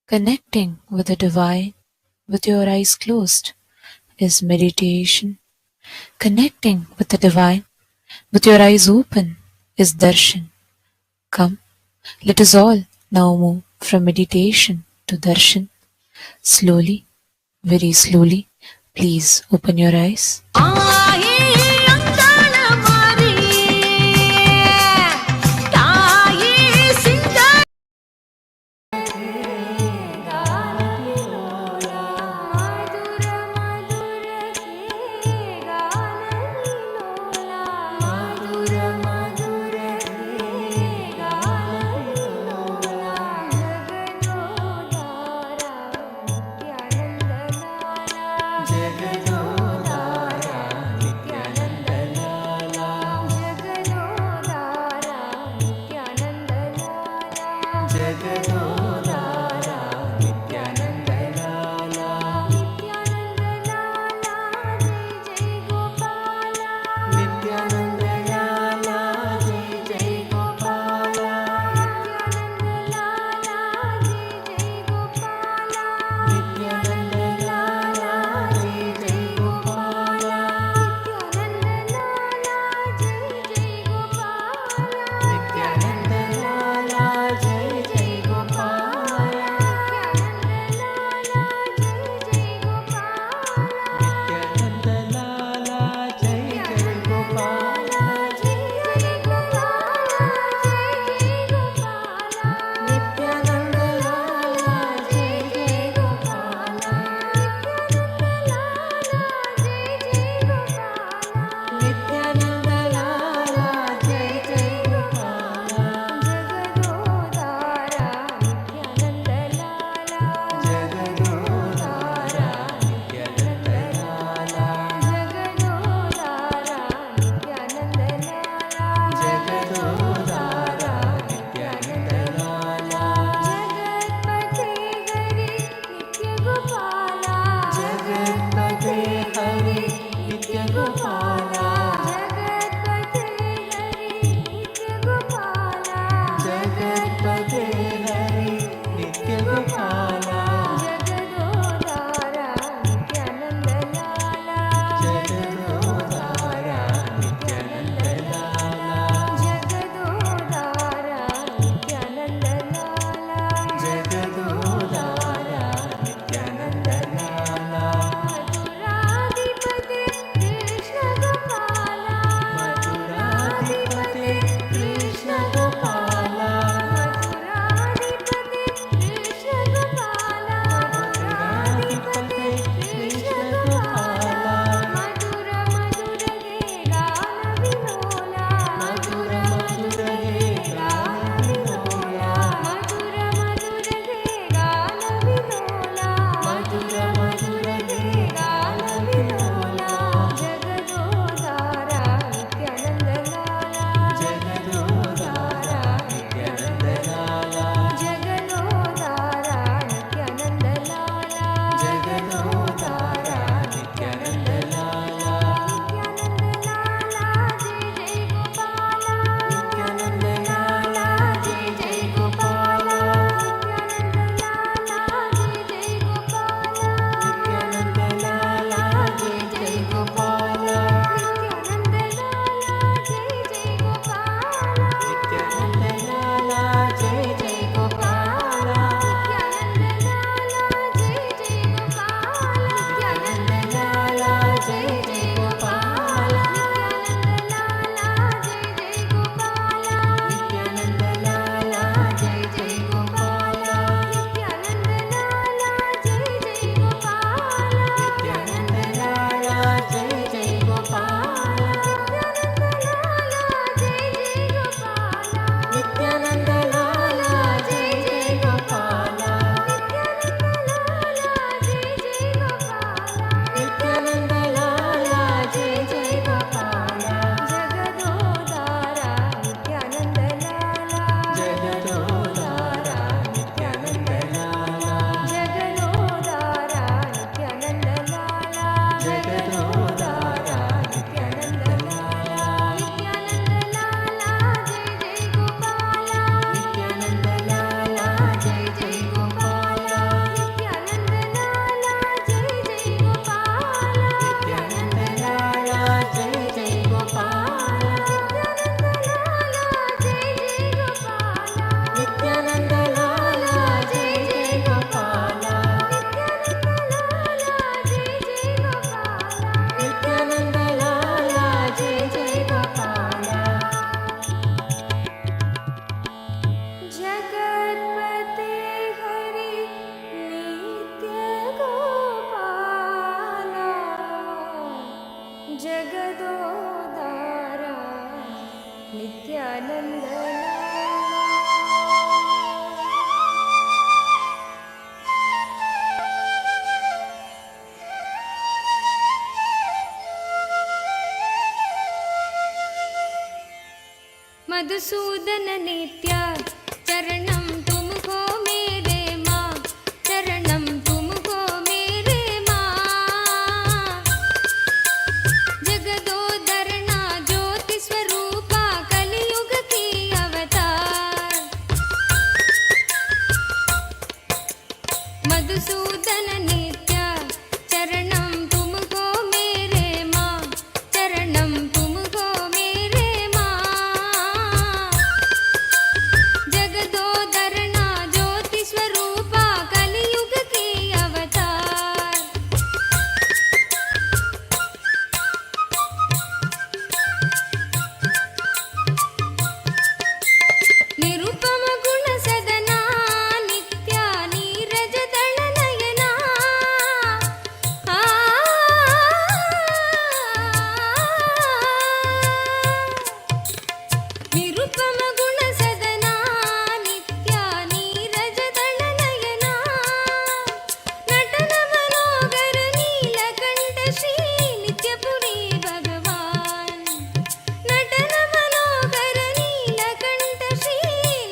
Connecting with the divine with your eyes closed is meditation. Connecting with the divine with your eyes open is darshan. Come, let us all now move from meditation to darshan. Slowly, very slowly, please open your eyes. Hari नित्य गोपाला जगदोदारा नित्यानंदना मधुसूदन नित्य चरणम तुमको मेरे माँ चरणम तुमको मेरे माँ जगदोदरना ज्योति स्वरूपा कलियुग की अवतार मधुसूदन नित्य चरणम तुमको मेरे माँ चरणम तुमको मेरे माँ जगदोदरना ज्योति स्वरूपा कलियुग की अवतार निरुपम गुण सदना नित्या नीरज दल नयना आ निरुपम गुण सदना नित्या नीरज दल नयना नटन मनोगर नीलकंठ श्री नित्यपुरी भगवान नटन मनोगर नीलकंठ श्री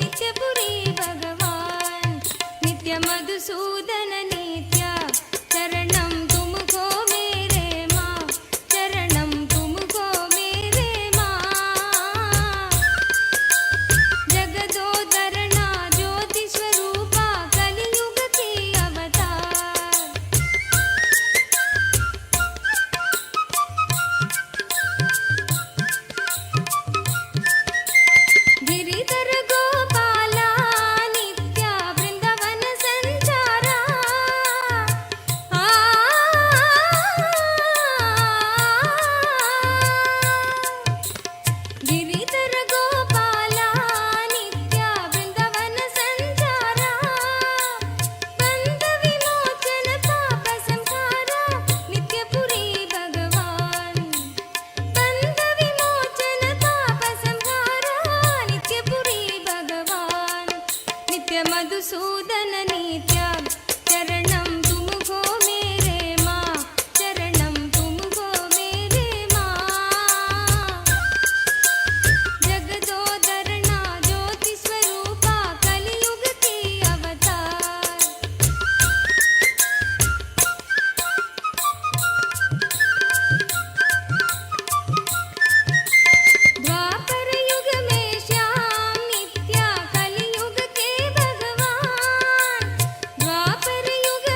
नित्यपुरी भगवान नित्य मधुसूदन नित्य चरणम तुमको मेरे माँ चरणम तुमको मेरे माँ जगदोदरना ज्योति स्वरूपा कलियुग की अवतार गिरिधर गोपाला नित्य वृंदावन संचारा आ गिरिधर गोपाला नित्य वृंदावन संचारा बंध विमोचन पाप संहारा नित्यपुरी भगवान बंध विमोचन पाप संहारा नित्यपुरी भगवान नित्य मधुसूदन नित्य चरणम तुमको मेरे माँ चरणम तुमको मेरे माँ जगदोदरना ज्योति स्वरूपा कलियुग की अवतार द्वापर युग में श्याम नित्या कलियुग के भगवान द्वापर युग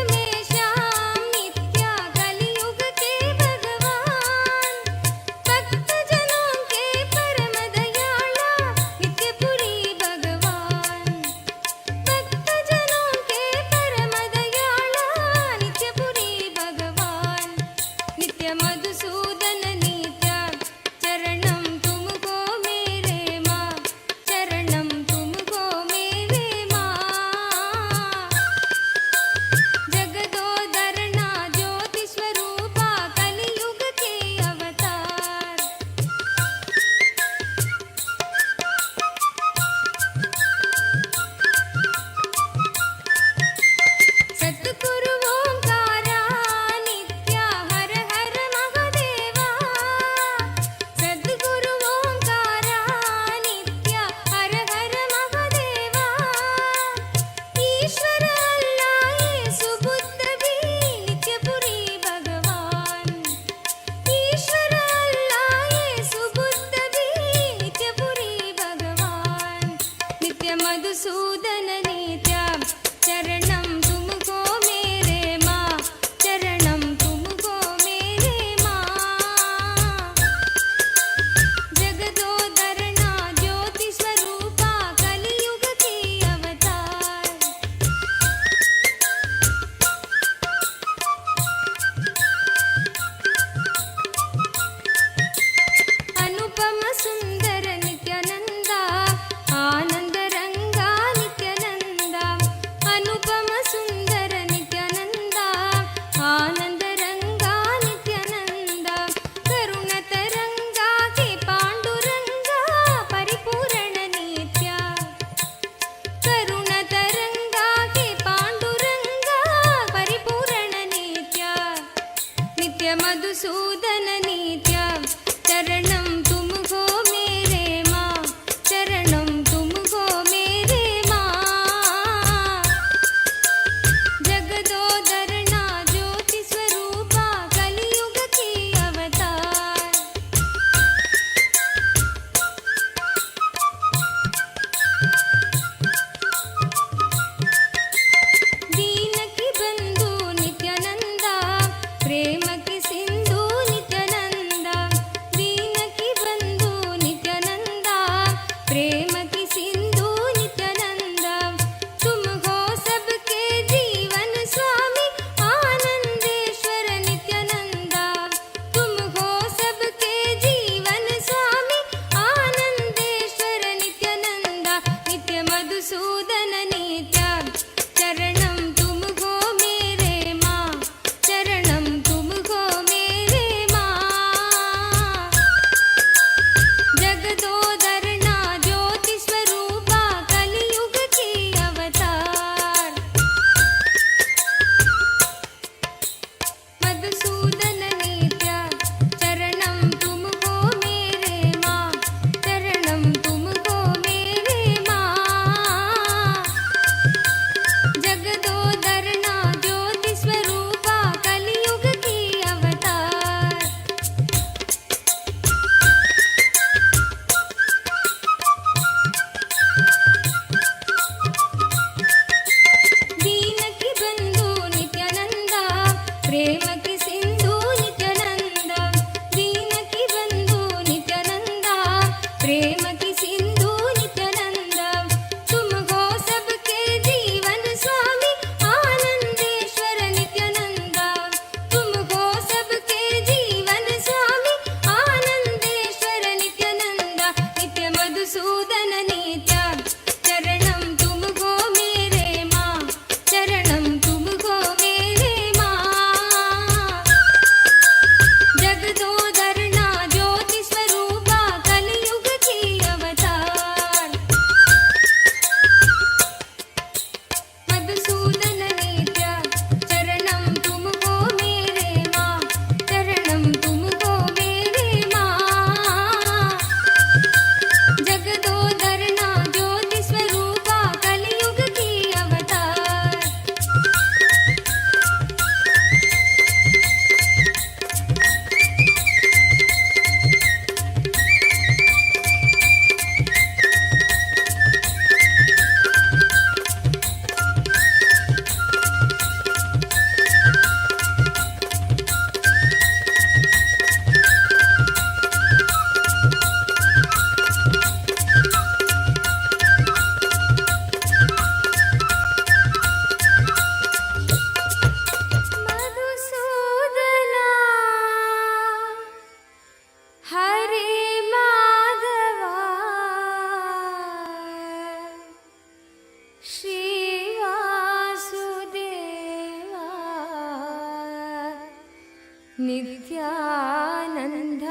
नित्यानन्द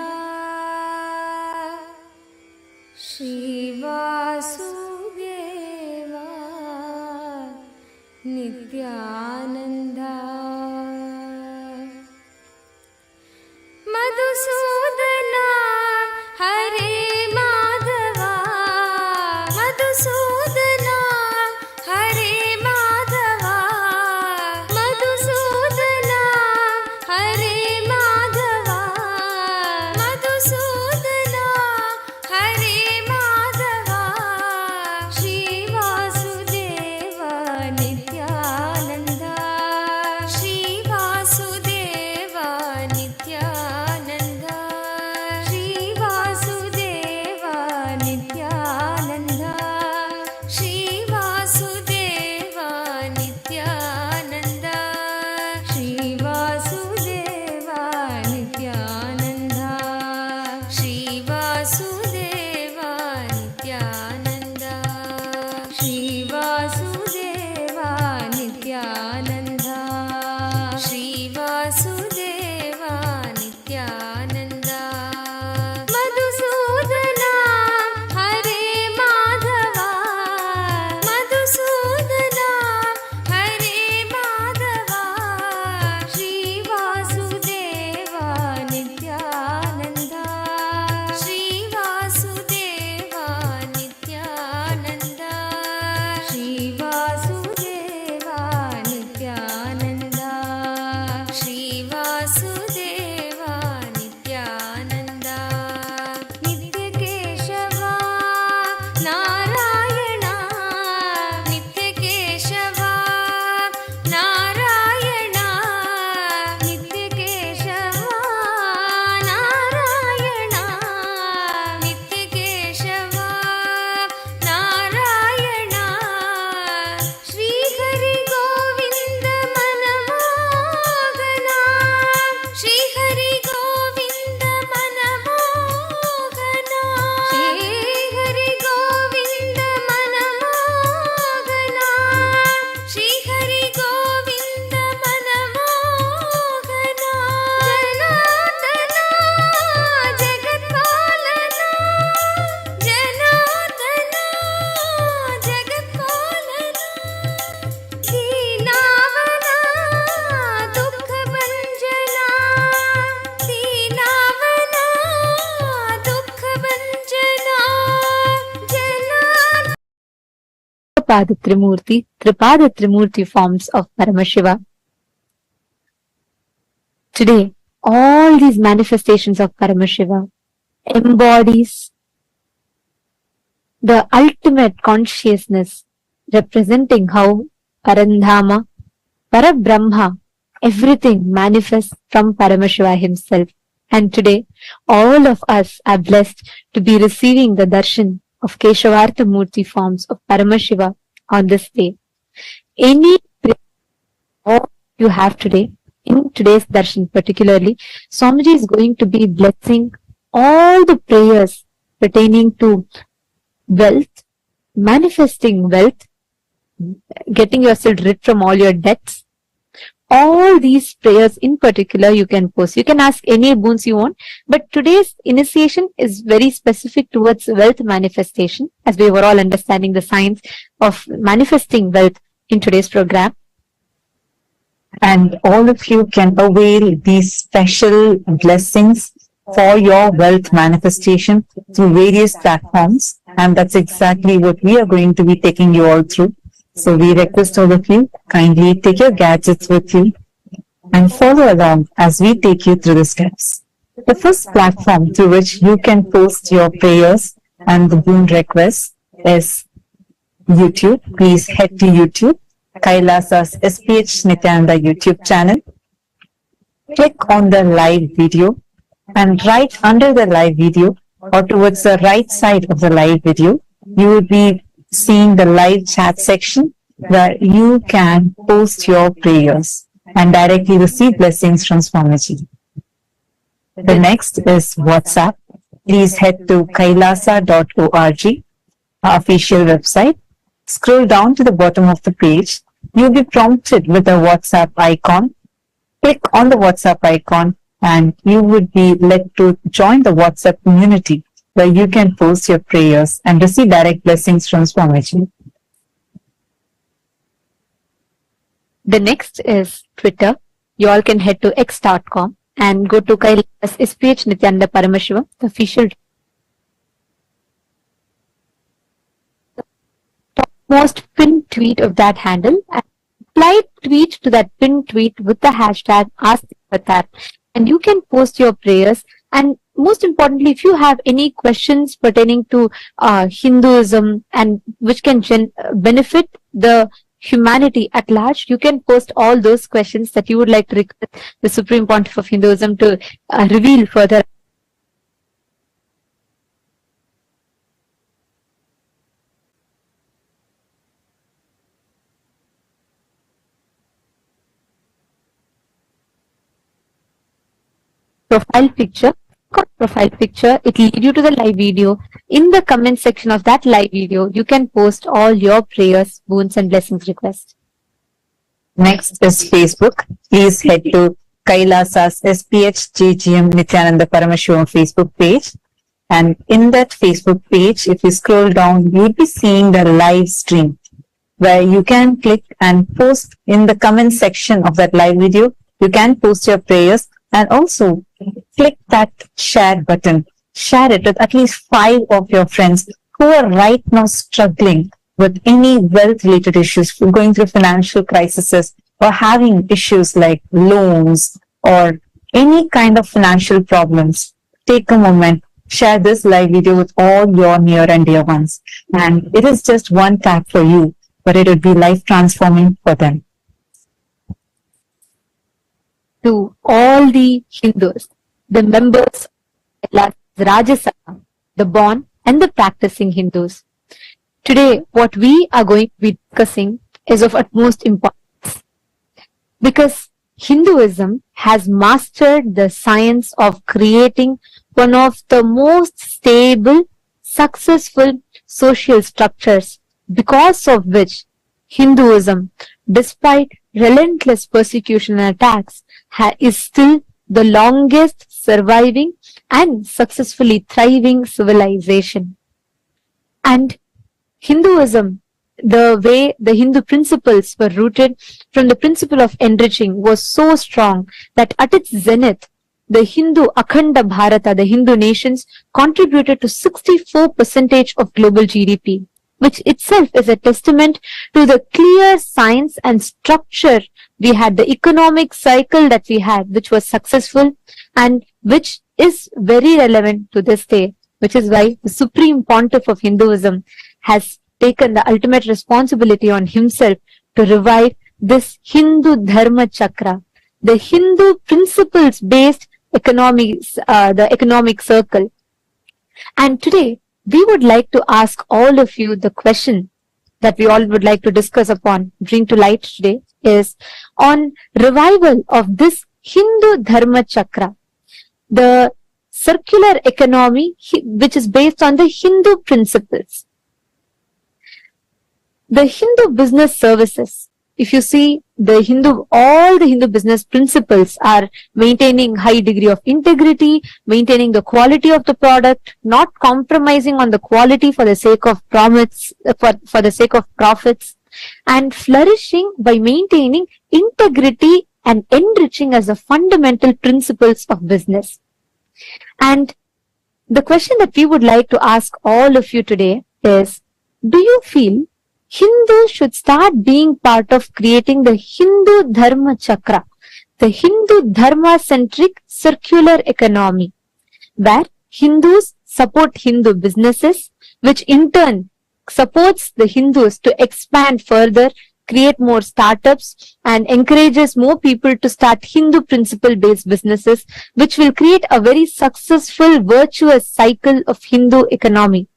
श्रीवासुदेवा नित्यानन्द मधुसूदना हरे माधवा मधुसूदना हरे माधवा मधुसूदना हरे माधवा मधुसूदना हरे माधवा श्रीवासुदेवा नित्यानन्द श्रीवासुदेवा नित्यानन्द श्रीवासुदेवा नित्यानन्द श्रीवासुदेवा नित्यानन्द श्रीवासुदेवा नित्यानन्द श्रीवासुदेवा नित्यानन्द श्रीवासुदेवा नित्यानन्द श्रीवासुदेवा नित्यानन्द मधुसूदना हरे माधवा मधुसूदना हरे माधवा श्रीवासुदेवा नित्यानन्द श्रीवासुदेवा नित्यानन्द श्रीवासुदेवा नित्यानन्द श्रीवासुदेवा नित्यानन्द नित्यकेशवा नारायण नित्यकेशवा नारायण नित्यकेशवा नारायण नित्यकेशवा नारायण श्रीहरि गोविन्द मनमोहना श्रीहरि गोविन्द मनमोहना श्रीहरि गोविन्द मनमोहना श्रीहरि गोविन्द मनमोहना जनार्दना जगत्पालना जनार्दना जगत्पालना दीनावना दुःखभञ्जना दीनावना दुःखभञ्जना जना Pada Trimurti, Tripada Trimurti forms of Paramashiva. Today, all these manifestations of Paramashiva embodies the ultimate consciousness, representing how Parandhama, Parabrahma, everything manifests from Paramashiva himself. And today, all of us are blessed to be receiving the darshan of Keshavartha Murti forms of Paramashiva on this day. Any prayer you have today, in today's darshan particularly, Swamiji is going to be blessing all the prayers pertaining to wealth, manifesting wealth, getting yourself rid from all your debts. All these prayers in particular you can post. You can ask any boons you want, but today's initiation is very specific towards wealth manifestation, as we were all understanding the science of manifesting wealth in today's program. And all of you can avail these special blessings for your wealth manifestation through various platforms, and that's exactly what we are going to be taking you all through. So we request all of you, kindly take your gadgets with you and follow along as we take you through the steps. The first platform through which you can post your prayers and the boon requests is YouTube. Please head to YouTube, KAILASA's SPH Nityananda YouTube channel. Click on the live video, and right under the live video or towards the right side of the live video, you will be seeing the live chat section where you can post your prayers and directly receive blessings from Swamiji. The next is WhatsApp. Please head to kailasa.org, our official website. Scroll down to the bottom of the page. You'll be prompted with a WhatsApp icon. Click on the WhatsApp icon and you would be led to join the WhatsApp community where you can post your prayers and receive direct blessings from Swamiji. The next is Twitter. You all can head to x.com and go to KAILASA SPH Nityananda Paramashivam, the official most pinned tweet of that handle, and reply tweet to that pinned tweet with the hashtag AskTheAvatar, and you can post your prayers. And most importantly, if you have any questions pertaining to Hinduism and which can benefit the humanity at large, you can post all those questions that you would like to request the Supreme Pontiff of Hinduism to reveal further. Profile picture, it will lead you to the live video. In the comment section of that live video, you can post all your prayers, boons and blessings requests. Next is Facebook. Please head to KAILASA's SPH JGM Nityananda Paramashivam Facebook page. And in that Facebook page, if you scroll down, you'll be seeing the live stream where you can click and post in the comment section of that live video. You can post your prayers and also click that share button. Share it with at least 5 of your friends who are right now struggling with any wealth-related issues, going through financial crises or having issues like loans or any kind of financial problems. Take a moment, share this live video with all your near and dear ones. And it is just one tap for you, but it would be life-transforming for them. To all the Hindus, the members of Rajya Sabha, the born and the practicing Hindus. Today, what we are going to be discussing is of utmost importance because Hinduism has mastered the science of creating one of the most stable, successful social structures, because of which Hinduism, despite relentless persecution and attacks, is still the longest surviving and successfully thriving civilization. And Hinduism, the way the Hindu principles were rooted from the principle of enriching, was so strong that at its zenith, the Hindu Akhanda Bharata, the Hindu nations, contributed to 64% of global GDP, which itself is a testament to the clear science and structure we had, the economic cycle that we had, which was successful and which is very relevant to this day, which is why the Supreme Pontiff of Hinduism has taken the ultimate responsibility on himself to revive this Hindu Dharma Chakra, the Hindu principles-based economics, the economic circle. And today, we would like to ask all of you the question that we all would like to discuss upon, bring to light today, is on revival of this Hindu Dharma Chakra, the circular economy which is based on the Hindu principles. The Hindu business services, if you see all the Hindu business principles are maintaining high degree of integrity, maintaining the quality of the product, not compromising on the quality for the sake of for the sake of profits, and flourishing by maintaining integrity and enriching as the fundamental principles of business. And the question that we would like to ask all of you today is, do you feel Hindus should start being part of creating the Hindu Dharma Chakra, the Hindu Dharma-centric circular economy, where Hindus support Hindu businesses, which in turn supports the Hindus to expand further, create more startups, and encourages more people to start Hindu principle-based businesses, which will create a very successful, virtuous cycle of Hindu economy,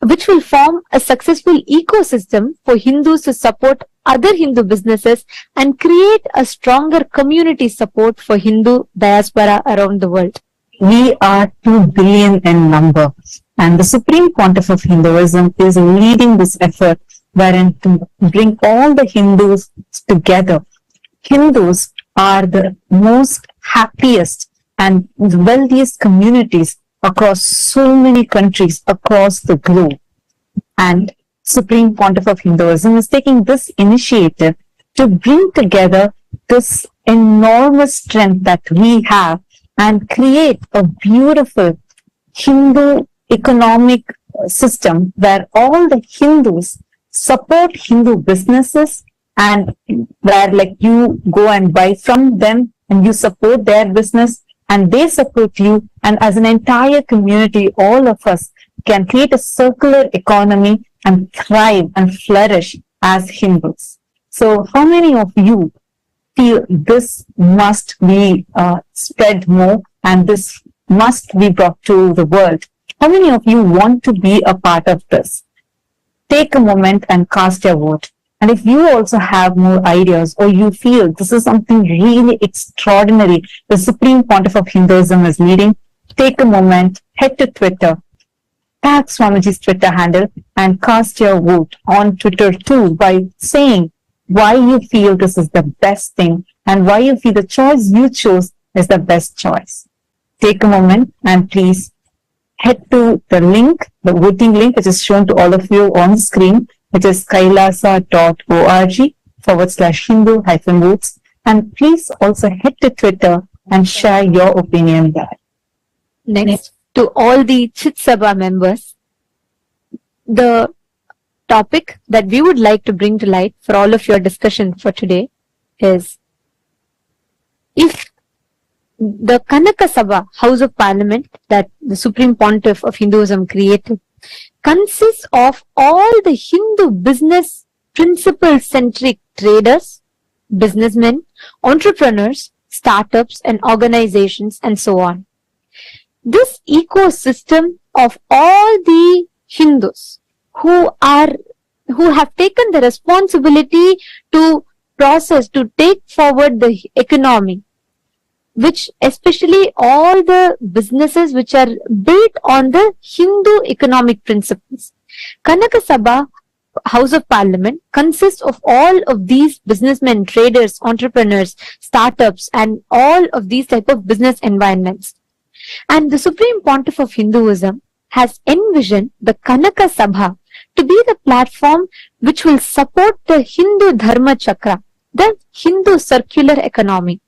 which will form a successful ecosystem for Hindus to support other Hindu businesses and create a stronger community support for Hindu diaspora around the world. We are 2 billion in number, and the Supreme Pontiff of Hinduism is leading this effort wherein to bring all the Hindus together. Hindus are the most happiest and the wealthiest communities across so many countries across the globe. And Supreme Pontiff of Hinduism is taking this initiative to bring together this enormous strength that we have and create a beautiful Hindu economic system where all the Hindus support Hindu businesses, and where like you go and buy from them and you support their business and they support you, and as an entire community all of us can create a circular economy and thrive and flourish as Hindus. So how many of you feel this must be spread more and this must be brought to the world? How many of you want to be a part of this? Take a moment and cast your vote. And if you also have more ideas or you feel this is something really extraordinary the Supreme Pontiff of Hinduism is leading, take a moment, head to Twitter, tag Swamiji's Twitter handle and cast your vote on Twitter too by saying why you feel this is the best thing and why you feel the choice you chose is the best choice. Take a moment and please head to the link, the voting link, which is shown to all of you on screen, which is kailasa.org/Hindu-votes. And please also head to Twitter and share your opinion there. Next, to all the Chit Sabha members, the topic that we would like to bring to light for all of your discussion for today is, if the Kanaka Sabha, House of Parliament, that the Supreme Pontiff of Hinduism created, consists of all the Hindu business principle-centric traders, businessmen, entrepreneurs, startups and organizations and so on. This ecosystem of all the Hindus who have taken the responsibility to take forward the economy, which especially all the businesses which are built on the Hindu economic principles. Kanaka Sabha, House of Parliament, consists of all of these businessmen, traders, entrepreneurs, startups, and all of these type of business environments. And the Supreme Pontiff of Hinduism has envisioned the Kanaka Sabha to be the platform which will support the Hindu Dharma Chakra, the Hindu circular economy.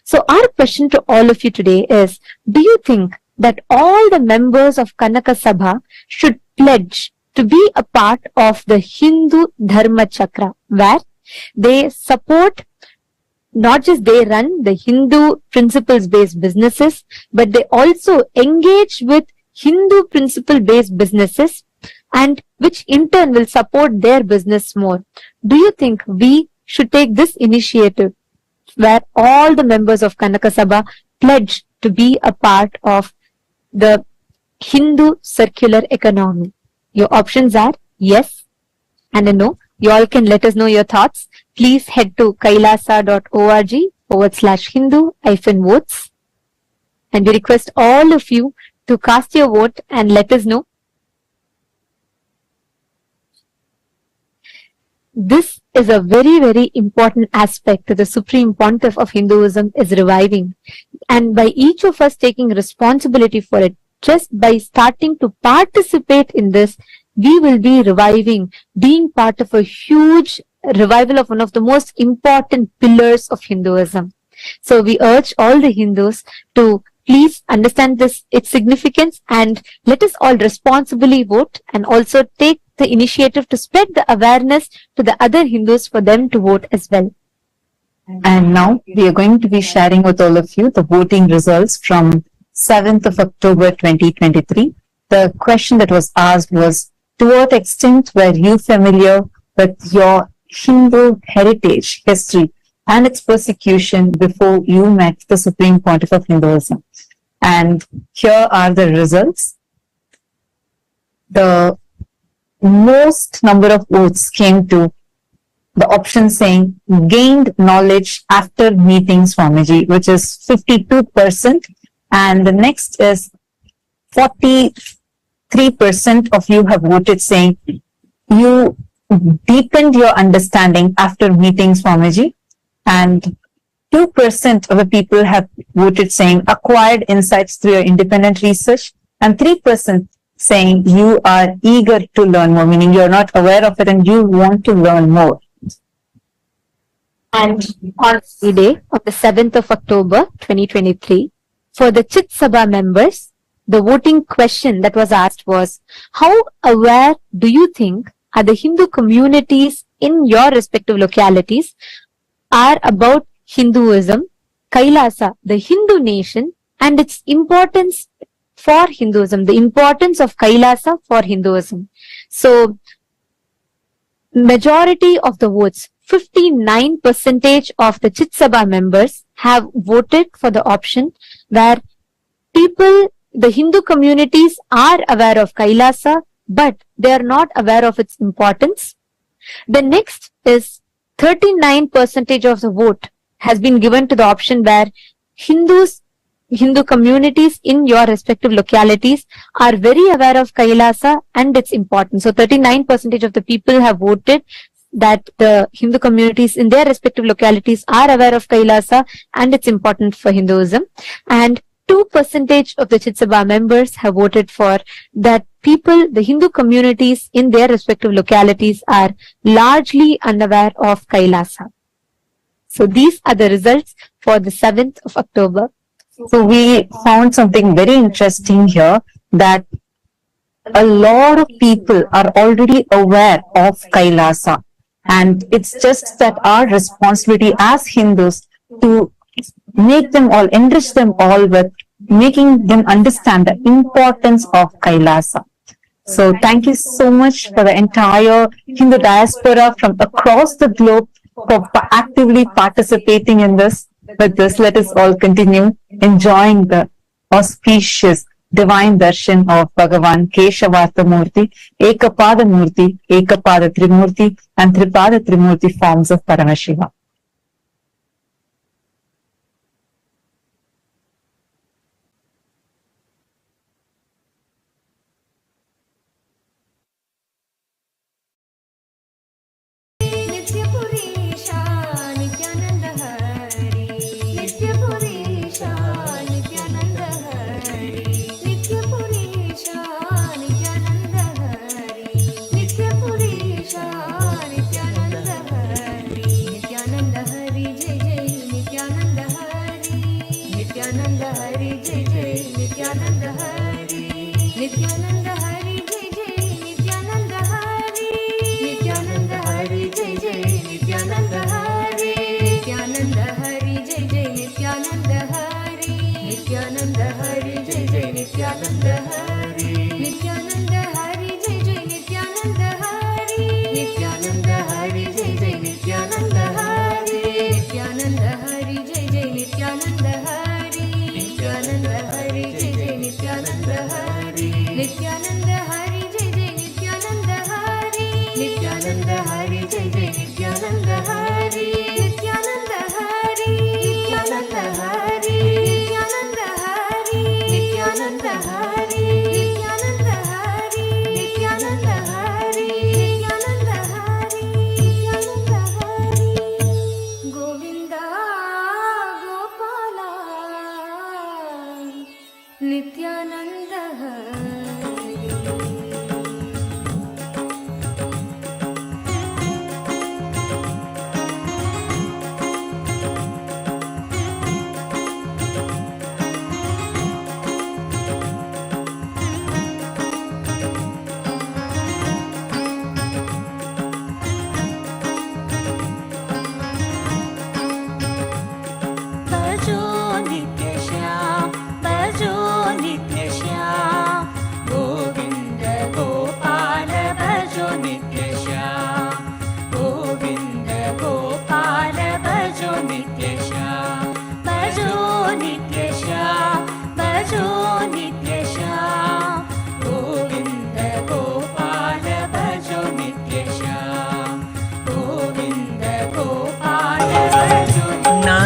So our question to all of you today is, do you think that all the members of Kanaka Sabha should pledge to be a part of the Hindu Dharma Chakra, where they support, not just they run the Hindu principles-based businesses, but they also engage with Hindu principle-based businesses, and which in turn will support their business more? Do you think we should take this initiative where all the members of Kanaka Sabha pledge to be a part of the Hindu circular economy? Your options are yes and a no. You all can let us know your thoughts. Please head to kailasa.org/Hindu-votes. And we request all of you to cast your vote and let us know. This is a very, very important aspect that the Supreme Pontiff of Hinduism is reviving. And by each of us taking responsibility for it, just by starting to participate in this, we will be reviving, being part of a huge revival of one of the most important pillars of Hinduism. So we urge all the Hindus to please understand this, its significance, and let us all responsibly vote and also take the initiative to spread the awareness to the other Hindus for them to vote as well. And now we are going to be sharing with all of you the voting results from 7th of October 2023. The question that was asked was, to what extent were you familiar with your Hindu heritage, history, and its persecution before you met the Supreme Pontiff of Hinduism? And here are the results. The most number of votes came to the option saying gained knowledge after meeting Swamiji, which is 52%. And the next is 43% of you have voted saying you deepened your understanding after meeting Swamiji. And 2% of the people have voted saying acquired insights through your independent research, and 3% saying you are eager to learn more, meaning you're not aware of it and you want to learn more. And on Friday, on the 7th of October 2023, for the Chit Sabha members, the voting question that was asked was, how aware do you think are the Hindu communities in your respective localities are about Hinduism, Kailasa, the Hindu nation, and its importance for Hinduism, the importance of Kailasa for Hinduism. So, majority of the votes, 59% of the Chit Sabha members have voted for the option where people, the Hindu communities are aware of Kailasa, but they are not aware of its importance. The next is 39% of the vote has been given to the option where Hindu communities in your respective localities are very aware of Kailasa and its importance. So 39% of the people have voted that the Hindu communities in their respective localities are aware of Kailasa and its importance for Hinduism. And 2% of the Chit Sabha members have voted for that people, the Hindu communities in their respective localities are largely unaware of Kailasa. So these are the results for the 7th of October. So we found something very interesting here, that a lot of people are already aware of Kailasa, and it's just that our responsibility as Hindus to make them all, enrich them all with making them understand the importance of Kailasa. So thank you so much for the entire Hindu diaspora from across the globe for actively participating in this. With this, let us all continue enjoying the auspicious divine darshan of Bhagavan Keshavartha Murti, Ekapada Murti, Ekapada Trimurti, and Tripada Trimurti forms of Paramashiva.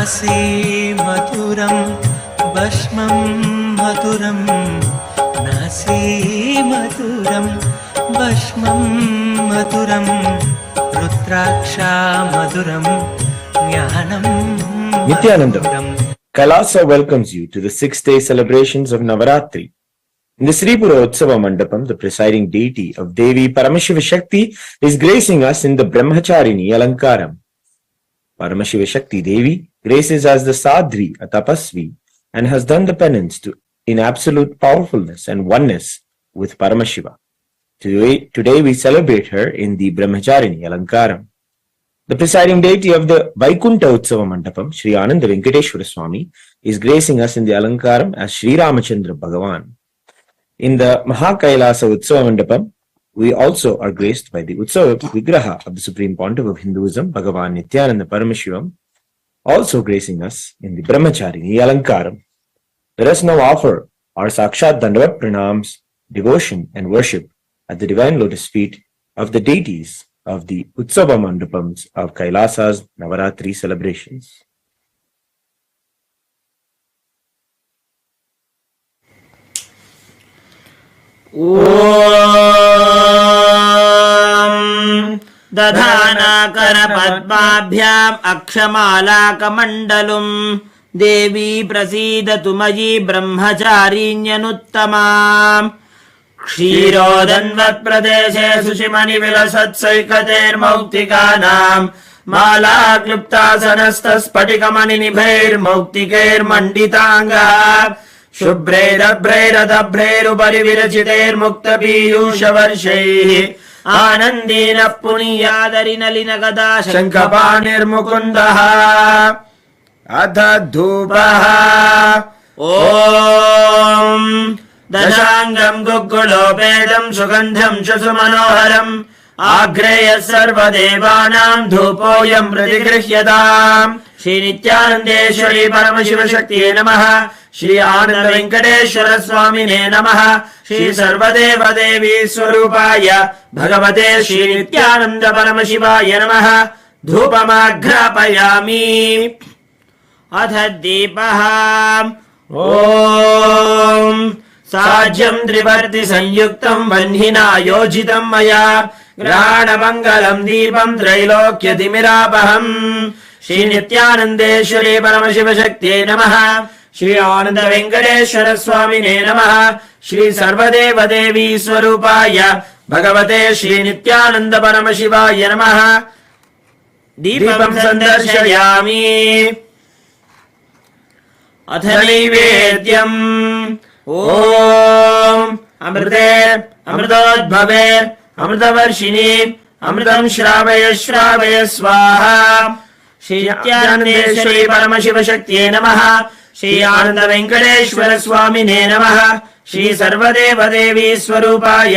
नासी मधुरं भस्मं मधुरं नासी मधुरं भस्मं मधुरं रुद्राक्षा मधुरं ज्ञानं Nityanandam, Kailasa welcomes you to the 6-day celebrations of Navaratri. In the Sripura Utsava Mandapam, the presiding deity of Devi Paramashiva Shakti is gracing us in the Brahmacharini Alankaram. Paramashiva Shakti Devi graces as the Sadhvi, a tapasvi, and has done the penance in absolute powerfulness and oneness with Paramashiva. Today we celebrate her in the Brahmacharini Alankaram. The presiding deity of the Vaikunta Utsava Mandapam, Sri Ananda Venkateshwara Swami, is gracing us in the Alankaram as Sri Ramachandra Bhagavan. In the Mahakailasa Utsava Mandapam, we also are graced by the Utsava Vigraha of the Supreme Pontiff of Hinduism, Bhagavan Nityananda Paramashivam, also gracing us in the Brahmacharini Alankaram. Let us now offer our Sakshat Dandavat Pranams, devotion and worship at the divine lotus feet of the deities of the Utsava Mandapams of Kailasa's Navaratri celebrations. दधानाकरपद्माभ्याम् अक्षमालाकमण्डलुम् देवी प्रसीदतु मयि ब्रह्मचारिण्यनुत्तमाम् क्षीरोदन्वत्प्रदेशे सुषिमणिविलसत्सैकतेर्मौक्तिकानाम् माला क्लुप्तासनस्तस्फटिकमणिनिभैर्मौक्तिकैर्मण्डिताङ्गः शुभ्रैरभ्रैरदभ्रैरुपरि विरचितैर्मुक्तपीयूषवर्षैः आनन्दीनः पुनीयादरिनलिनगदा शङ्खपाणिर्मुकुन्दः अथ धूपः ॐ दशाङ्गम् गुग्गुलोपेदम् सुगन्धम् सुमनोहरम् आग्रेयः सर्वदेवानाम् धूपोऽयम् प्रतिगृह्यताम् श्रीनित्यानन्देश्वरी परमशिवशक्तिये नमः श्री आनन्द वेङ्कटेश्वर स्वामिने नमः श्री सर्वदेवदेवी स्वरूपाय भगवते श्री नित्यानन्द परमशिवाय नमः धूपमाघ्रापयामि अथ दीपः ॐ साज्यम् त्रिवर्ति संयुक्तम् वह्निना योजितम् मया ग्रहाणमङ्गलम् दीपम् त्रैलोक्यतिमिरापहम् श्री नित्यानन्देश्वरी परमशिवशक्त्यै नमः श्री आनन्द वेङ्कटेश्वर स्वामिने नमः श्री सर्वदेवदेवी स्वरूपाय भगवते श्री नित्यानन्द परमशिवाय नमः दीपम् सन्दर्शयामि अथ नैवेद्यम् ॐ अमृते अमृतोद्भवे अमृतवर्षिणि अमृतम् श्रावय श्रावय स्वाहा श्री नित्यानन्देश्वरी परमशिवशक्त्यै नमः श्री आनन्द वेङ्कटेश्वर स्वामिने नमः श्री सर्वदेवदेवी स्वरूपाय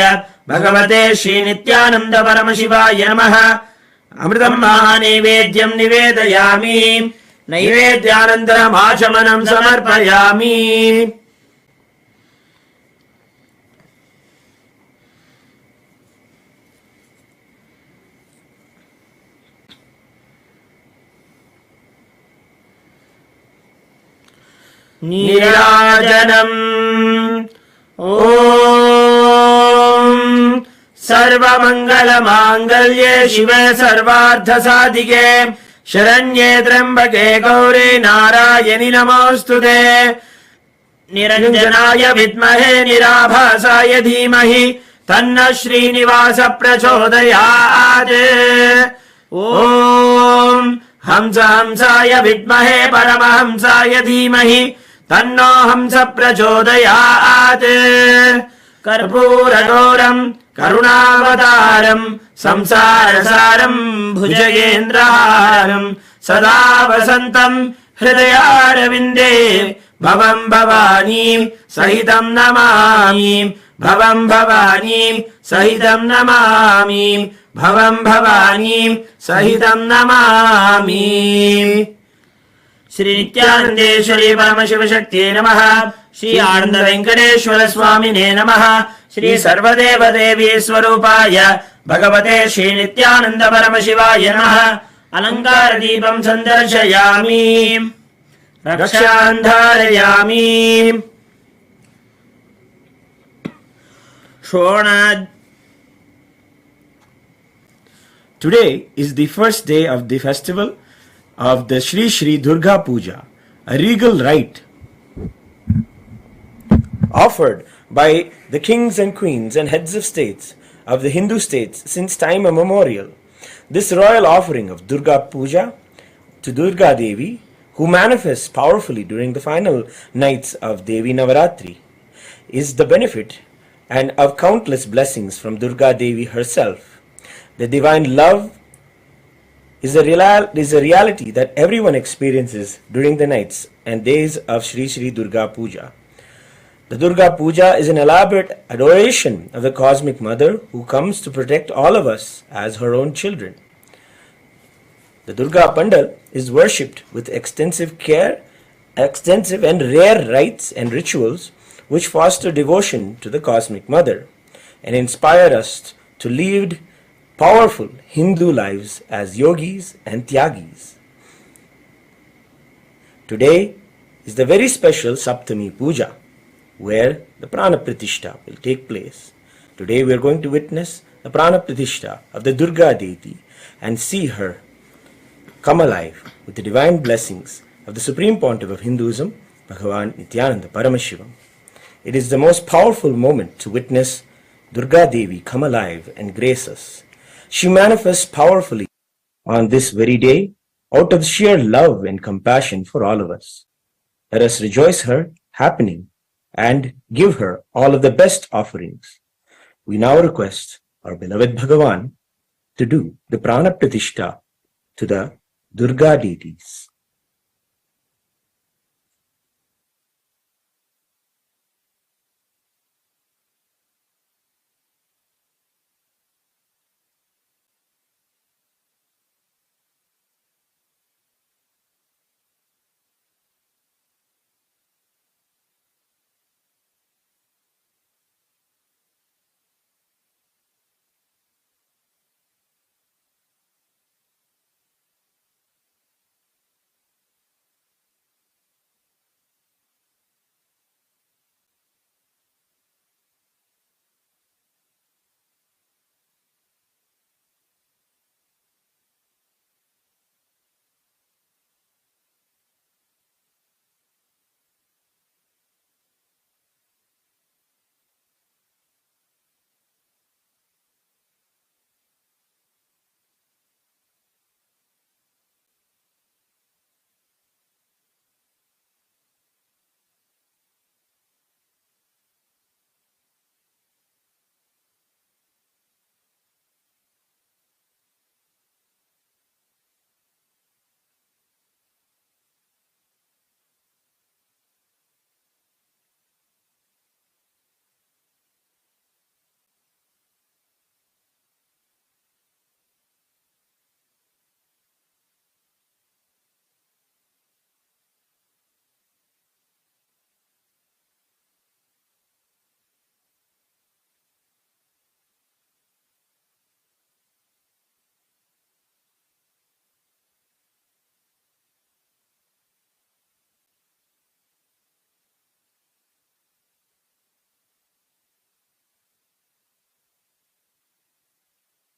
भगवते श्री नित्यानन्द परमशिवाय नमः अमृतम् महानैवेद्यम् निवेदयामि नैवेद्यानन्तरमाचमनम् समर्पयामि नीराजनम् ॐ सर्वमङ्गलमाङ्गल्ये शिवे सर्वार्थसाधिके शरण्ये त्र्यम्बके गौरी नारायणि नमोऽस्तुते निरञ्जनाय विद्महे निराभासाय धीमहि तन्नः श्रीनिवास प्रचोदयात् ॐ हंसाय विद्महे परमहंसाय धीमहि तन्नो हंस प्रचोदयात् कर्पूरगौरम् करुणावतारम् संसारसारम् भुजगेन्द्रहारम् सदा वसन्तम् हृदयारविन्दे भवम् भवानीम् सहितम् नमामि भवम् भवानीम् सहितम् नमामि भवम् भवानीम् सहितम् नमामि श्री नित्यानन्देश्वरी परमशिवशक्त्यै नमः श्री आनन्द वेङ्कटेश्वर स्वामिने नमः श्री सर्वदेवदेवी स्वरूपाय भगवते श्री नित्यानन्द परमशिवाय नमः अलङ्कारदीपम् सन्दर्शयामि रक्षान् धारयामि Today is the first day of the festival of the Shri Shri Durga Puja, a regal rite offered by the kings and queens and heads of states of the Hindu states since time immemorial. This royal offering of Durga Puja to Durga Devi, who manifests powerfully during the final nights of Devi Navaratri, is the benefit and of countless blessings from Durga Devi herself. The divine love is a reality that everyone experiences during the nights and days of Shri Shri Durga Puja. The Durga Puja is an elaborate adoration of the Cosmic Mother who comes to protect all of us as her own children. The Durga Pandal is worshipped with extensive and rare rites and rituals which foster devotion to the Cosmic Mother and inspire us to lead powerful Hindu lives as yogis and tyagis. Today is the very special Saptami Puja, where the Prana Pratishta will take place. Today we are going to witness the Prana Pratishta of the Durga deity and see her come alive with the divine blessings of the Supreme Pontiff of Hinduism, Bhagavan Nityananda Paramashivam. It is the most powerful moment to witness Durga Devi come alive and grace us. She manifests powerfully on this very day out of sheer love and compassion for all of us. Let us rejoice her happening and give her all of the best offerings. We now request our beloved Bhagavan to do the Prana Pratishta to the Durga deities.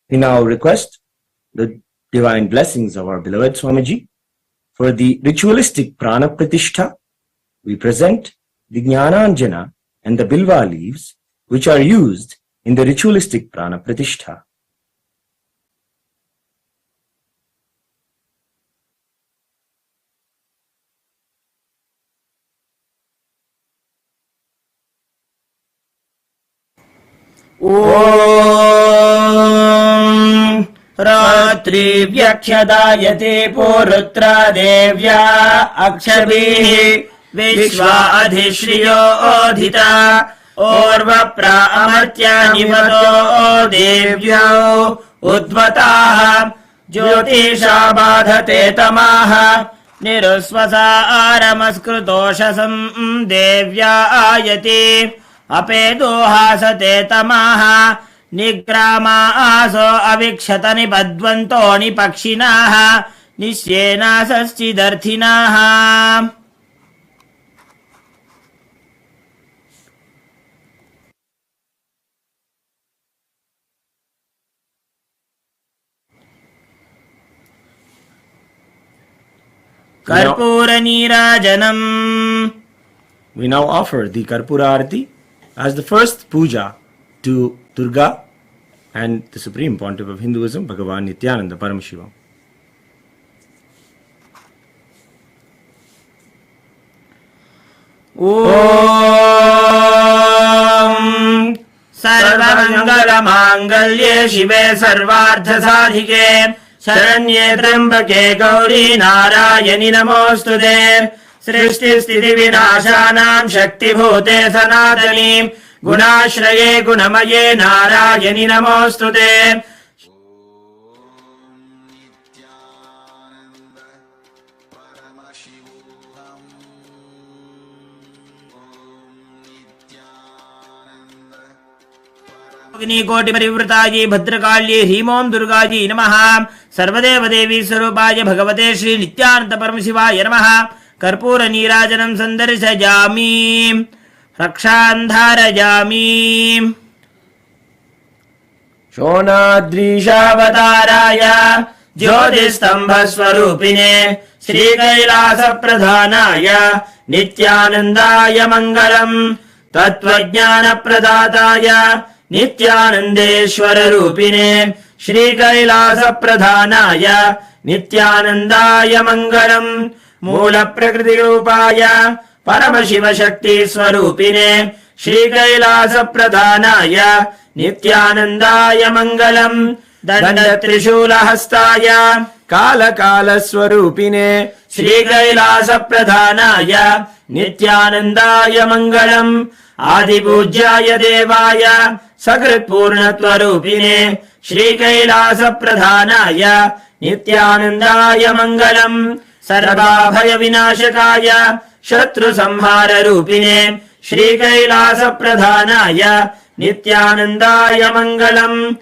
We now request the divine blessings of our beloved Swamiji. For the ritualistic Prana Pratishtha, we present the Jnananjana and the Bilva leaves which are used in the ritualistic Prana Pratishtha. ॐ रात्रिव्यख्यदायते पूरुत्रा देव्या अक्षभिः विश्वा अधिश्रियो ओधिता ओर्वप्रा अमर्त्या निपतो देव्यो उद्वताः ज्योतिषा बाधते तमाः निरुस्वसा आरमस्कृतोषसम् देव्या आयति अपेदोहासते तमाः निग्रामा आसो अविक्षत निबध्वन्तो निपक्षिणाः निश्येनासश्चिदर्थिनाः कर्पूर नीराजनम. We now offer the Karpura Arati as the first puja to Durga and the Supreme Pontiff of Hinduism, Bhagavan Nityananda Paramashiva. ओम सर्वमंगलमांगल्ये शिवे सर्वार्थसाधिके शरण्ये त्र्यंबके गौरी नारायणि नमोस्तुते. सृष्टिस्थितिविनाशानां शक्तिभूते सनातनी गुणाश्रये गुणमये नारायणि नमोस्तुते. अग्निकोटि परिवृतायै भद्रकाल्ये ह्रीमों दुर्गायै नमः. सर्वदेव देवी स्वरूपाय भगवते श्री नित्यानंद परमशिवाय नमः. कर्पूर नीराजनं संदर्शयामि रक्षान्धारयामि. शोणाद्रीशावताराय ज्योतिस्तंभस्वरूपिणे श्रीकैलासप्रधानाय नित्यानन्दाय मङ्गलम्. तत्त्वज्ञानप्रदाताय नित्यानन्देश्वररूपिणे श्रीकैलासप्रधानाय नित्यानन्दाय मङ्गलम्. मूलप्रकृतिरूपाय परमशिवशक्तिस्वरूपिणे श्रीकैलासप्रधानाय नित्यानन्दाय मङ्गलम्. दण्डत्रिशूलहस्ताय कालकालस्वरूपिणे श्रीकैलासप्रधानाय नित्यानन्दाय मङ्गलम्. आदिपूज्याय देवाय सकृत्पूर्णत्वरूपिणे श्रीकैलासप्रधानाय नित्यानन्दाय मङ्गलम्. सर्वाभयविनाशकाय शत्रुसंहाररूपिणे श्रीकैलासप्रधानाय नित्यानन्दाय मङ्गलम्.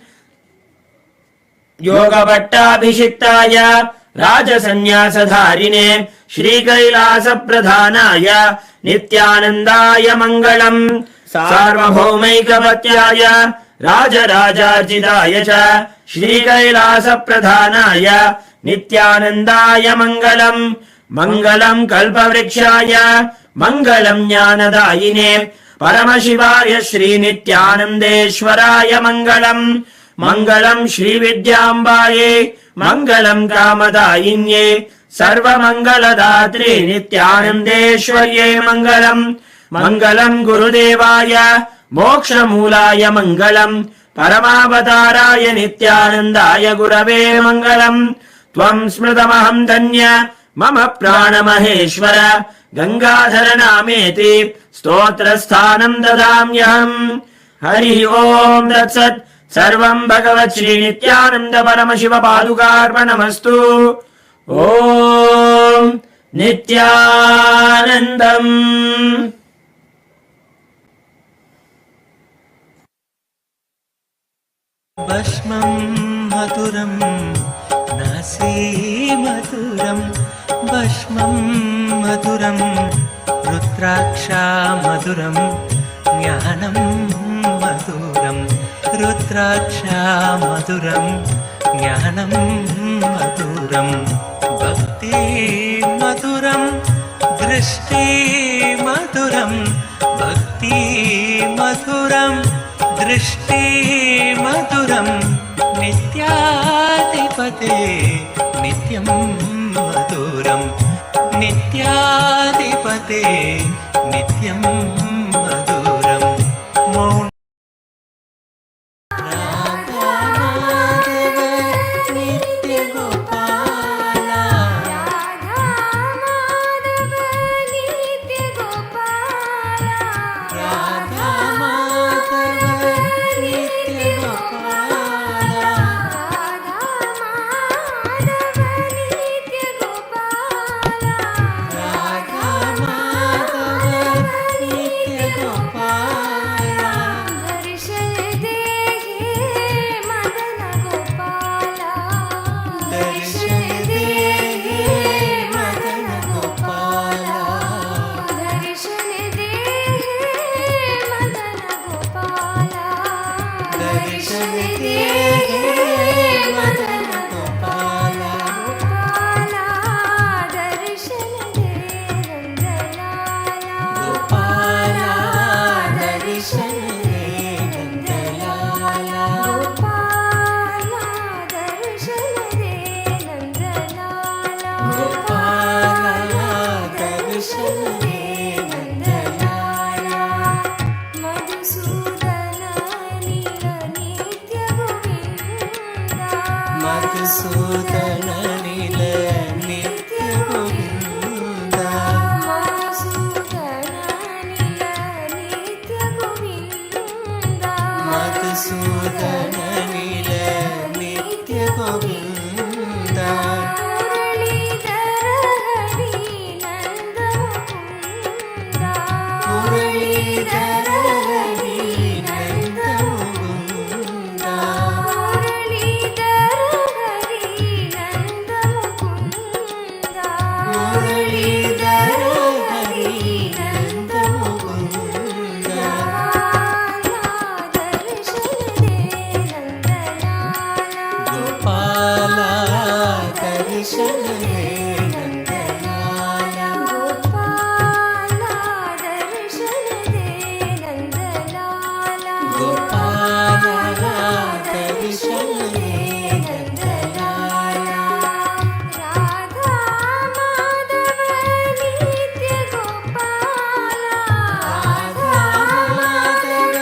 योगभट्टाभिषिक्ताय राजसन्न्यासधारिणे श्रीकैलासप्रधानाय नित्यानन्दाय मङ्गलम्. सार्वभौमैकपत्याय राजराजार्जिताय च श्रीकैलासप्रधानाय नित्यानन्दाय मङ्गलम्. मङ्गलम् कल्पवृक्षाय मङ्गलम् ज्ञानदायिने परमशिवाय श्रीनित्यानन्देश्वराय मङ्गलम्. मङ्गलम् श्रीविद्याम्बायै मङ्गलम् कामदायिन्ये सर्वमङ्गलदात्रे नित्यानन्देश्वर्यै मङ्गलम्. मङ्गलम् गुरुदेवाय मोक्षमूलाय मङ्गलम्. परमावताराय नित्यानन्दाय गुरवे मङ्गलम्. त्वम् स्मृतमहम् धन्य मम प्राणमहेश्वर गङ्गाधर नामेति स्तोत्रस्थानम् ददाम्यहम्. हरिः ओम् तत्सत्. सर्वम् भगवत् श्री नित्यानन्द परमशिव पादुकार्पणमस्तु. ओम् नित्यानन्दम्. भस्मं मधुरं नासी मधुरं भस्मं मधुरं रुद्राक्षा मधुरं ज्ञानं मधुरं रुद्राक्षा मधुरं ज्ञानं मधुरं भक्ति मधुरं दृष्टि मधुरं भक्ति मधुरं दृष्टि मधुरं नित्याधिपते नित्यं मधुरं नित्याधिपते नित्यं मधुरं मौन మధుసూదన నిల నిత్య గోవింద మధుసూదన నిల నిత్య గోవింద మురళీధర హరి నంద ముకుంద మురళీధర హరి నంద ముకుంద గోపాల దర్శన దే నందలాల గోపాల దర్శన దే నందలాల రాధా మాధవ నిత్య గోపాల రాధా మాధవ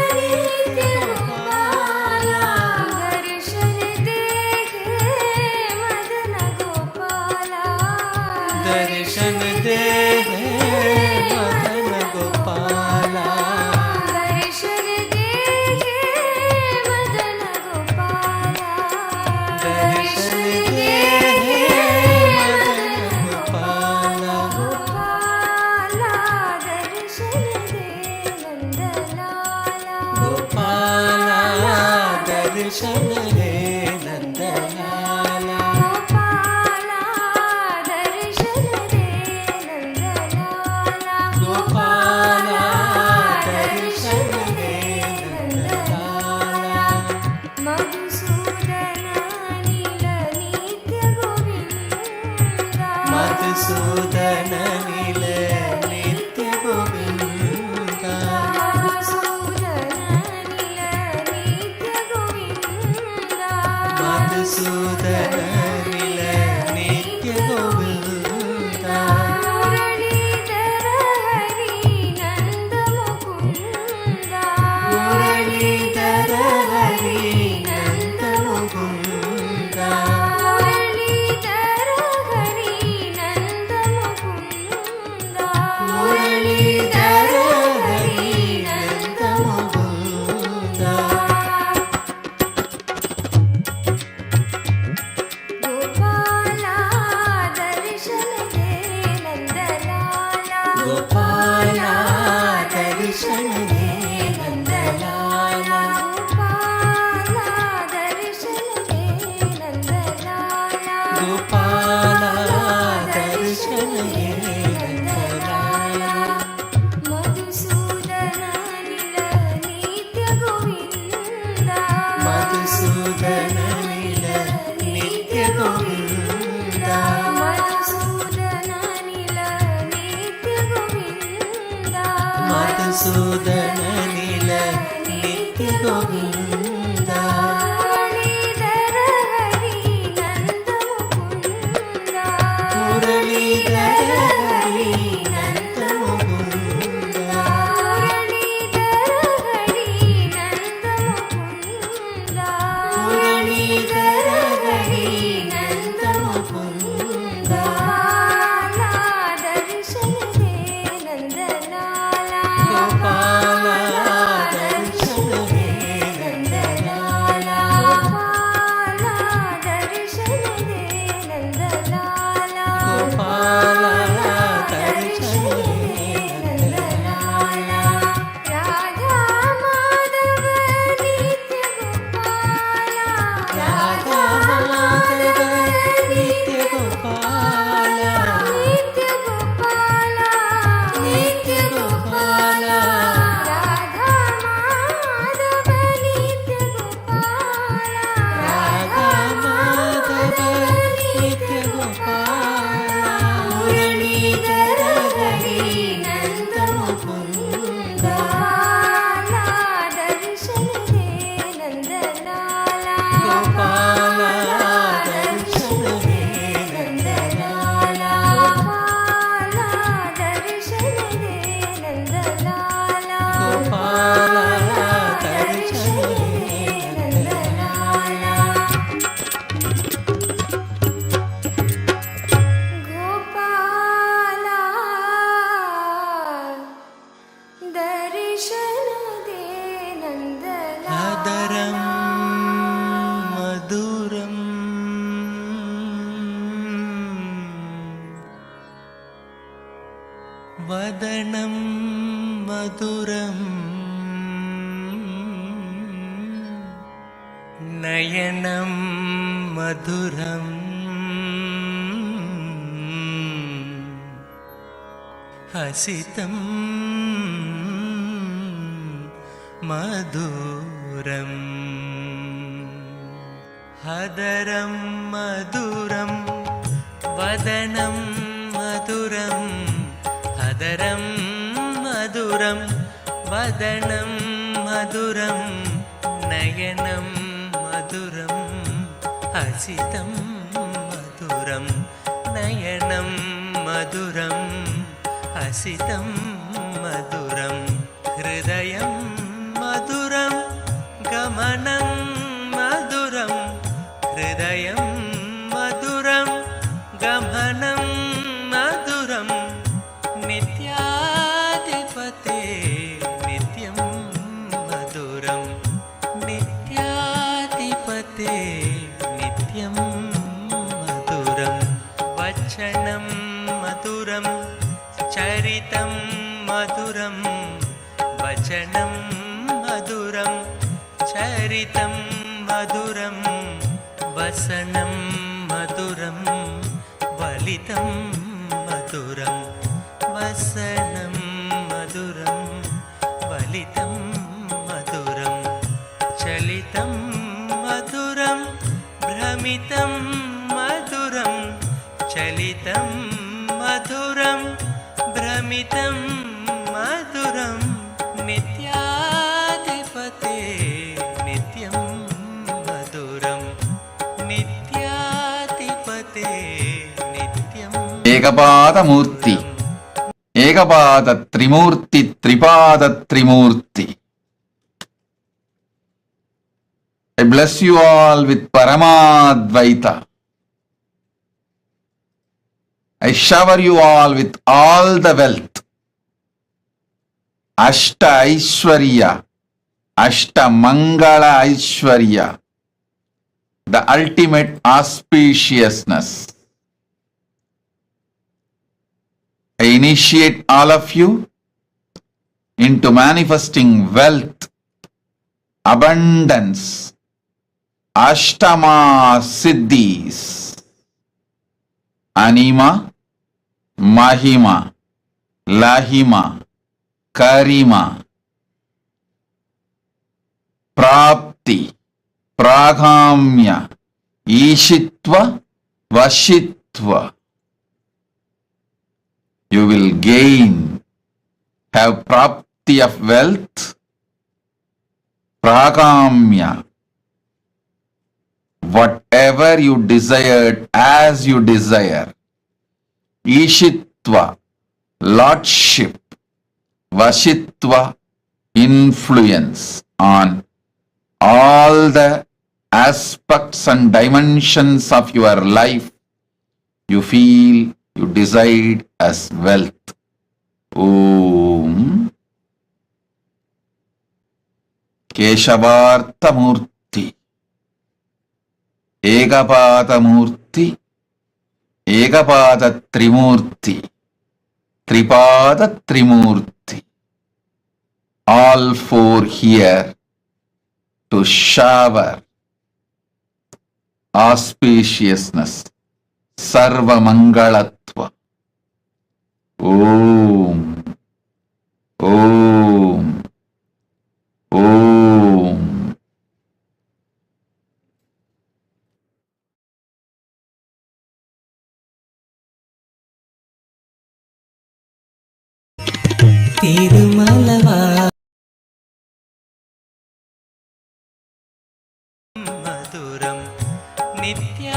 నిత్య గోపాల దర్శన దే మదన గోపాల దర్శన దే మదన గోపాల గోపాల దర్శన దే నందలాల గోపాల దర్శన దే నందలాల మధుసూదన నిల నిత్య గోవింద మధుసూదన నిల నిత్య గోవింద మురళీధర హరి నంద ముకుంద మురళీధర హరి నంద ముకుంద గోపాల దర్శన దే నందలాల గోపాల దర్శన దే నందలాల మధుసూదన నిల నిత్య గోవింద మధుసూదన నిల నిత్య గోవింద మురళీధర హరి నంద ముకుంద మురళీధర హరి నంద ముకుంద గోపాల దర్శన దే నందలాల नन्दलाला गोपाल दर्शने नन्दलाला गोपाला दर्शन दे नन्दलाला अदरं मधुरं वदनं मधुरं नयनं मधुरं हसितं मधुरम् हदरं मधुरं वदनं मधुरं हदरं मधुरं वदनं मधुरं नयनं मधुरं हसितं मधुरं नयनं मधुरं हसितं मधुरं हृदयं मधुरं गमनं मधुरं हृदयं मधुरं गमनं मधुरं नित्याधिपते नित्यं मधुरं नित्याधिपते नित्यं मधुरं वचनं मधुरं चरितं मधुरं वचनं मधुरं चरितं मधुरं वसनं मधुरं वलितं मधुरं वसनं मधुरं वलितं मधुरं चलितं मधुरं भ्रमितं मधुरं चलितं मधुरं भ्रमितं मधुरं नित्याधिपते नित्यं मधुरं नित्याधिपते नित्यं ఏకపాదమూర్తి ఏకపాద త్రిమూర్తి త్రిపాద త్రిమూర్తి. I bless you all with Paramadvaita. I shower you all with all the wealth. Ashta Aishwarya, Ashta Mangala Aishwarya, the ultimate auspiciousness. I initiate all of you into manifesting wealth, abundance, Ashtama Siddhis, Anima, Mahima, Lahima, Karima, Prapti, Pragamya, Ishitva, Vashitva. You will gain, have prapti of wealth, pragamya, whatever you desired as you desire, ishitva, lordship, vashitva, influence on all the aspects and dimensions of your life you feel you decide as wealth. Om Keshavartha Murti, Ekapada Murti, Ekapada Trimurti, Tripada Trimurti. All four here to shower auspiciousness, Sarva Mangalatva. Om, Om, Om. तिरुमलवा मधुरं नित्याधिपते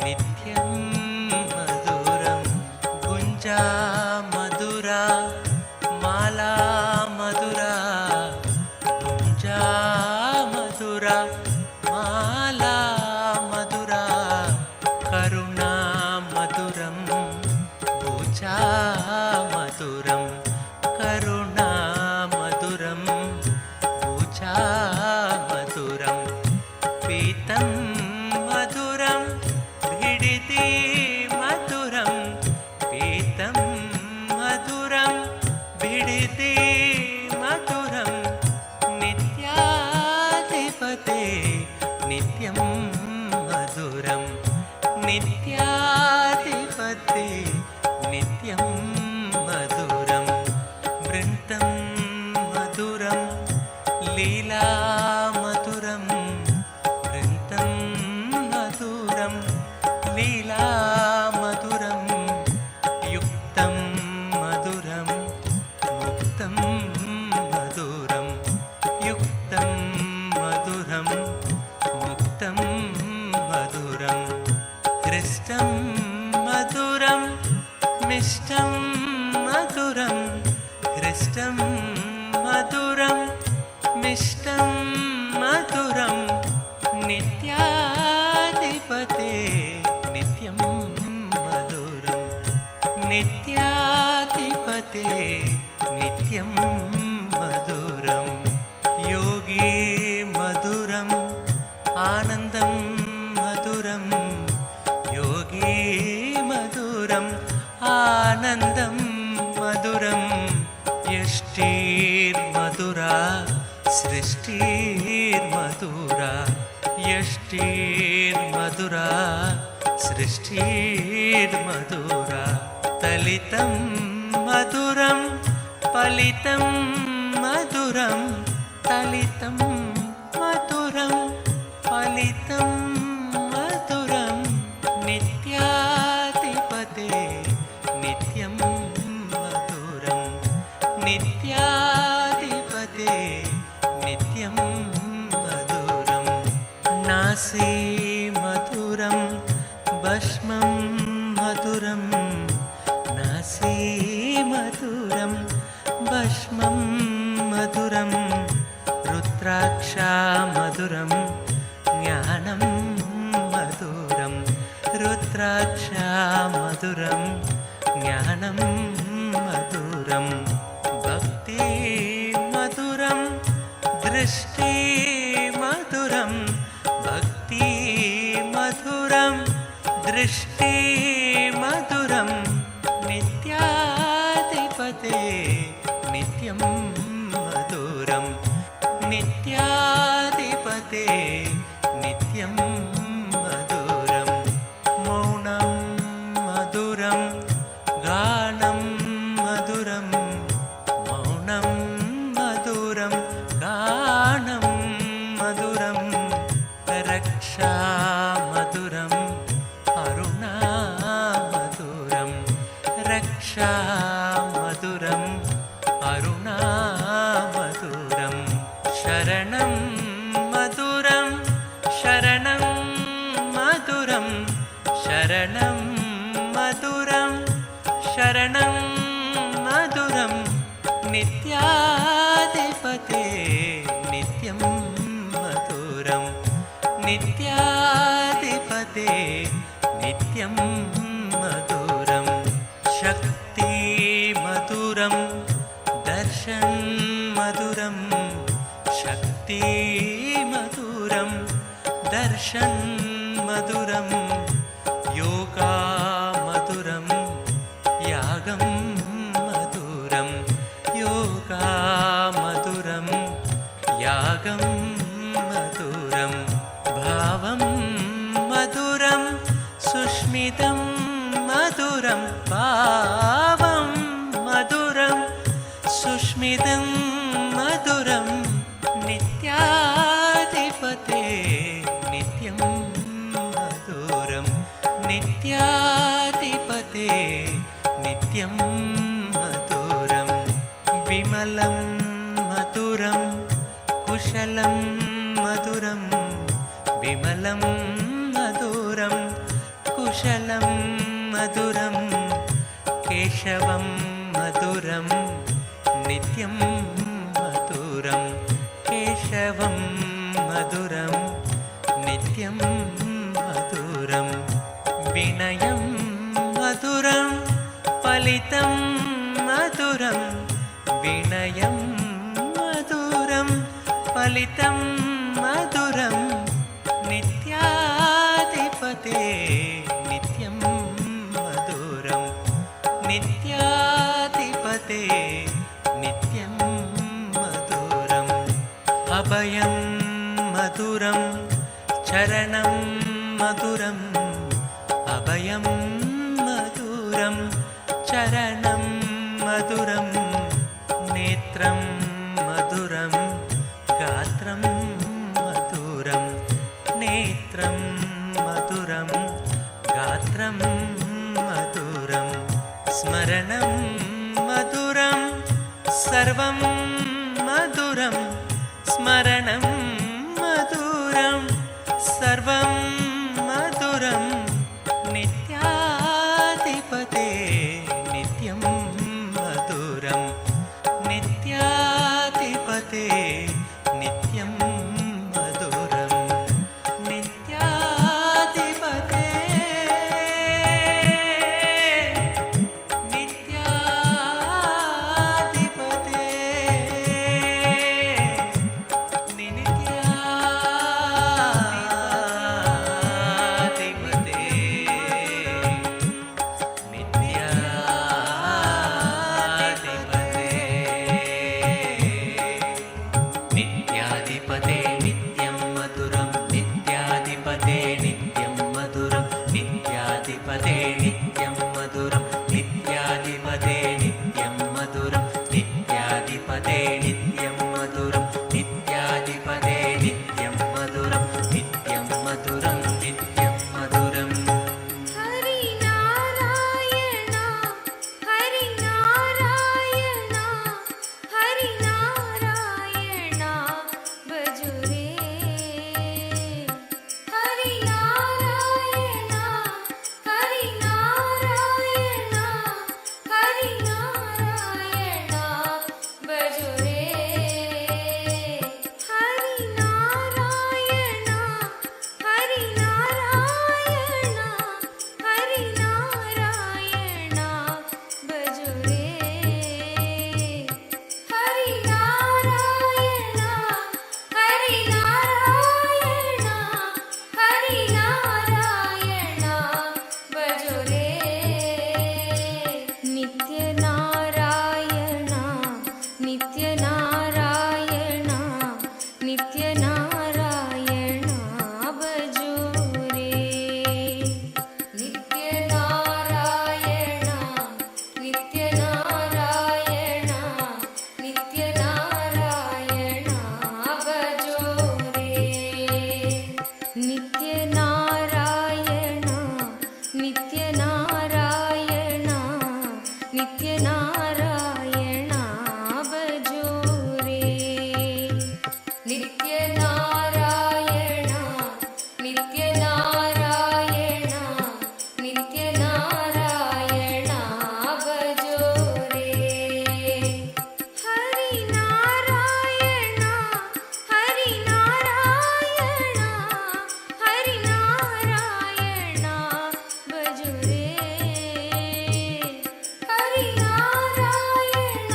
नित्यं मधुरं गुञ्जा मधुर మధురా మాలా మధురా గుంజా మధురా మాలా మధురా కరుణా మధురం పూజా మధురం కరుణా మధురం పూజా మధురం పీతం మధురం భిడితి మధురం పీతం మధురం భిడితి మధురం నిత్యాధిపతే నిత్యం మధురం నిత్యాధిపతే నిత్యం మధురం వృంతం మధురం లీలా మధురం వృంతం మధురం లీలా మధురం యుక్తం మధురం ముక్తం మధురం యుక్తం మధురం ముక్తం మధురం హృష్టం మధురం మిష్టం మధురం హృష్టం మధురం మిష్టం మధురం నిత్యాధిపతే నిత్యం మధురం నిత్యాధిపతే నిత్యం మధురం యోగి మధురం ఆనందం మధురం యోగి మధురం ఆనందం మధురం యష్టిర్మధురా సృష్టిర్మధురా యష్టిర్మధురా సృష్టిర్మధురా తలితం మధురం ఫలితం మధురం తలితం మధురం ఫలితం మధురం నిత్యాధిపతే నిత్యం మధురం నిత్యాధిపతే నిత్యం మధురం నాసి మధురం భస్మం మధురం నాసి మధురం భస్మం మధురం రుద్రాక్ష మధురం జ్ఞానం మధురం రుద్రాక్ష మధురం జ్ఞానం మధురం భక్తి మధురం దృష్టి మధురం భక్తి మధురం దృష్టి మధురం నిత్యాధిపతే నిత్యం మధురం నిత్యాధిపతే నిత్యం మధురం మౌనం మధురం గానం మధురం మౌనం మధురం గానం మధురం రక్షా మధురం అరుణా మధురం రక్షా మధురం అరుణా మధురం శరణం మధురం శరణం మధురం శరణం మధురం శరణం మధురం నిత్యాధిపతే నిత్యం మధురం నిత్యాధిపతే నిత్యం మధురం శక్తి మధురం దర్శన్ మధురం శక్తి మధురం దర్శన్ మధురం యోగా మధురం యాగం మధురం యోగా మధురం యాగం మధురం భావం మధురం సుష్మితం మధురం భావం మధురం సుష్మితం మధురం నిత్యాధిపతే నిత్యం మధురం నిత్యాధిపతే నిత్యం మధురం విమలం మధురం కుశలం మధురం విమలం మధురం కుశలం మధురం కేశవం మధురం मधुरं नित्यं मधुरं केशवं मधुरं नित्यं मधुरं विनयं मधुरं फलितं मधुरं विनयं मधुरं फलितं मधुरं नित्याधिपते नित्यं मधुरं नित्याधिपते नित्यं मधुरम् अभयं मधुरं चरणं मधुरम् अभयं मधुरं चरणं मधुरं नेत्रं मधुरं गात्रं मधुरं नेत्रं मधुरं गात्रं मधुरं स्मरणं मधुरं सर्वं मधुरं स्मरणं मधुरं सर्वं मधुरं नित्याधिपते नित्यं मधुरं नित्याधिपते नित्यं मधुरं नित्याधिपते नित्याधिपते नित्यं मधुरं नित्याधिपते नित्यं मधुरं नित्याधिपते नित्यं मधुरं नित्याधिपते नित्यं मधुरं नित्याधिपते नित्यं मधुरं नित्याधिपते नित्यं मधुरं नित्यं मधुरं नित्यं मधुरम् हरि नारायण हरि नारायण हरि नारायण भजुरे हरि नारायण हरि नारायण हरि नारायण भजुरे हरि नारायण हरि नारायण हरि नारायण भजुरे हरि नारायण हरि नारायण हरि नारायण भजुरे नित्य नारायण नित्य नारायण नित्य नारायण भजुरे नित्य नारायण नित्य नारायण नित्य नारायण भजुरे नित्य नारायण नित्य नारायण नित्य नारायण भजुरे नित्य नारायण नित्य नारायण नित्य नारायण भजुरे हरि नारायण हरि नारायण हरि नारायण भजुरे हरि नारायण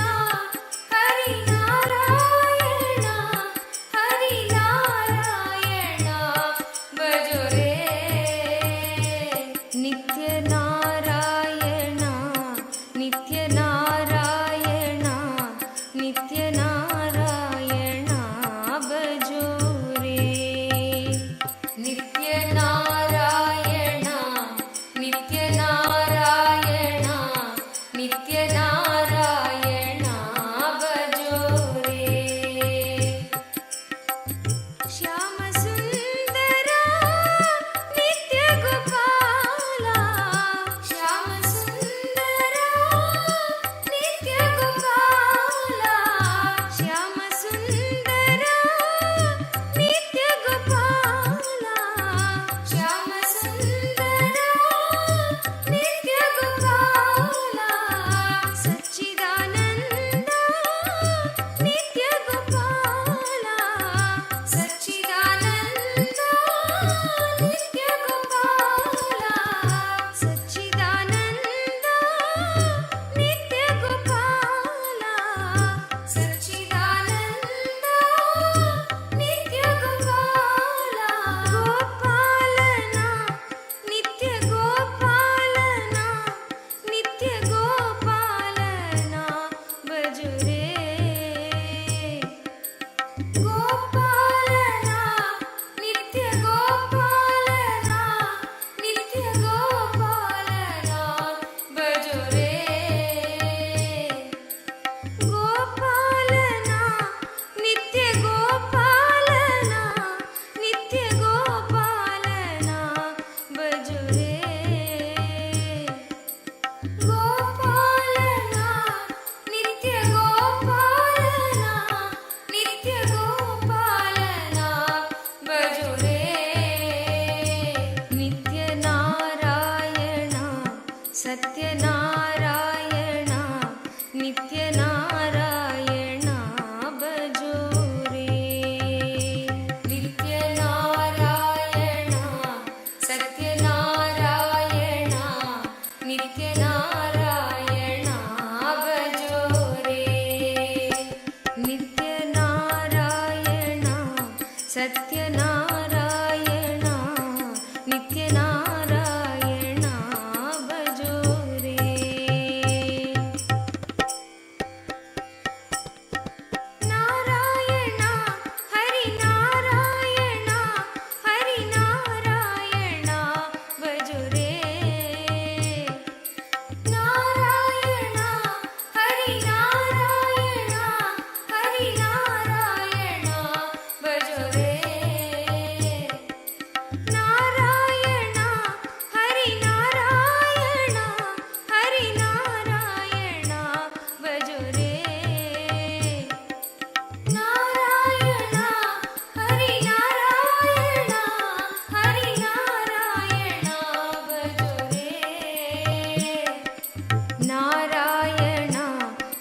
हरि नारायण हरि नारायण भजुरे नित्य नारायण नित्य नारायण नित्य नारायण भजुरे नित्य नारायण नित्य नारायण नित्य नारायण भजुरे श्याम सुंदर नित्य गोपाला श्याम सुंदर नित्य गोपाला श्याम सुंदर नित्य गोपाला श्याम सुंदर नित्य गोपाला सच्चिदानंद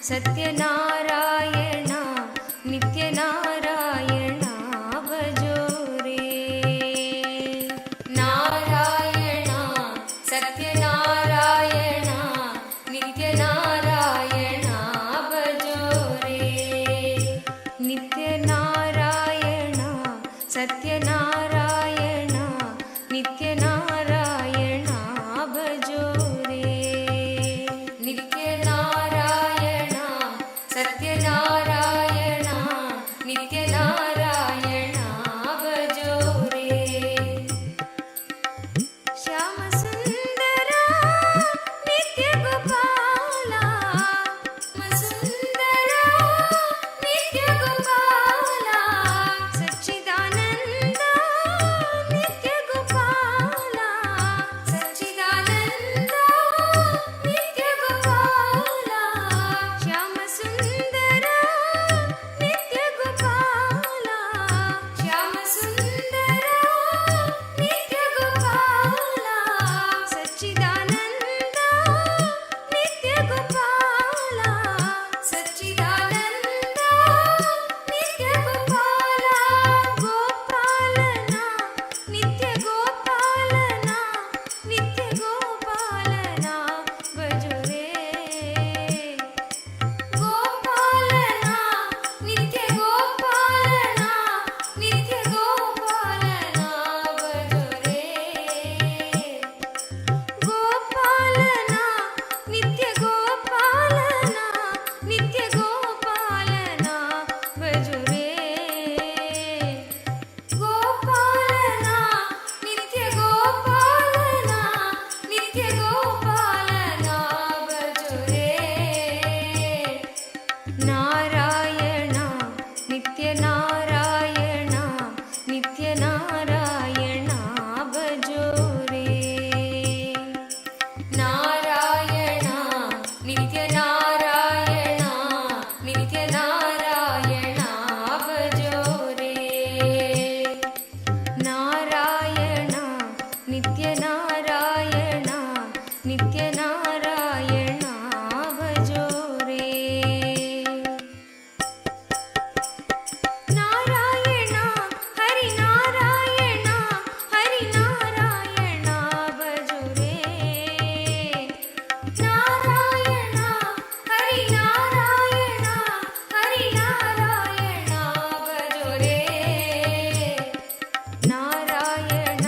सत्यनारायण नित्यनारायण भजो रे नारायण सत्यनारायण नित्यनारायण भजो रे नित्यनारायण सत्यनारायण नित्यनारायण भजो रे नित्यनारायण सत्यनारायण नित्यनारायण भजो रे श्याम सुंदरा नित्य गोपाला सुंदरा नित्य गोपाला सच्चिदानंद नित्य गोपाला सच्चिदानंद नित्य गोपाला श्याम सुंदरा नित्य गोपाला श्याम सुंदरा नित्य गोपाला सच्चिदानंद नित्य गोपाला सच्चिदानंद नित्य गोपाला गोपालना नित्य गोपालना नित्य गोपालना भजो रे गोपालना नित्य गोपालना नित्य गोपालना भजो रे गोपालना नित्य गोपालना नित्य गोपालना भजो रे गोपालना नित्य गोपालना नित्य गोपालना भजो रे नारायण नित्य नारायण नित्य नारायण भजो रे नारायण नित्य नारायण नित्य नारायण भजो रे नारायण नित्य नारायण नित्य नारायण भजो रे नारायण हरि नारायण हरि नारायण भजो रे नारायण हरि नारायण हरि नारायण भजो रे नारायण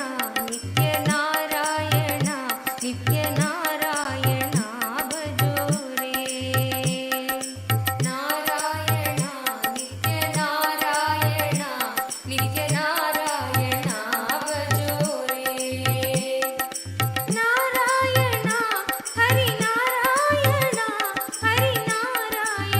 नित्य नारायण नित्य नारायण भजो रे नारायण नित्य नारायण नित्य नारायण भजो रे नारायण हरि नारायण हरि नारायण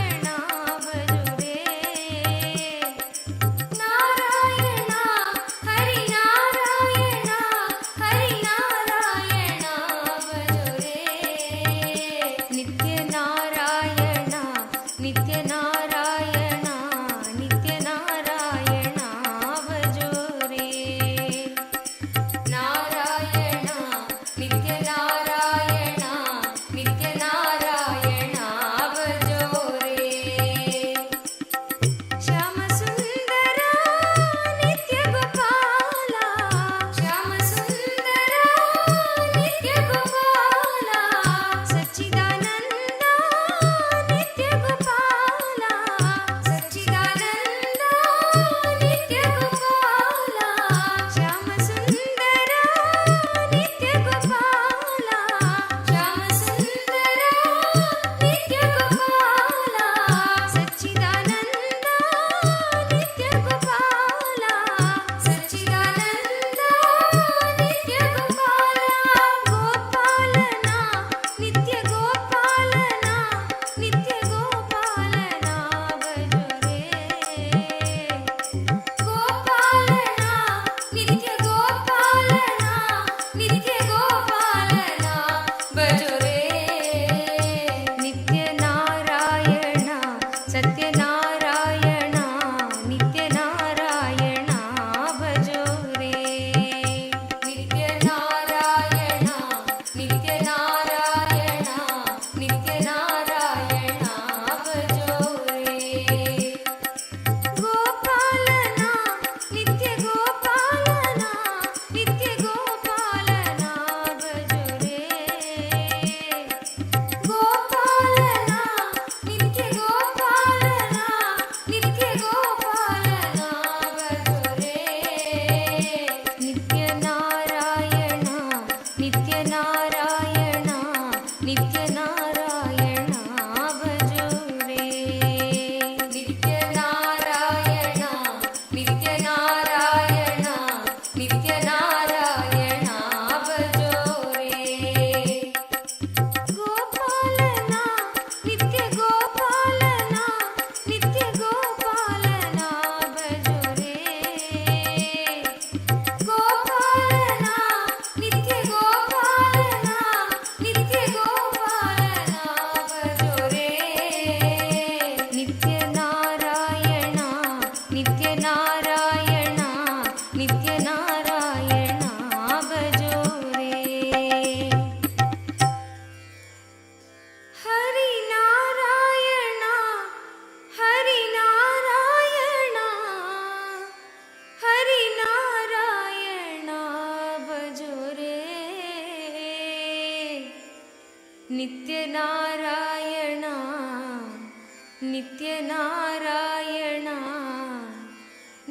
नित्यनारायण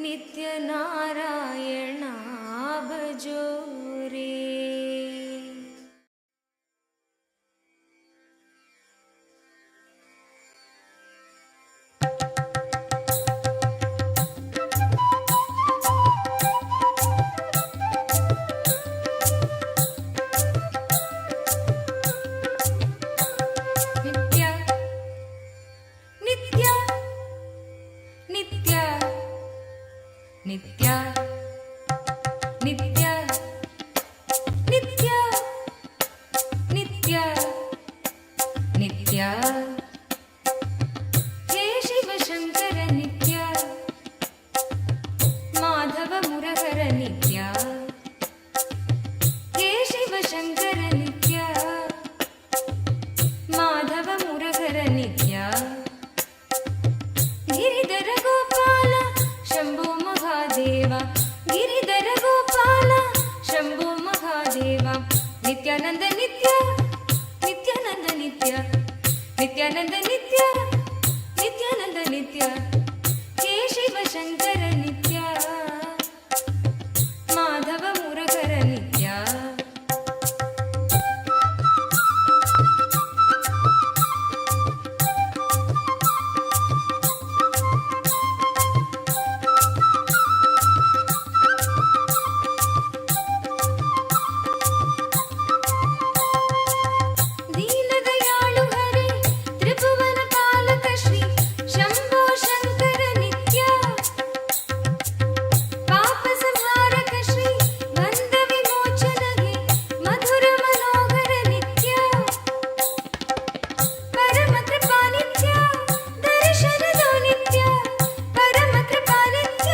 नित्यनारायण भजो रे। नित्य नित्य नित्य नित्य नित्य हे शिव शंकर नित्य माधव मुरहर नित्य हे शिव शंकर नित्य माधव मुरहर नित्य गिरिधर गोपाल शंभो महादेव गिरिधर गोपाल शंभो महादेव नित्यानंद नित्य नित्यानंद नित्य नित्यानंद नित्य नित्यानंद नित्य हे शिव शंकर नित्य माधव मुरहर नित्य। दीनदयाळु हरे त्रिभुवन पालक श्री शंभो शंकर नित्य पाप संहारक श्री बंध विमोचन हे मधुर मनोहर नित्य परम कृपा नित्य दर्शन दो नित्य परम कृपा नित्य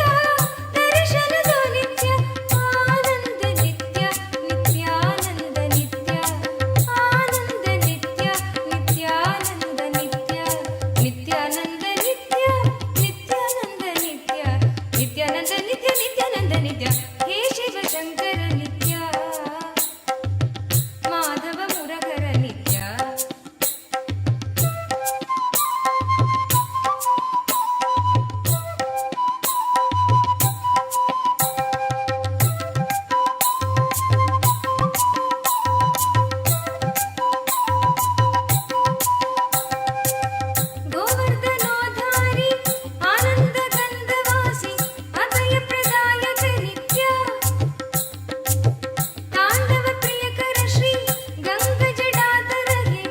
दर्शन दो नित्य आनंद नित्य नित्यानंद नित्य आनंद नित्य नित्यानंद नित्य नित्यानंद नित्य नित्यानंद नित्य नित्यानंद नित्य नित्यानंद नित्य हे शिव शंकर नित्य माधव मुरहर नित्य। गोवर्धनोद्धारी आनंद गंधवासी अभय प्रदायक नित्य तांडव प्रियकर श्री गंग जटाधर हे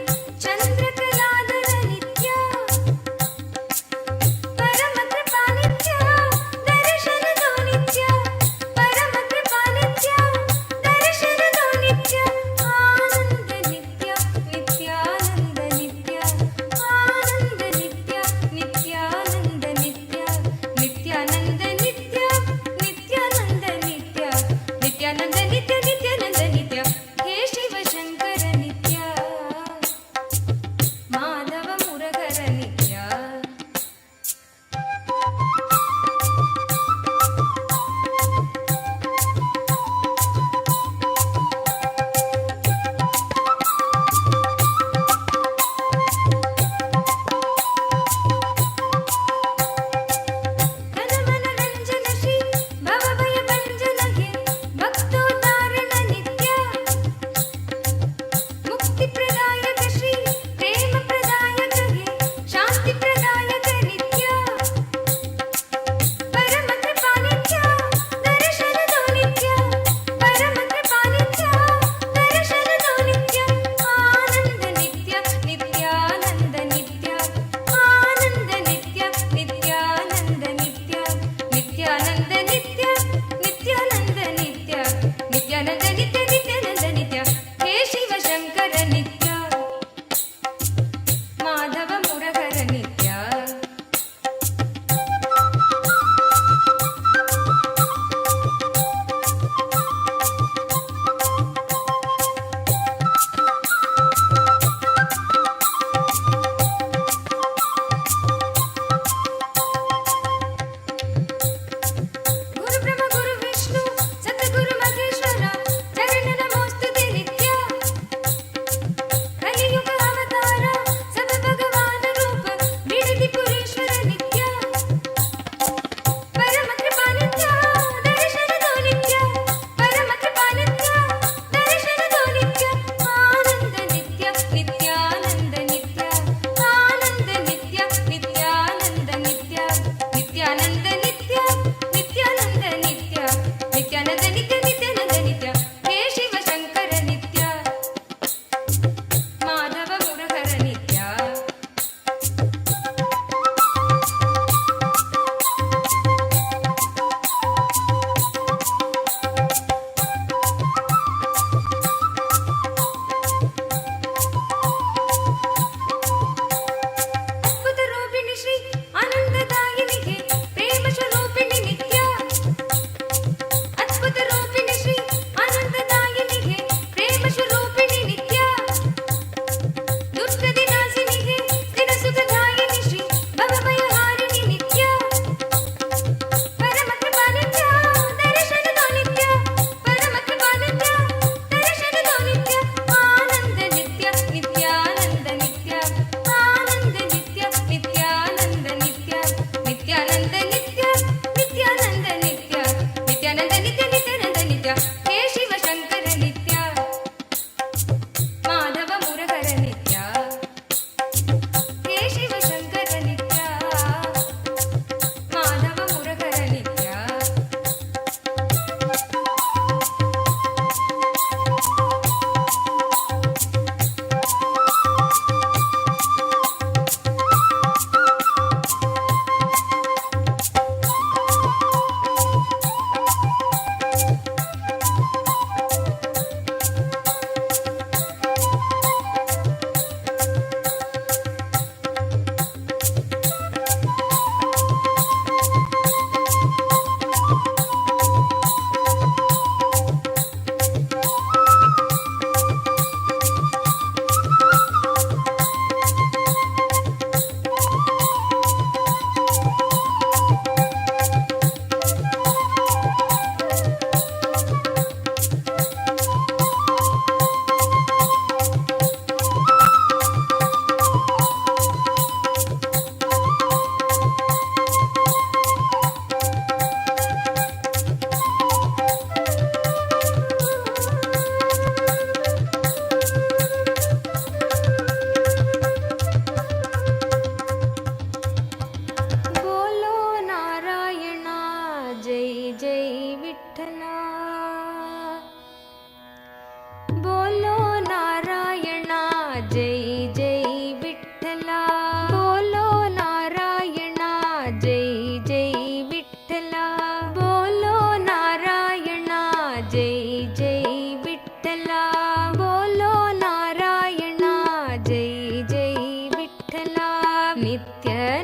चंद्रकलाधर नित्य परम कृपा नित्य दर्शन दो नित्य परम कृपा नित्य दर्शन दो नित्य आनंद नित्य नित्यानंद नित्य आनंद नित्य नित्यानंद नित्य नित्यानंद नित्य नित्यानंद नित्य नित्यानंद नित्य नित्यानंद नित्य हे शिव शंकर नित्य माधव मुरहर नित्य। घन मनोरंजन श्री भव भय भंजन हे भक्तोद्धारण नित्य मुक्ति प्रदायक श्री प्रेम प्रदायक हे शांति प्रदायक नित्य परम कृपा नित्य दर्शन दो नित्य परम कृपा नित्य दर्शन दो नित्य आनंद नित्य नित्यानंद नित्य आनंद नित्य नित्यानंद नित्य नित्यानंद नित्य नित्यानंद नित्य नित्यानंद नित्य नित्यानंद नित्य हे शिव शंकर नित्य माधव मुरहर नित्य। गुरु ब्रह्मा गुरु विष्णु सतगुरु महेश्वर चरण नमोस्तुते नित्य कलियुग अवतार सब भगवान रूप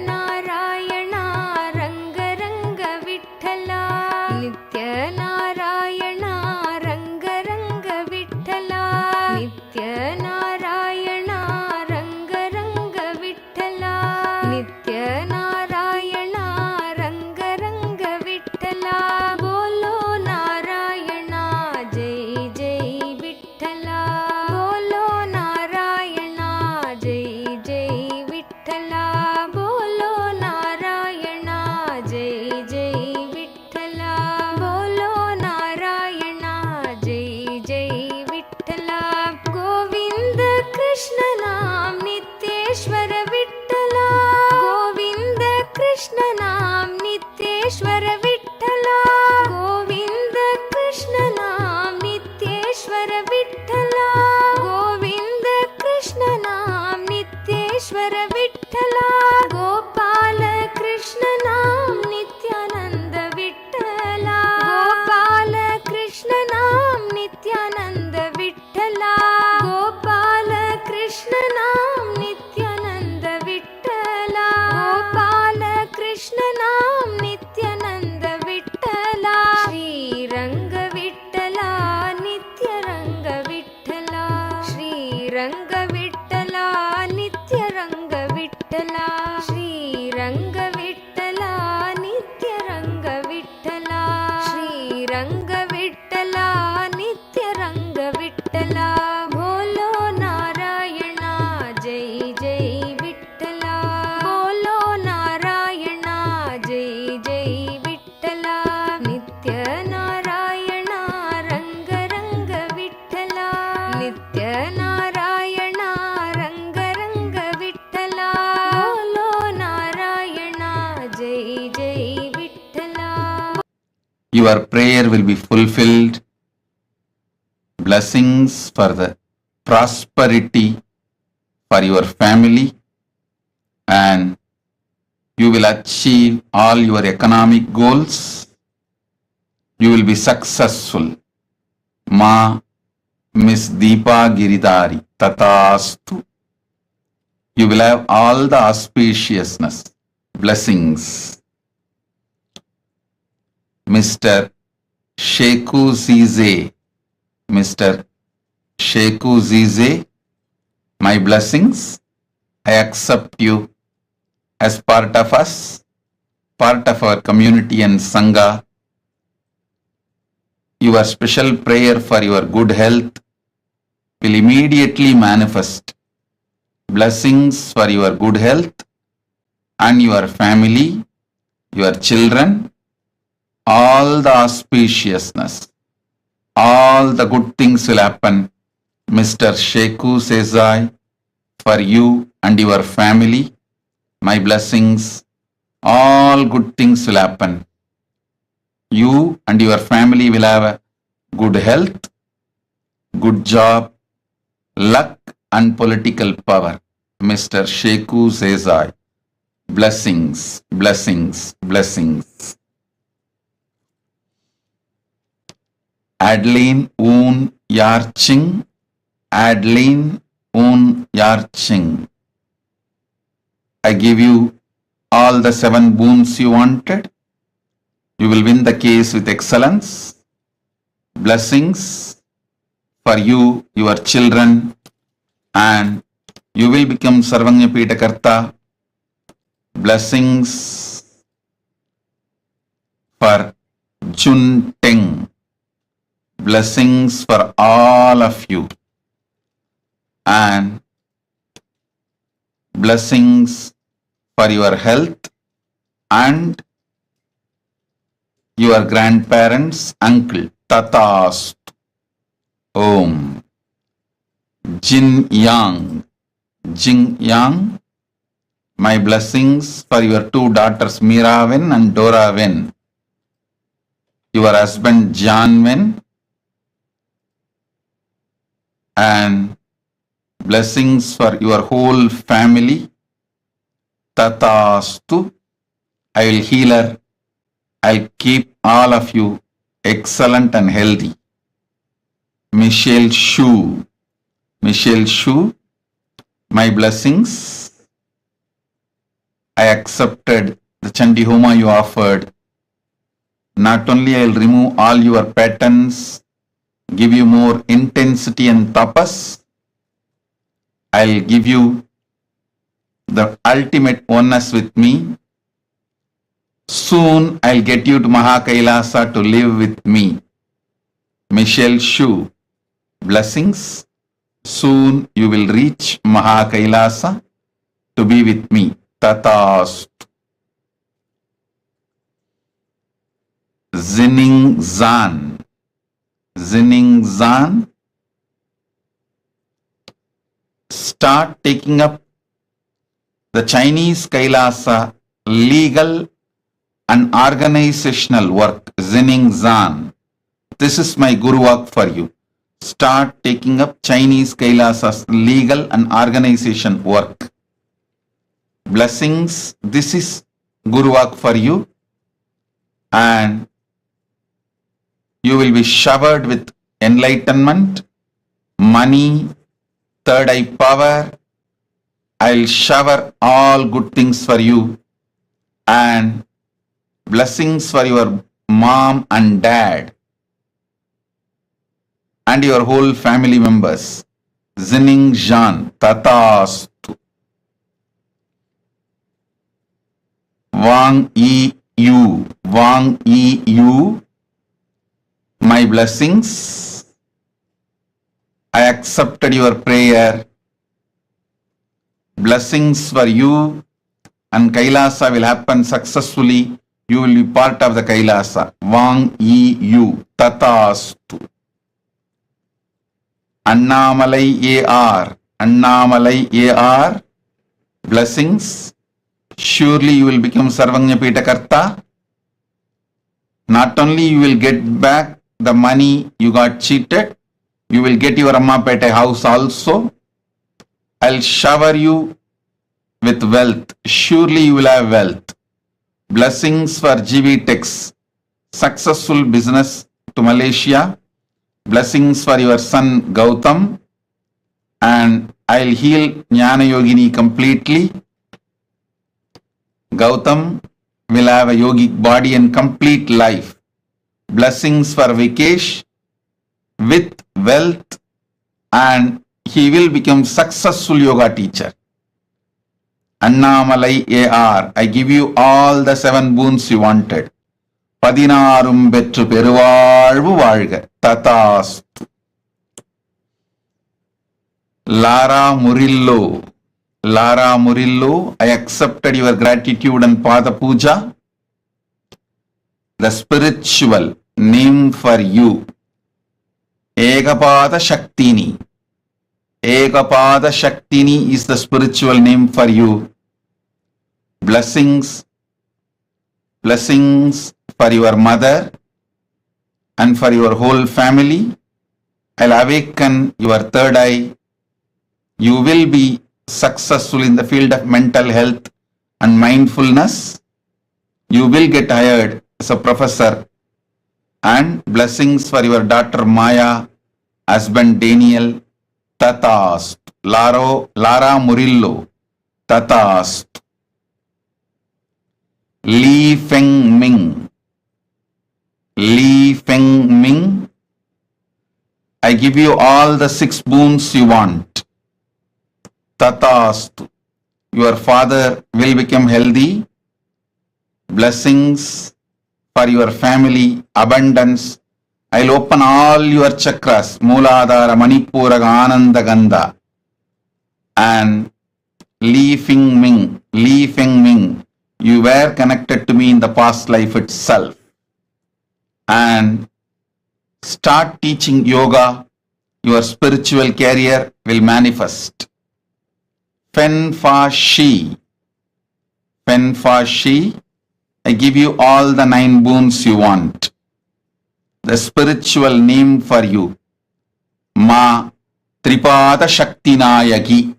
नारायणा रंग रंग विठ्ठला नित्य नारायणा रंग रंग विठ्ठला नित्य नारायणा रंग रंग विठ्ठला नित्य नारायणा रंग रंग विठ्ठला बोलो नारायणा जय जय विठ्ठला बोलो नारायणा जय जय विठ्ठला बोलो नारायणा जय जय विठ्ठला बोलो नारायणा जय जय विठ्ठला गोविंद कृष्ण नाम नित्येश्वर विठ्ठला गोविंद कृष्ण नाम नित्येश्वर विठ्ठला गोविंद कृष्ण नाम नित्येश्वर विठ्ठला गोविंद कृष्ण नाम नित्येश्वर विठ्ठला गोपाल कृष्ण नाम नित्यानंद विठ्ठला गोपाल कृष्ण नाम नित्यानंद विठ्ठला गोपाल कृष्ण नाम नित्यानंद विठ्ठला गोपाल कृष्ण नाम नित्यानंद विठ्ठला श्रीरंग विठ्ठला नित्य रंग विठ्ठला श्रीरंग विठ्ठला नित्य रंग विठ्ठला श्रीरंग विठ्ठला नित्य रंग विठ्ठला श्रीरंग विठ्ठला नित्य रंग विठ्ठला बोलो नारायणा जय जय विठ्ठला बोलो नारायणा जय जय विठ्ठला नित्य नारायणा रंग रंग विठ्ठला नित्य नारायणा रंग रंग विठ्ठला बोलो नारायणा जय जय Vitthala Your prayer will be fulfilled. Blessings for the prosperity for your family, and you will achieve all your economic goals. You will be successful. Ma Miss Deepa Giridhari Tatastu. You will have all the auspiciousness, blessings. Mr. Sheku Zize, Mr. Sheku Zize, my blessings. I accept you as part of us, part of our community and Sangha. Your special prayer for your good health will immediately manifest. Blessings for your good health and your family, your children, all the auspiciousness, all the good things will happen. Mr. Sheku says for you and your family, my blessings, all good things will happen. You and your family will have a good health, good job, luck and political power. Mr. Sheku says blessings, blessings, blessings. Adeline Un Yarching, Adeline Un Yarching. I give you all the 7 boons you wanted. You will win the case with excellence. Blessings for you, your children, and you will become Sarvanya Pitakarta. Blessings for Jun Teng. Blessings for all of you. And blessings for your health and your grandparents, uncle, tatas. Om. Jin Yang. Jin Yang. My blessings for your 2 daughters, Meera Wen and Dora Wen. Your husband, John Wen. And blessings for your whole family. Tatastu. I will heal her. I'll keep all of you excellent and healthy. Michelle Shu. Michelle Shu. My blessings I accepted the Chandi Homa you offered. Not only I'll remove all your patterns, give you more intensity and tapas, I'll give you the ultimate oneness with me. Soon I'll get you to Mahakailasa to live with me. Michelle Shu, blessings. Soon you will reach Mahakailasa to be with me. Tatast. Zinning Zan. Zinning Zan. Start taking up the Chinese Kailasa legal and organizational work. Zinning Zan. This is my Guru work for you. Start taking up Chinese Kailasa's legal and organization work. Blessings. This is Guru work for you. And you will be showered with enlightenment, money, third eye power. I'll shower all good things for you and blessings for your mom and dad and your whole family members. Zinning Jan, Tatastu. Wang Yi Yu, Wang Yi Yu. My blessings. I accepted your prayer. Blessings for you and Kailasa will happen successfully. You will be part of the Kailasa. Wang Yi Yu. Tatastu. Annamalai AR. Annamalai AR. Blessings. Surely you will become Sarvanya Pitakarta. Not only you will get back the money you got cheated, you will get your Ammapete house also. I'll shower you with wealth. Surely you will have wealth. Blessings for GV Techs. Successful business to Malaysia. Blessings for your son Gautam. And I'll heal Jnana Yogini completely. Gautam will have a yogic body and complete life. Blessings for Vikesh with wealth, and he will become successful yoga teacher. Annamalai AR, I give you all the 7 boons you wanted. Padinarum betru peruvalvu valga. Tatastu. Lara Murillo. Lara Murillo, I accepted your gratitude and Pada Puja. The spiritual name for you. Ekapada Shaktini. Ekapada Shaktini is the spiritual name for you. Blessings. Blessings for your mother and for your whole family. I'll awaken your third eye. You will be successful in the field of mental health and mindfulness. You will get hired as a professor. And blessings for your daughter Maya, husband Daniel. Tatast. Lara Murillo. Tatast. Li Feng Ming. Li Feng Ming. I give you all the 6 boons you want. Tatastu. Your father will become healthy. Blessings for your family, abundance. I'll open all your chakras, Mooladhara, Manipura, Ananda, Gandha. And Li Feng Ming, Li Feng Ming, you were connected to me in the past life itself. And start teaching yoga, your spiritual career will manifest. Fen Fa Shi. Fen Fa Shi. I give you all the 9 boons you want. The spiritual name for you. Ma Tripada Shaktinayaki.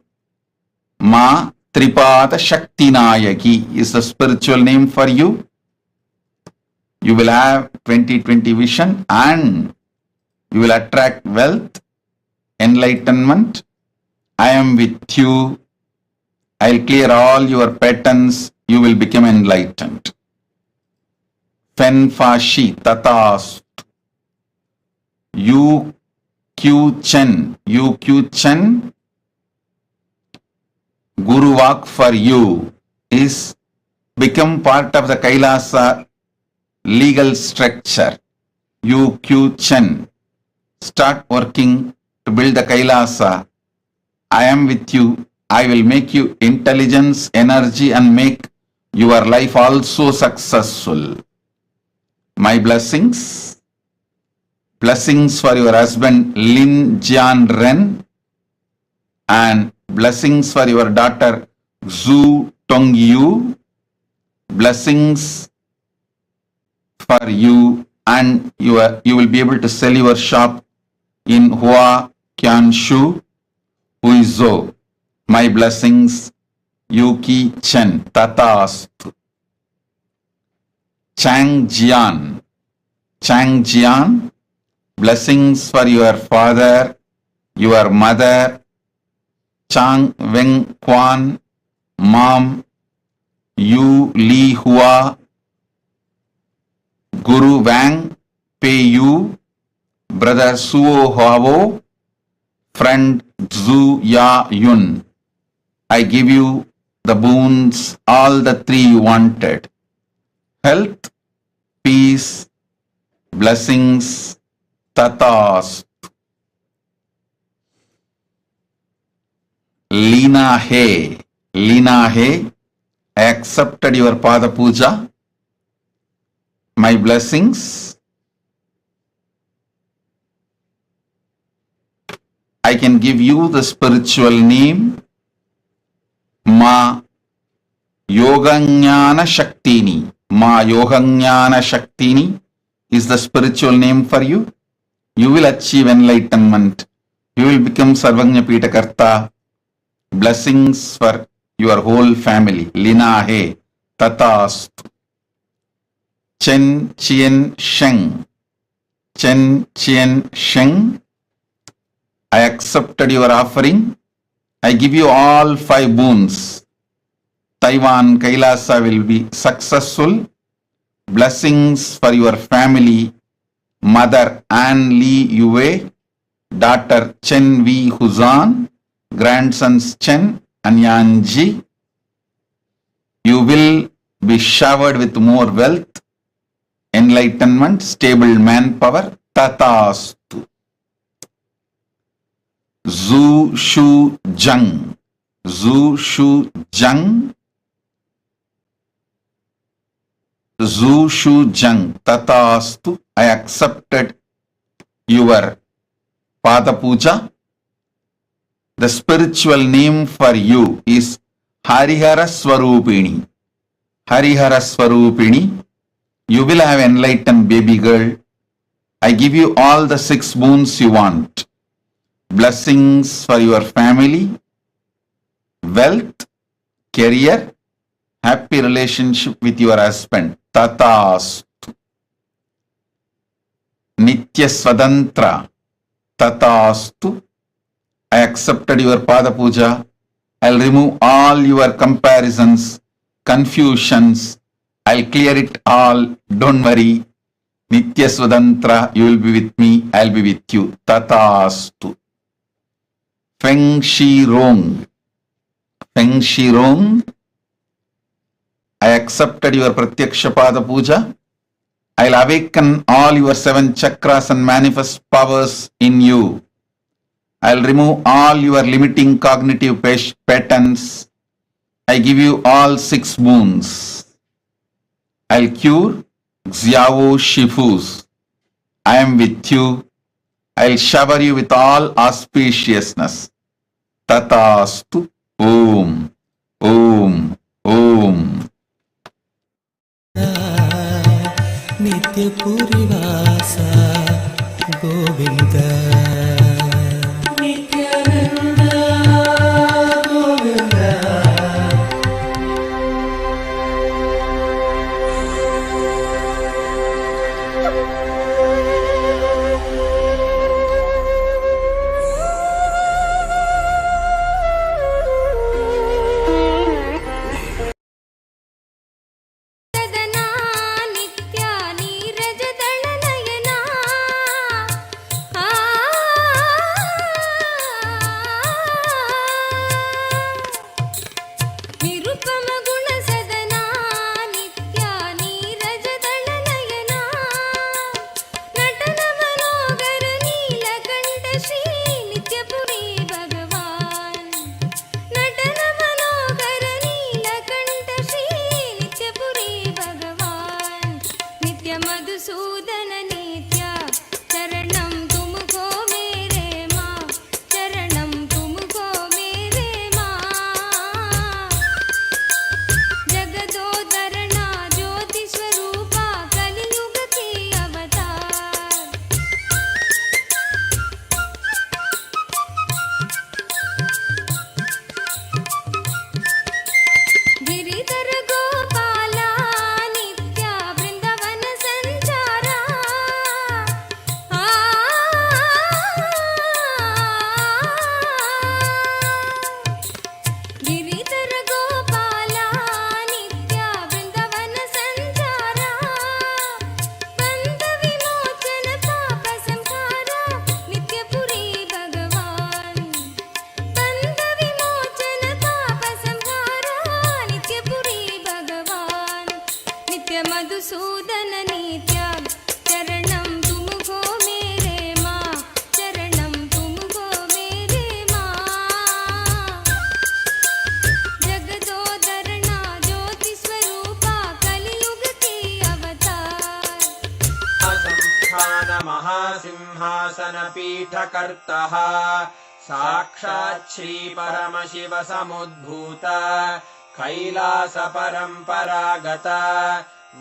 Ma Tripada Shaktinayaki is the spiritual name for you. You will have 20/20 vision and you will attract wealth, enlightenment. I am with you. I'll clear all your patterns, you will become enlightened. Fen Fashi Tatas Yu Q Chen Guru Walk for you is become part of the Kailasa legal structure. You Q Chen, start working to build the Kailasa. I am with you. I will make you intelligence, energy, and make your life also successful. My blessings. Blessings for your husband Lin Jian Ren, and blessings for your daughter Zhu Tong Yu. Blessings for you, and you will be able to sell your shop in Hua Qianshu, Huizhou. My blessings, Yuki Chen, Tatastu. Chang Jian, blessings for your father, your mother, Chang Weng Quan, mom, Yu Li Hua, Guru Wang Pei Yu, brother Suo Huavo, friend Zhu Ya Yun. I give you the boons, all the three you wanted. Health, peace, blessings, tatas. Lina He, I accepted your Pada Puja. My blessings. I can give you the spiritual name Ma Yoganyana Shaktini. Ma Yoganyana Shaktini is the spiritual name for you. You will achieve enlightenment. You will become Sarvagnya Pitakarta. Blessings for your whole family. Lina He, Tatastu. Chen Chien Sheng, I accepted your offering. I give you all 5 boons. Taiwan Kailasa will be successful. Blessings for your family. Mother Ann Lee Yue, daughter Chen V Huzan, grandsons Chen and Yanji. You will be showered with more wealth, enlightenment, stable manpower. Tatastu. Zhu Shu Zhang, Tatastu. I accepted your Pada Puja. The spiritual name for you is Harihara Swarupini. You will have enlightened baby girl. I give you all the 6 boons you want. Blessings for your family, wealth, career, happy relationship with your husband. Tatastu. Nitya Swatantra. Tatastu. I accepted your Pada Puja. I'll remove all your comparisons, confusions. I'll clear it all. Don't worry. Nitya Swatantra, you will be with me. I'll be with you. Tatastu. Feng Shi Rong. I accepted your Pratyaksha Pada Puja. I'll awaken all your 7 chakras and manifest powers in you. I'll remove all your limiting cognitive patterns. I give you all 6 boons. I'll cure Xiao Shifus. I am with you. I'll shower you with all auspiciousness. Tatastu. Om. Nitya Purivasa Govinda. Madhusudan नीत्या चरणं तुमको मेरे माँ चरणं तुमको मेरे माँ जगदोदरणा ज्योति स्वरूपा कलियुग की अवतार संस्थान महासिंहासन पीठकर्तः साक्षात् श्री परमशिव समुद्भूत कैलास परम्परागत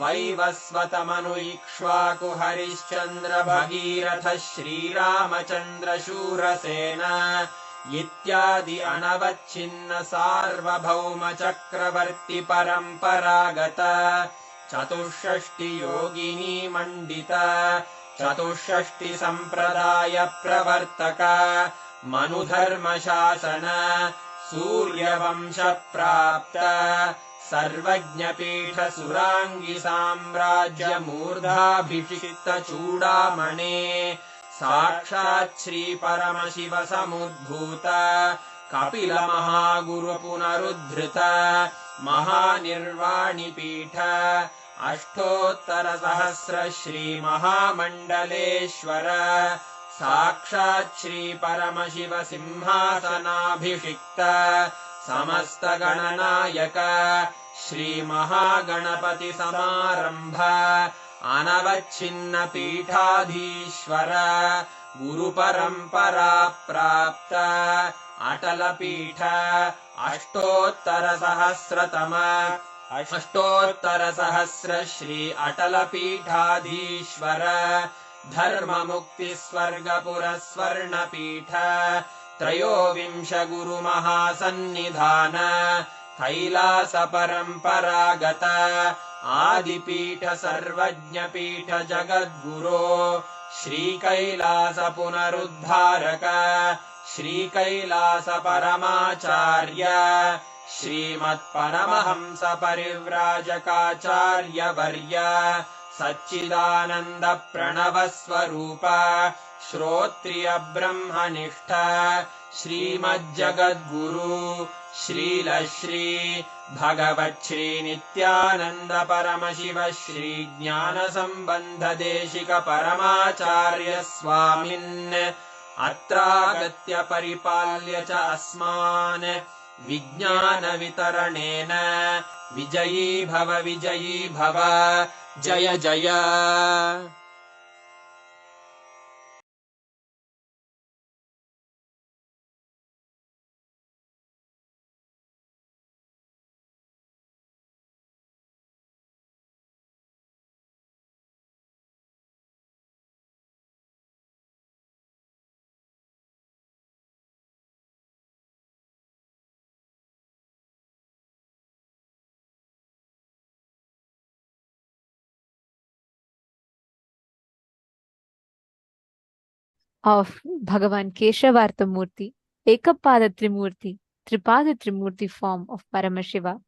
वैवस्वतमनु इक्ष्वाकु हरिश्चन्द्र भगीरथ श्रीरामचन्द्र शूरसेन इत्यादि अनवच्छिन्न सार्वभौम चक्रवर्ति परम्परागत चतुष्षष्टि योगिनी मण्डित चतुष्षष्टि सम्प्रदाय प्रवर्तक मनुधर्म शासन सूर्यवंश प्राप्त सर्वज्ञपीठ सुराङ्गी साम्राज्य मूर्धाभिषिक्त चूडामणे साक्षात् श्री परमशिव समुद्भूत कपिल महागुरु पुनरुद्धृत महानिर्वाणि पीठ अष्टोत्तर सहस्र श्री महामण्डलेश्वर साक्षात् श्री परमशिव सिंहासनाभिषिक्त समस्त गणनायक श्री महागणपति समारंभ अनवच्छिन्न पीठाधीश्वर गुरु परंपरा प्राप्त अटल पीठ अष्टोत्तर सहस्र श्री अटल पीठाधीश्वर धर्म मुक्ति स्वर्गपुर स्वर्ण पीठ त्रयोविंश गुरु महासन्निधान कैलास परम्परागत आदिपीठ सर्वज्ञ पीठ जगद्गुरो श्री कैलास पुनरुद्धारक श्री कैलास परमाचार्य श्रीमत्परमहंस परिव्राजकाचार्य वर्य सच्चिदानंद प्रणव स्वरूप श्रोत्रिय ब्रह्मनिष्ठ श्रीमज्जगद्गुरु श्रील श्री भगवत् श्री नित्यानंद परमशिव श्री ज्ञान संबंध देशिक परमाचार्य स्वामिन् अत्रागत्य परिपाल्य च अस्मान् विज्ञान वितरणेन विजयी भव जय जय of Bhagavan Keshavartha Murti, Ekapada Trimurti, Tripada Trimurti form of Paramashiva.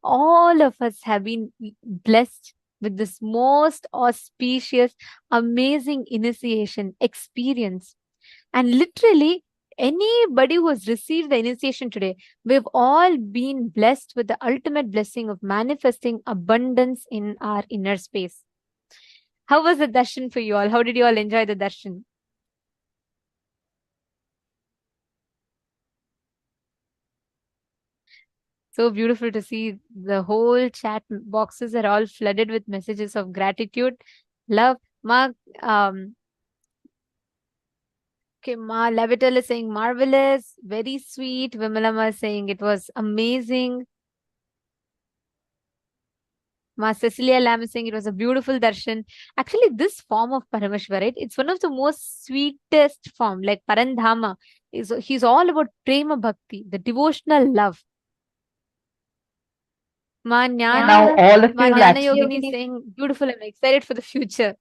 All of us have been blessed with this most auspicious, amazing initiation experience. And literally, anybody who has received the initiation today, we've all been blessed with the ultimate blessing of manifesting abundance in our inner space. How was the darshan for you all? How did you all enjoy the darshan? So beautiful to see the whole chat boxes are all flooded with messages of gratitude, love. Ma, okay, Ma Levital is saying marvelous, very sweet. Vimalama is saying it was amazing. Ma Cecilia Lam is saying it was a beautiful darshan. Actually, this form of Paramashiva, right? It's one of the most sweetest form, like Parandhama. He's all about prema bhakti, the devotional love. Now all of Ma you Jnana Yogini is actually, saying beautiful. I'm excited for the future.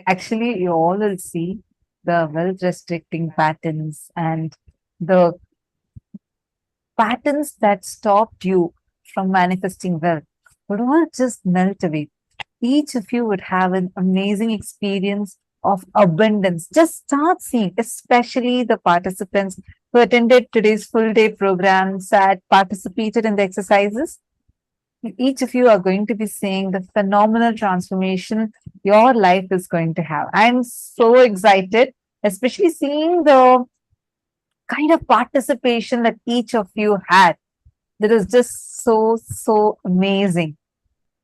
actually you all will see the wealth restricting patterns and the patterns that stopped you from manifesting wealth would all just melt away. Each of you would have an amazing experience of abundance. Just start seeing, especially the participants who attended today's full day program, sat, participated in the exercises. each of you are going to be seeing the phenomenal transformation your life is going to have. I'm so excited, especially seeing the kind of participation that each of you had. That is just so amazing.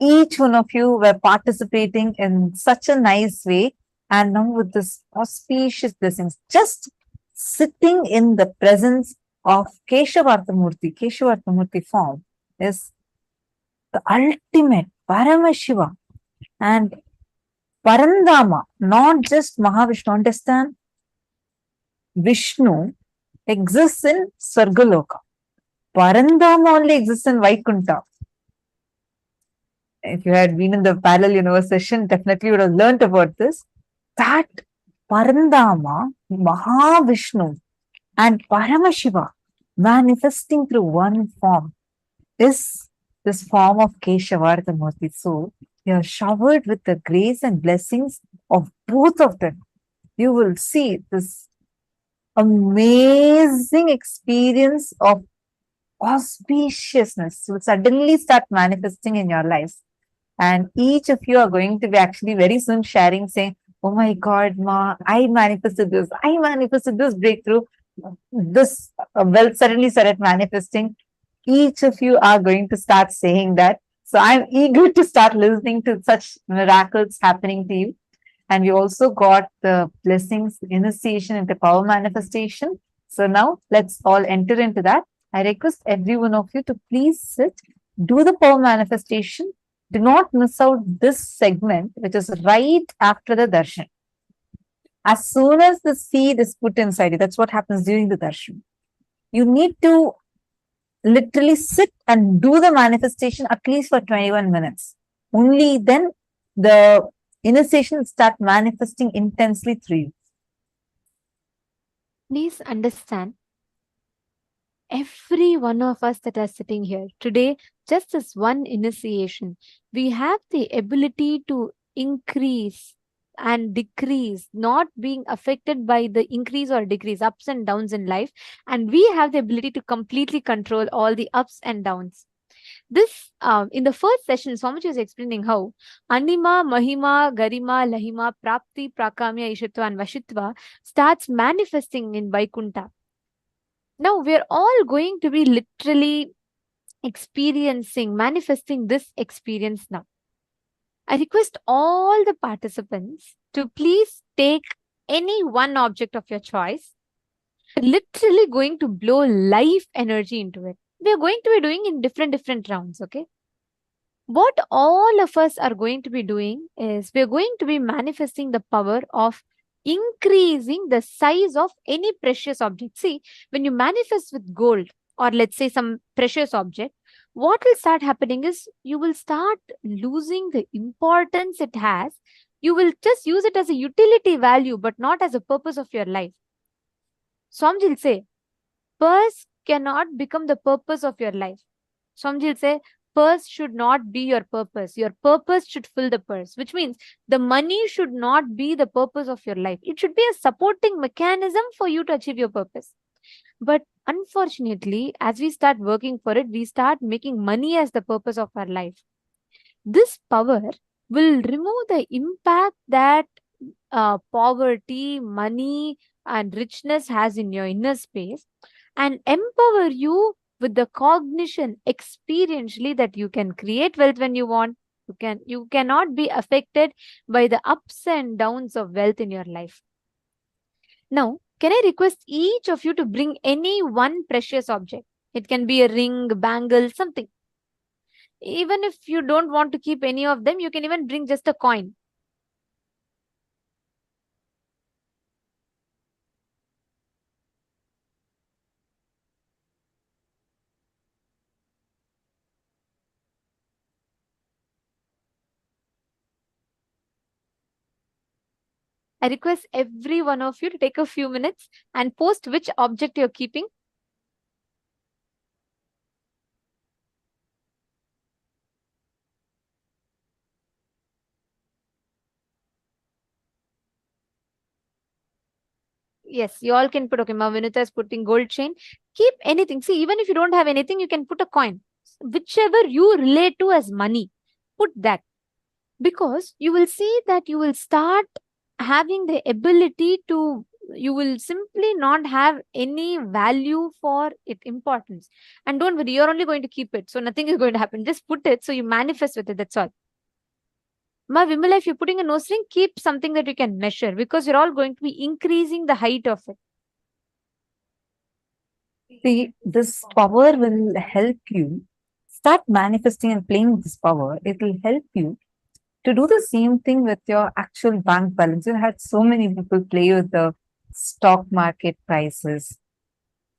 Each one of you were participating in such a nice way, and now with this auspicious blessings, just sitting in the presence of Keshavartha Murti, Keshavartha Murti form is the ultimate Paramashiva and Parandama, not just Mahavishnu. Understand? Vishnu exists in Swargaloka. Parandama only exists in Vaikunta. If you had been in the parallel universe session, definitely you would have learnt about this. That Parandama, Mahavishnu, and Paramashiva manifesting through one form is this form of Keshavartha Murti. So you are showered with the grace and blessings of both of them. You will see this amazing experience of auspiciousness will suddenly start manifesting in your lives. And each of you are going to be actually very soon sharing, saying, "Oh my God, Ma, I manifested this. I manifested this breakthrough. This wealth suddenly started manifesting." Each of you are going to start saying that. So I'm eager to start listening to such miracles happening to you. And we also got the blessings, initiation into power manifestation. So now let's all enter into that. I request every one of you to please sit, do the power manifestation. Do not miss out this segment, which is right after the darshan. As soon as the seed is put inside you, that's what happens during the darshan. You need to literally sit and do the manifestation at least for 21 minutes. Only then the initiation will start manifesting intensely through you. Please understand, every one of us that are sitting here today, just as one initiation, we have the ability to increase and decrease, not being affected by the increase or decrease, ups and downs in life. And we have the ability to completely control all the ups and downs. This, in the first session, Swamiji was explaining how Anima, Mahima, Garima, Lahima, Prapti, Prakamya, Ishitva, and Vashitva starts manifesting in Vaikunta. Now we're all going to be literally experiencing, manifesting this experience now. I request all the participants to please take any one object of your choice. Literally going to blow life energy into it. We are going to be doing in different rounds, okay? What all of us are going to be doing is we're going to be manifesting the power of increasing the size of any precious object. See, when you manifest with gold or let's say some precious object, what will start happening is you will start losing the importance it has. You will just use it as a utility value, but not as a purpose of your life. Swamji will say, purse cannot become the purpose of your life. Swamji will say, purse should not be your purpose. Your purpose should fill the purse, which means the money should not be the purpose of your life. It should be a supporting mechanism for you to achieve your purpose. But unfortunately, as we start working for it, we start making money as the purpose of our life. This power will remove the impact that poverty, money, and richness has in your inner space and empower you with the cognition experientially that you can create wealth when you want. You cannot be affected by the ups and downs of wealth in your life. Now, can I request each of you to bring any one precious object? It can be a ring, bangle, something. Even if you don't want to keep any of them, you can even bring just a coin. I request every one of you to take a few minutes and post which object you're keeping. Yes, you all can put, okay, Mavinita is putting gold chain. Keep anything. See, even if you don't have anything, you can put a coin. whichever you relate to as money. Put that, because you will see that you will start having the ability to, you will simply not have any value for it importance. And don't worry, you're only going to keep it, so nothing is going to happen. Just put it, so you manifest with it, that's all. Ma Vimala, if you're putting a nose ring, keep something that you can measure, because you're all going to be increasing the height of it. See, this power will help you start manifesting and playing with this power. It will help you to do the same thing with your actual bank balance. You had so many people play with the stock market prices.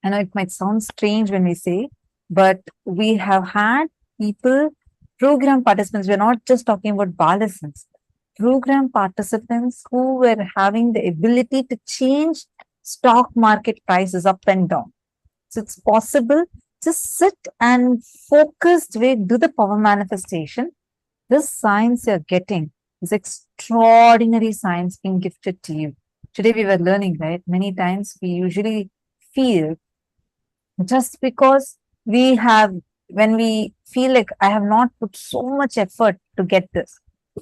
I know it might sound strange when we say, but we have had people, program participants, we're not just talking about balance, program participants who were having the ability to change stock market prices up and down. So it's possible. Just sit and focused way, do the power manifestation. This science you're getting is extraordinary science being gifted to you. Today we were learning, right? Many times we usually feel just because we have, when we feel like I have not put so much effort to get this,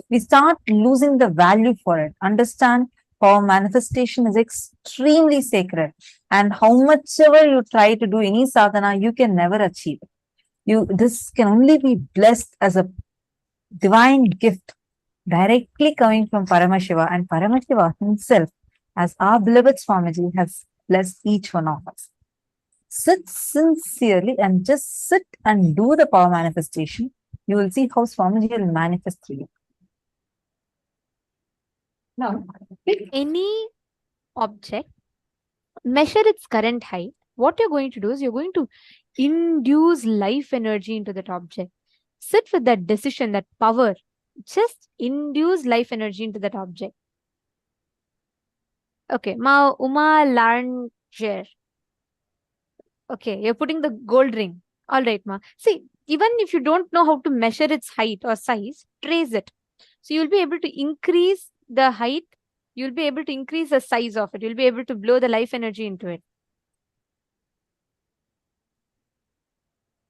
we start losing the value for it. Understand, power manifestation is extremely sacred, and how much ever you try to do any sadhana, you can never achieve it. This can only be blessed as a divine gift directly coming from Paramashiva, and Paramashiva himself, as our beloved Swamiji, has blessed each one of us. Sit sincerely and just sit and do the power manifestation. You will see how Swamiji will manifest through you. Now, Pick any object, measure its current height. What you're going to do is you're going to induce life energy into that object. Sit with that decision, that power. Just induce life energy into that object. Okay, Ma Uma Larnger. Okay, you're putting the gold ring. All right, Ma. See, even if you don't know how to measure its height or size, trace it. So you'll be able to increase the height. You'll be able to increase the size of it. You'll be able to blow the life energy into it.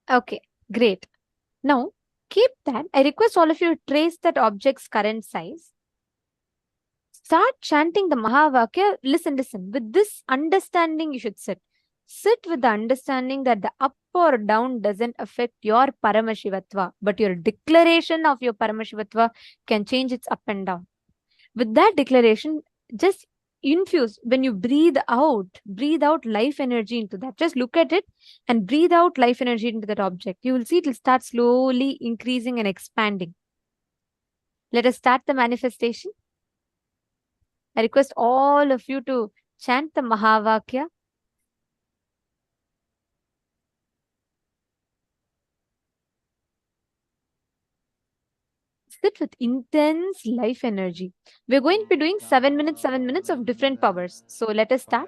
Okay, great. Now, keep that. I request all of you to trace that object's current size. Start chanting the Mahavakya. Listen. With this understanding, you should sit. Sit with the understanding that the up or down doesn't affect your Paramashivatva, but your declaration of your Paramashivatva can change its up and down. With that declaration, just infuse, when you breathe out life energy into that. Just look at it and breathe out life energy into that object. You will see it will start slowly increasing and expanding. Let us start the manifestation. I request all of you to chant the Mahavakya. Sit with intense life energy. We're going to be doing 7 minutes of different powers. So let us start.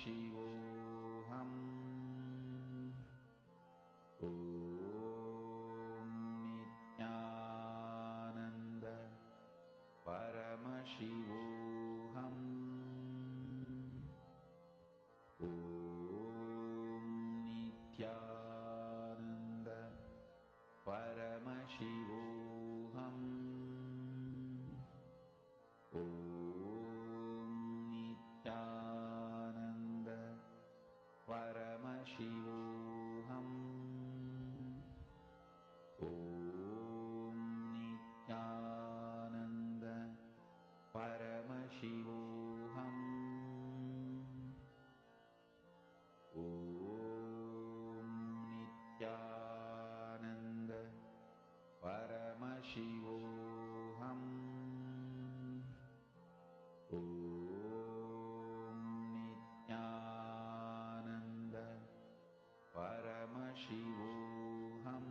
Shivoham. Om Nityananda Paramashivoham. Om Nityananda Paramashivoham. Om Nityananda Paramashivoham. Om Nityananda Paramashivoham. Om Nityananda Paramashivoham. Om Nityananda Paramashivoham.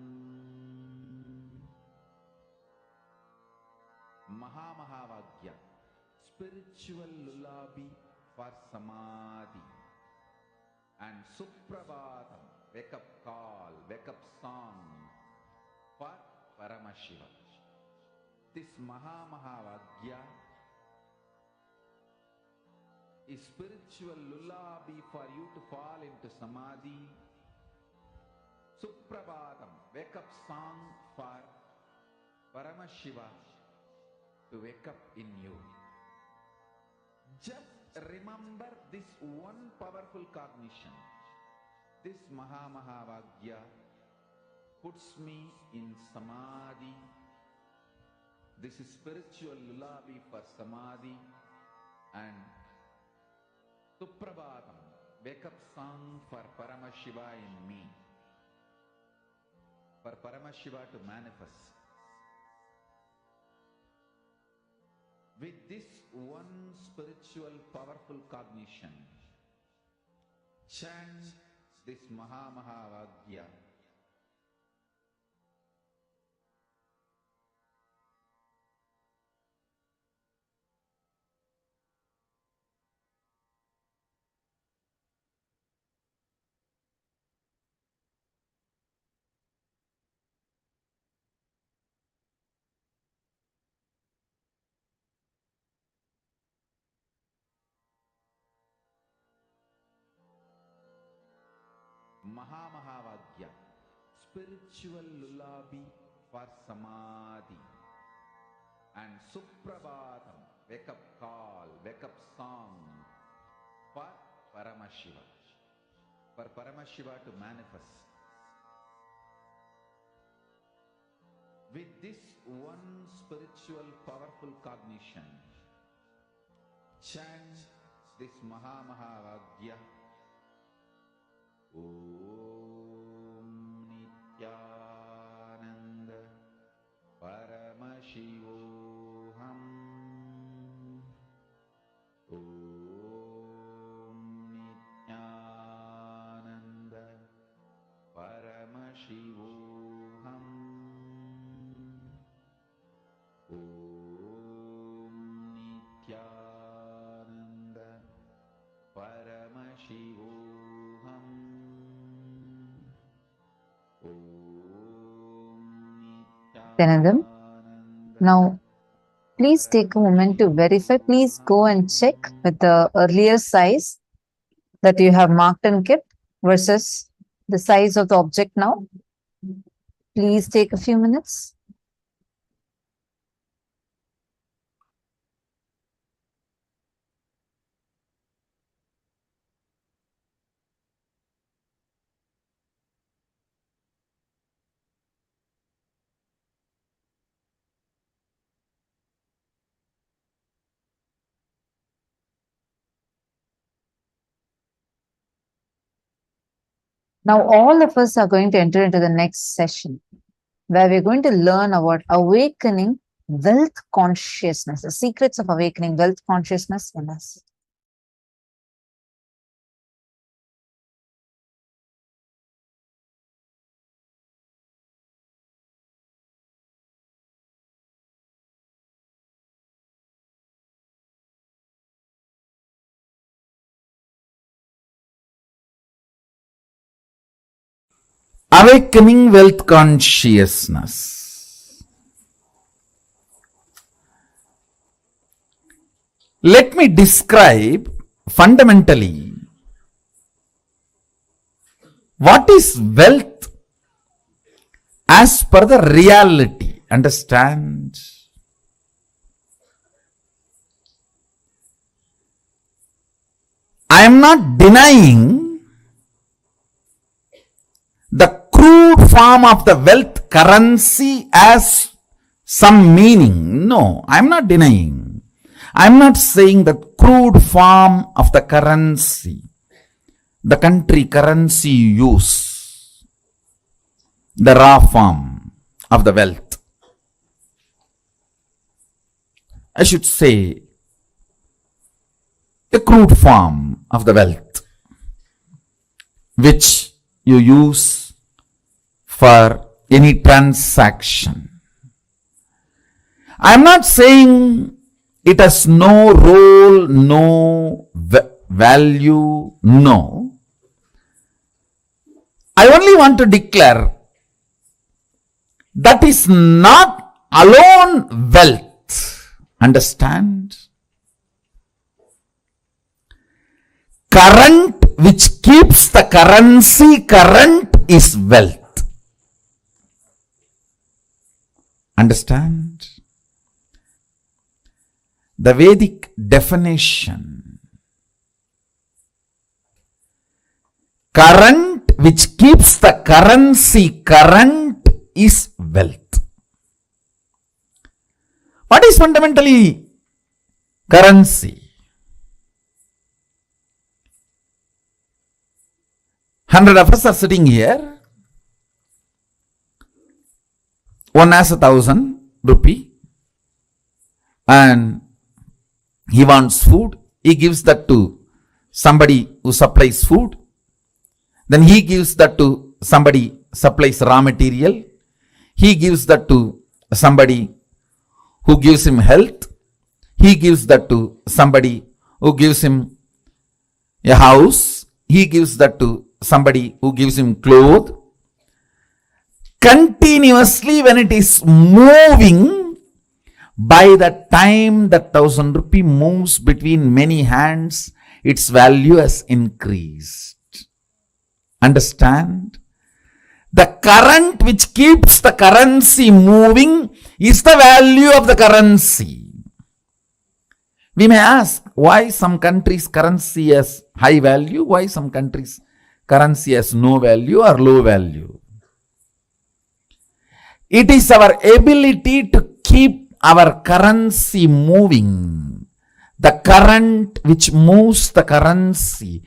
Mahamahavagya, spiritual lullaby for samadhi, and Suprabhatam, wake up call, wake up song for Paramashiva. This Mahamahavagya is spiritual lullaby for you to fall into samadhi. Suprabhatam, wake up song for Paramashiva to wake up in you. Just remember this one powerful cognition. This Mahamahavagya puts me in samadhi. This is spiritual lullaby for samadhi, and Suprabhatam, wake up song for Paramashiva in me, for Paramashiva to manifest. With this one spiritual powerful cognition, chant this Mahamahavagya. Mahamahavagya, spiritual lullaby for samadhi, and Suprabhatam, wake up call, wake up song for Paramashiva, for Paramashiva to manifest. With this one spiritual powerful cognition, chant this Mahamahavagya. Om Nityananda Paramashivoham. Om Nityananda Paramashivoham. Om Nityananda Paramashivoham. Dhananjam. Now, please take a moment to verify. Please go and check with the earlier size that you have marked and kept versus the size of the object now. Please take a few minutes. Now, all of us are going to enter into the next session where we're going to learn about awakening wealth consciousness, the secrets of awakening wealth consciousness in us. Awakening wealth consciousness. Let me describe fundamentally what is wealth as per the reality. Understand? I am not denying the crude form of the wealth currency as some meaning. No, I am not denying. I am not saying that crude form of the currency, the country currency you use, the raw form of the wealth. I should say the crude form of the wealth which you use for any transaction. I am not saying it has no role, no value, no. I only want to declare that is not alone wealth. Understand? Current which keeps the currency current is wealth. Understand? The Vedic definition, current which keeps the currency current is wealth. What is fundamentally currency? 100 of us are sitting here. One has 1,000 rupee and he wants food. He gives that to somebody who supplies food. Then he gives that to somebody supplies raw material. He gives that to somebody who gives him health. He gives that to somebody who gives him a house. He gives that to somebody who gives him clothes. Continuously when it is moving, by the time that 1,000 rupee moves between many hands, its value has increased. Understand? The current which keeps the currency moving is the value of the currency. We may ask, why some countries' currency has high value, why some countries' currency has no value or low value. It is our ability to keep our currency moving. The current which moves the currency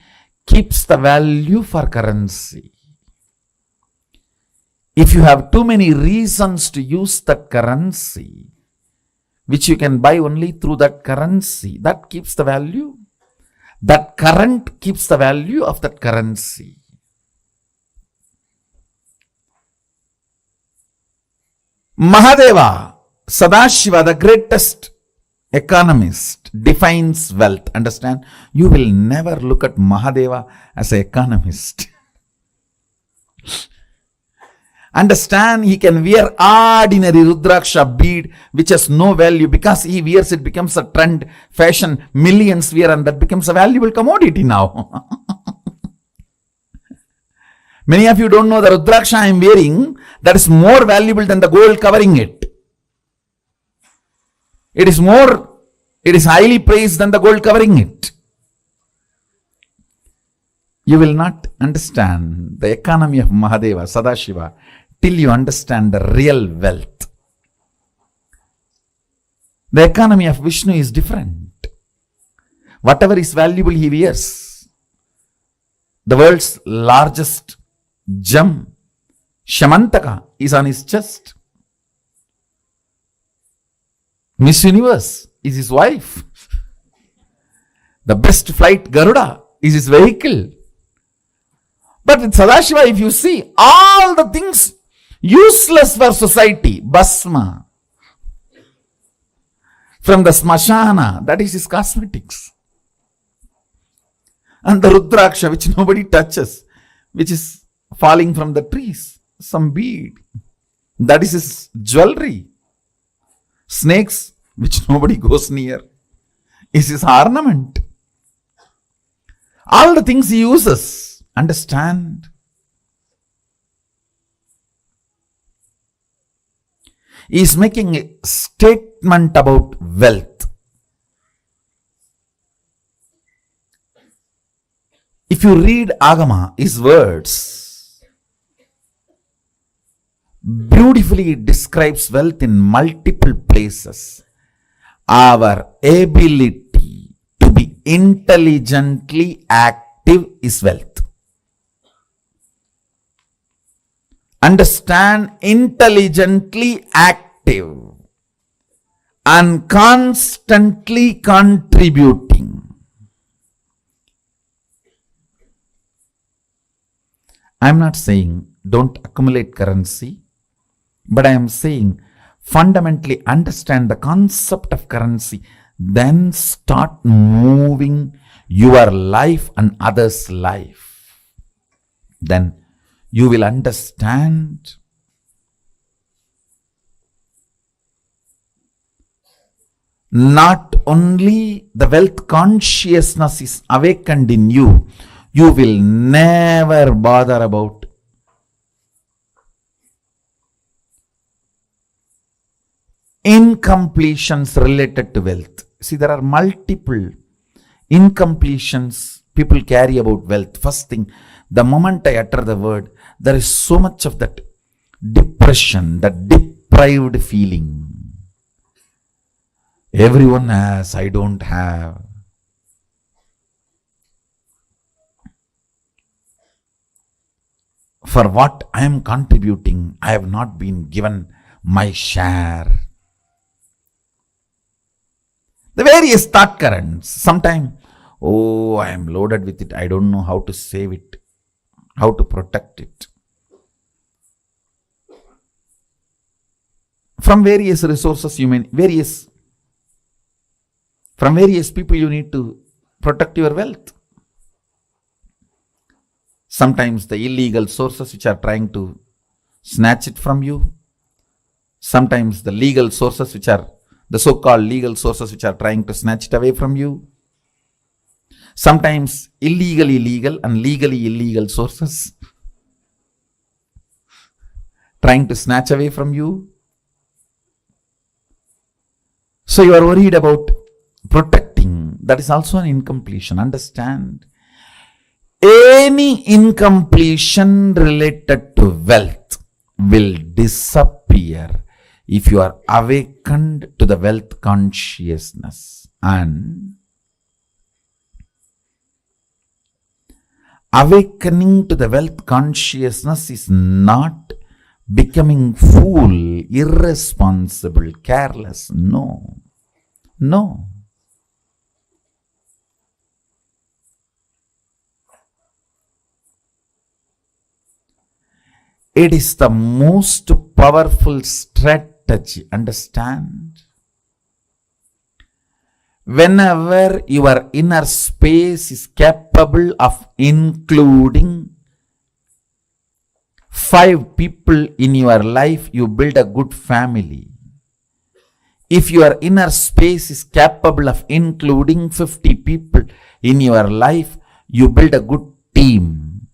keeps the value for currency. If you have too many reasons to use that currency, which you can buy only through that currency, that keeps the value. That current keeps the value of that currency. Mahadeva, Sadashiva, the greatest economist, defines wealth. Understand? You will never look at Mahadeva as an economist. Understand? He can wear ordinary Rudraksha bead which has no value. Because he wears it becomes a trend, fashion, millions wear and that becomes a valuable commodity now. Many of you don't know the Rudraksha I am wearing, that is more valuable than the gold covering it. It is highly praised than the gold covering it. You will not understand the economy of Mahadeva, Sadashiva, till you understand the real wealth. The economy of Vishnu is different. Whatever is valuable he wears. The world's largest gem, Shamantaka, is on his chest. Miss Universe is his wife. The best flight Garuda is his vehicle. But with Sadashiva, if you see, all the things useless for society, Basma, from the Smashana, that is his cosmetics. And the Rudraksha, which nobody touches, which is falling from the trees, some bead. That is his jewelry. Snakes, which nobody goes near, is his ornament. All the things he uses. Understand? He is making a statement about wealth. If you read Agama, his words, beautifully describes wealth in multiple places. Our ability to be intelligently active is wealth. Understand, intelligently active and constantly contributing. I am not saying don't accumulate currency, but I am saying fundamentally understand the concept of currency, then start moving your life and others' life. Then you will understand not only the wealth consciousness is awakened in you, you will never bother about incompletions related to wealth. See, there are multiple incompletions people carry about wealth. First thing, the moment I utter the word, there is so much of that depression, that deprived feeling. Everyone has, I don't have. For what I am contributing, I have not been given my share. The various thought currents. Sometimes, oh, I am loaded with it. I don't know how to save it, how to protect it. From various resources, from various people, you need to protect your wealth. Sometimes the illegal sources which are trying to snatch it from you. Sometimes the legal sources which are the so-called legal sources which are trying to snatch it away from you. Sometimes illegally legal and legally illegal sources trying to snatch away from you. So you are worried about protecting. That is also an incompletion. Understand? Any incompletion related to wealth will disappear if you are awakened to the wealth consciousness. And awakening to the wealth consciousness is not becoming fool, irresponsible, careless. No. No. It is the most powerful strategy. Understand? Whenever your inner space is capable of including 5 people in your life, you build a good family. If your inner space is capable of including 50 people in your life, you build a good team.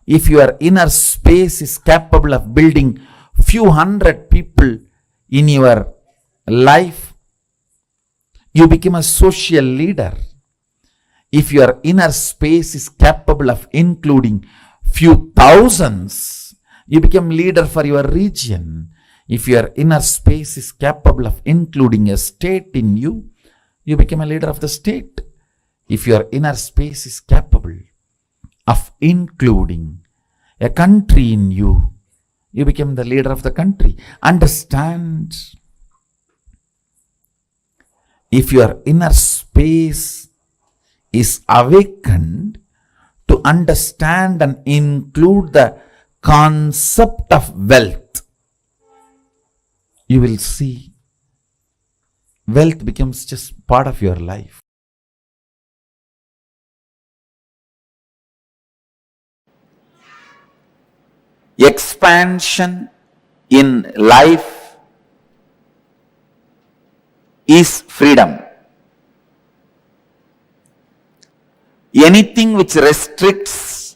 If your inner space is capable of building few hundred people in your life, you become a social leader. If your inner space is capable of including few thousands, you become leader for your region. If your inner space is capable of including a state in you, you become a leader of the state. If your inner space is capable of including a country in you, you become the leader of the country. Understand? If your inner space is awakened to understand and include the concept of wealth, you will see wealth becomes just part of your life. Expansion in life is freedom. Anything which restricts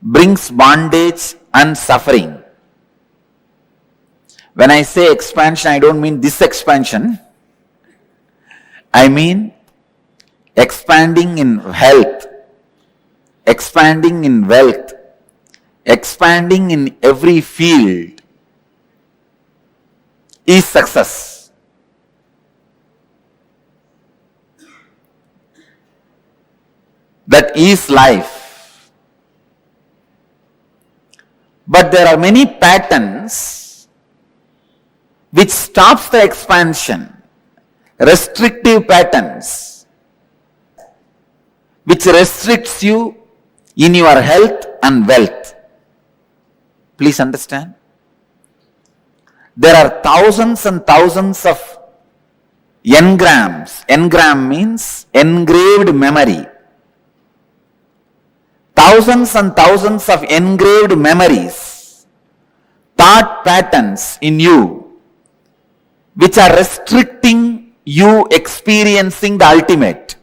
brings bondage and suffering. When I say expansion, I don't mean this expansion. I mean expanding in health, expanding in wealth, expanding in every field is success. That is life. But there are many patterns which stops the expansion, restrictive patterns, which restricts you in your health and wealth. Please understand. There are thousands and thousands of engrams. Engram means engraved memory. Thousands and thousands of engraved memories, thought patterns in you, which are restricting you experiencing the ultimate,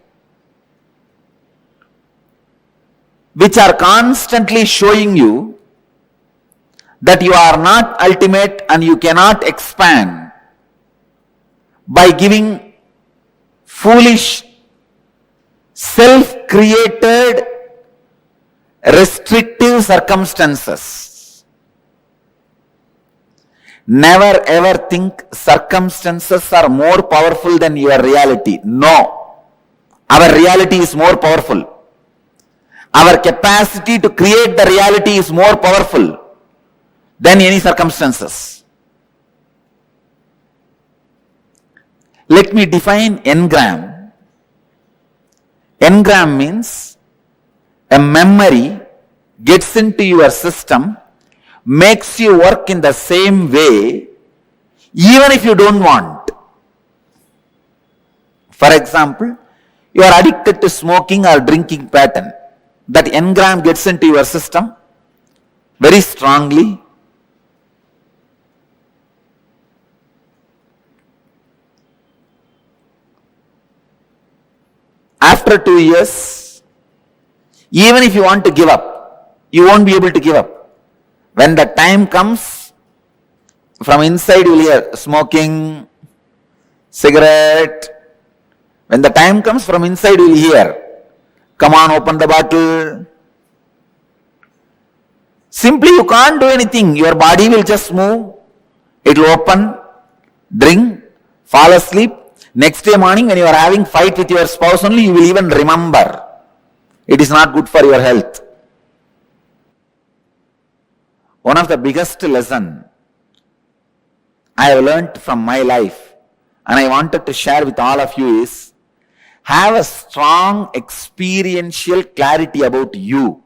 which are constantly showing you that you are not ultimate and you cannot expand by giving foolish, self-created, restrictive circumstances. Never ever think circumstances are more powerful than your reality. No. Our reality is more powerful. Our capacity to create the reality is more powerful than any circumstances. Let me define engram. Engram means a memory gets into your system, makes you work in the same way, even if you don't want. For example, you are addicted to smoking or drinking pattern. That engram gets into your system very strongly. After 2 years, even if you want to give up, you won't be able to give up. When the time comes, from inside you will hear smoking, cigarette. When the time comes, from inside you will hear, come on, open the bottle. Simply you can't do anything. Your body will just move. It will open, drink, fall asleep. Next day morning when you are having fight with your spouse only, you will even remember. It is not good for your health. One of the biggest lesson I have learnt from my life and I wanted to share with all of you is, have a strong experiential clarity about you.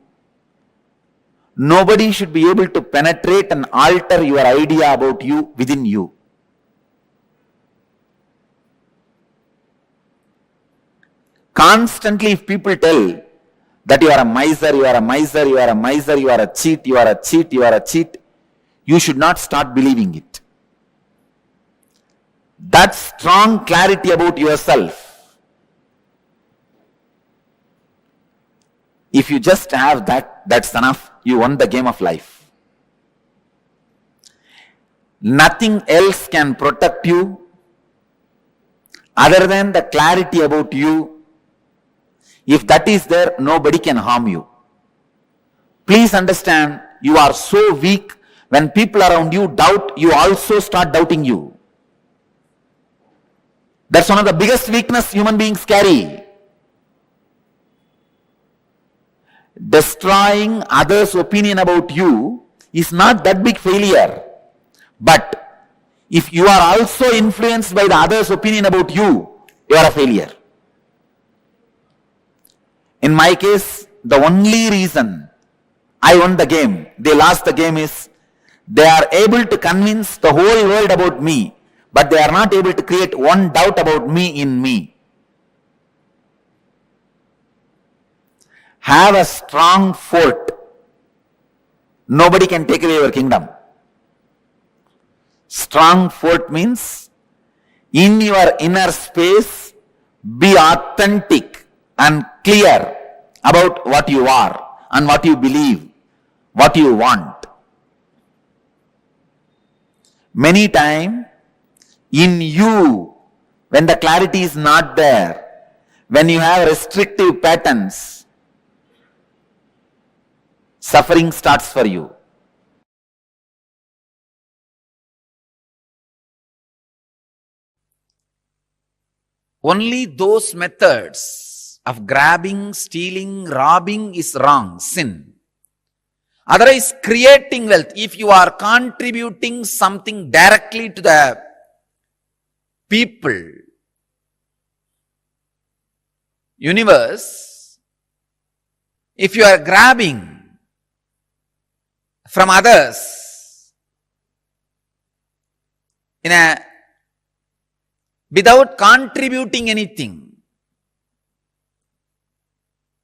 Nobody should be able to penetrate and alter your idea about you within you. Constantly if people tell that you are a miser, you are a miser, you are a miser, you are a cheat, you are a cheat, you are a cheat, you should not start believing it. That strong clarity about yourself, if you just have that, that's enough. You won the game of life. Nothing else can protect you other than the clarity about you. If that is there, nobody can harm you. Please understand, you are so weak, when people around you doubt, you also start doubting you. That's one of the biggest weakness human beings carry. Destroying others' opinion about you is not that big failure. But if you are also influenced by the others' opinion about you, you are a failure. In my case, the only reason I won the game, they lost the game, is they are able to convince the whole world about me, but they are not able to create one doubt about me in me. Have a strong fort. Nobody can take away your kingdom. Strong fort means in your inner space, be authentic and clear about what you are and what you believe, what you want. Many times in you, when the clarity is not there, when you have restrictive patterns, suffering starts for you. Only those methods of grabbing, stealing, robbing is wrong, sin. Otherwise, creating wealth, if you are contributing something directly to the people, universe, if you are grabbing from others without contributing anything,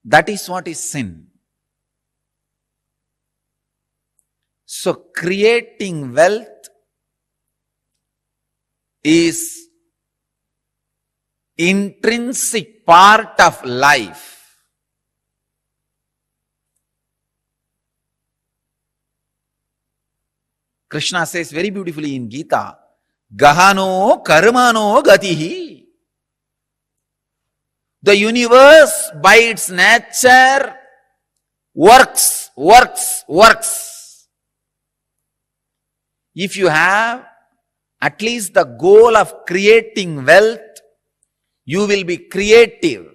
that is what is sin. So creating wealth is intrinsic part of life. Krishna says very beautifully in Gita, Gahano karmano gatihi. The universe by its nature works. If you have at least the goal of creating wealth, you will be creative.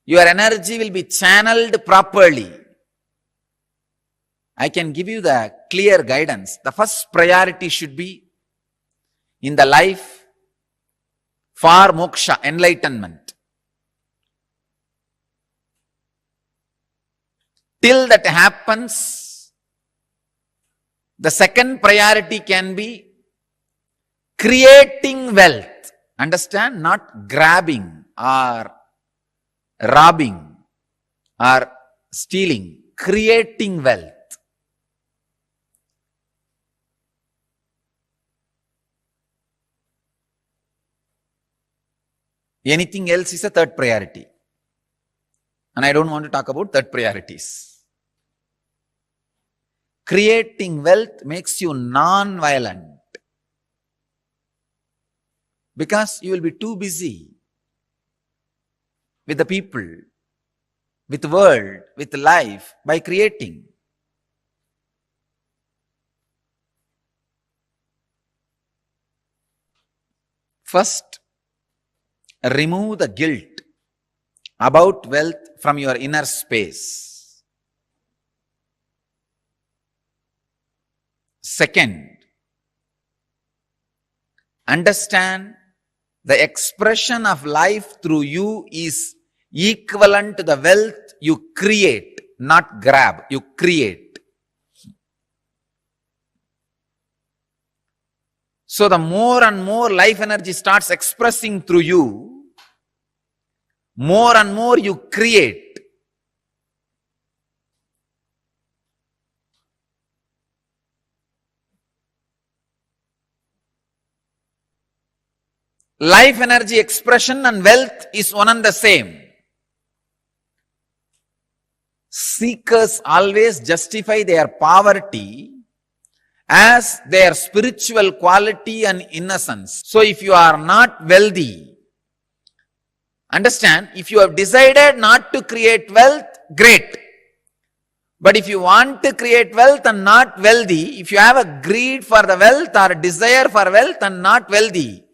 Your energy will be channeled properly. I can give you the clear guidance. The first priority should be in the life for moksha, enlightenment. Till that happens, the second priority can be creating wealth. Understand? Not grabbing or robbing or stealing. Creating wealth. Anything else is a third priority. And I don't want to talk about third priorities. Creating wealth makes you non-violent. Because you will be too busy with the people, with the world, with life, by creating. First, remove the guilt about wealth from your inner space. Second, understand the expression of life through you is equivalent to the wealth you create, not grab, you create. So the more and more life energy starts expressing through you, more and more you create. Life energy expression and wealth is one and the same. Seekers always justify their poverty as their spiritual quality and innocence. So if you are not wealthy, understand, if you have decided not to create wealth, great. But if you want to create wealth and not wealthy, if you have a greed for the wealth or a desire for wealth and not wealthy,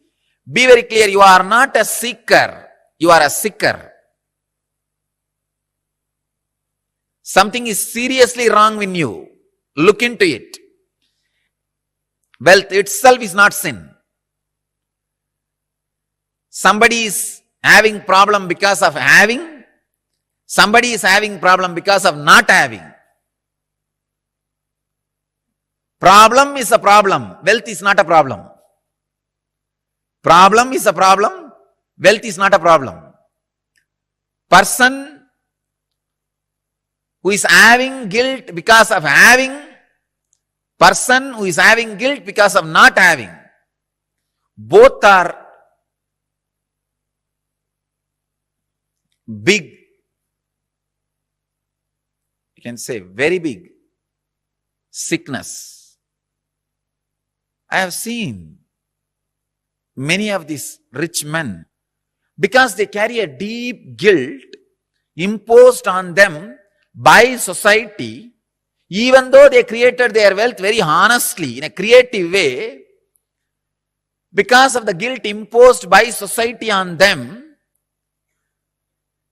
be very clear, you are not a seeker, you are a seeker. Something is seriously wrong with you. Look into it. Wealth itself is not sin. Somebody is having problem because of having. Somebody is having problem because of not having. Problem is a problem. Wealth is not a problem. Problem is a problem. Wealth is not a problem. Person who is having guilt because of having, person who is having guilt because of not having. Both are big, you can say very big sickness. I have seen many of these rich men, because they carry a deep guilt imposed on them by society, even though they created their wealth very honestly in a creative way, because of the guilt imposed by society on them,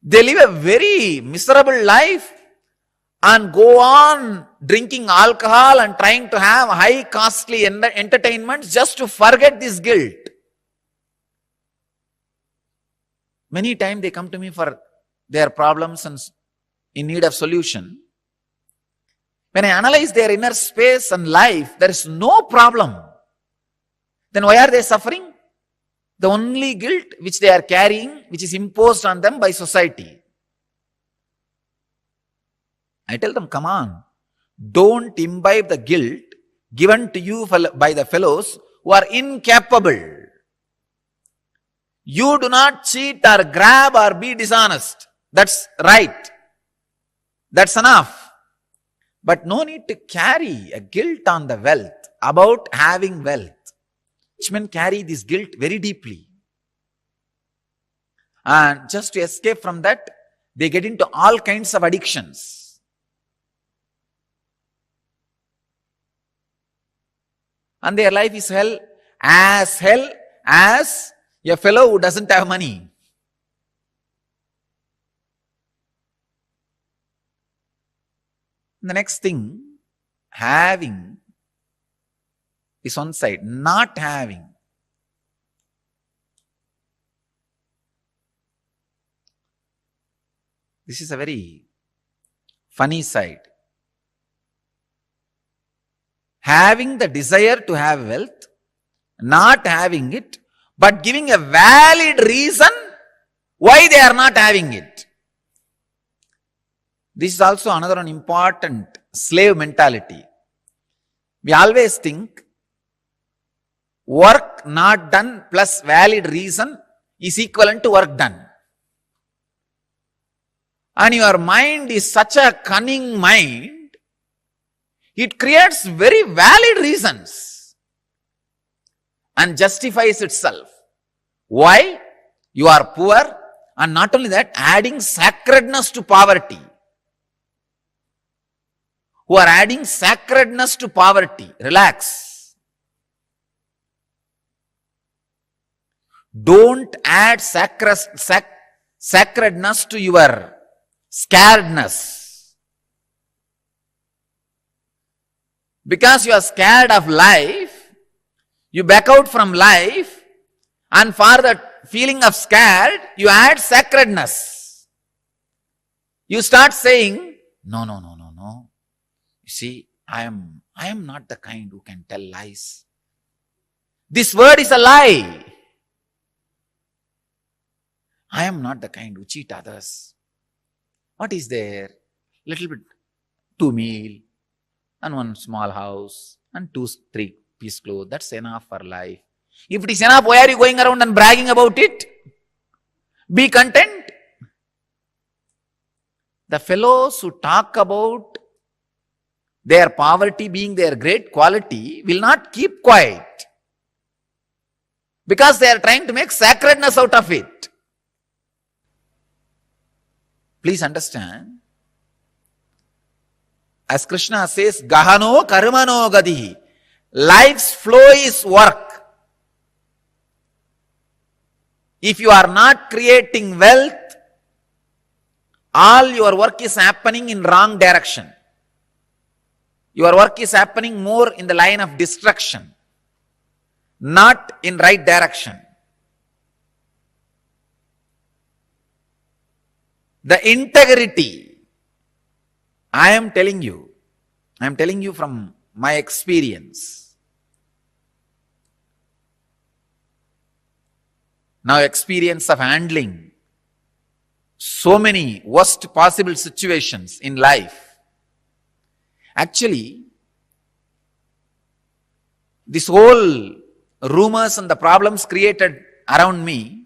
they live a very miserable life and go on drinking alcohol and trying to have high costly entertainments just to forget this guilt. Many times they come to me for their problems and in need of solution. When I analyze their inner space and life, there is no problem. Then why are they suffering? The only guilt which they are carrying, which is imposed on them by society. I tell them, come on, don't imbibe the guilt given to you by the fellows who are incapable. You do not cheat or grab or be dishonest. That's right. That's enough. But no need to carry a guilt on the wealth, about having wealth. Rich men carry this guilt very deeply. And just to escape from that, they get into all kinds of addictions. And their life is hell as a fellow who doesn't have money. The next thing, having is one side, not having. This is a very funny side. Having the desire to have wealth, not having it, but giving a valid reason why they are not having it. This is also another one important slave mentality. We always think work not done plus valid reason is equivalent to work done. And your mind is such a cunning mind, it creates very valid reasons and justifies itself. Why? You are poor, and not only that, adding sacredness to poverty. Who are adding sacredness to poverty. Relax. Don't add sacredness to your scaredness. Because you are scared of life, you back out from life, and for the feeling of scared, you add sacredness. You start saying, no. You see, I am not the kind who can tell lies. This word is a lie. I am not the kind who cheat others. What is there? Little bit, 2 meal, and 1 small house, and 2-3 piece clothes. That's enough for life. If it is enough, why are you going around and bragging about it? Be content. The fellows who talk about their poverty being their great quality will not keep quiet, because they are trying to make sacredness out of it. Please understand, as Krishna says, Gahano karmano gadihi. Life's flow is work. If you are not creating wealth, all your work is happening in wrong direction. Your work is happening more in the line of destruction, not in right direction. The integrity, I am telling you from my experience. Now, experience of handling so many worst possible situations in life. Actually, this whole rumors and the problems created around me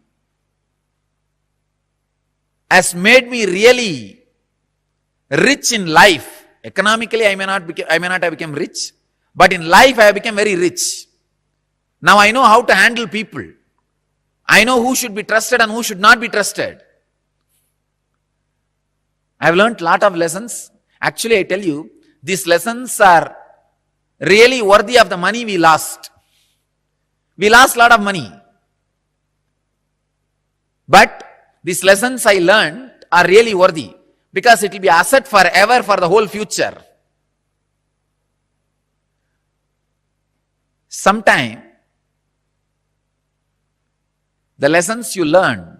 has made me really rich in life. Economically, I may not have become rich, but in life I have become very rich. Now I know how to handle people. I know who should be trusted and who should not be trusted. I have learned a lot of lessons. Actually, I tell you, these lessons are really worthy of the money we lost. We lost a lot of money. But these lessons I learned are really worthy because it will be asset forever for the whole future. Sometime, the lessons you learn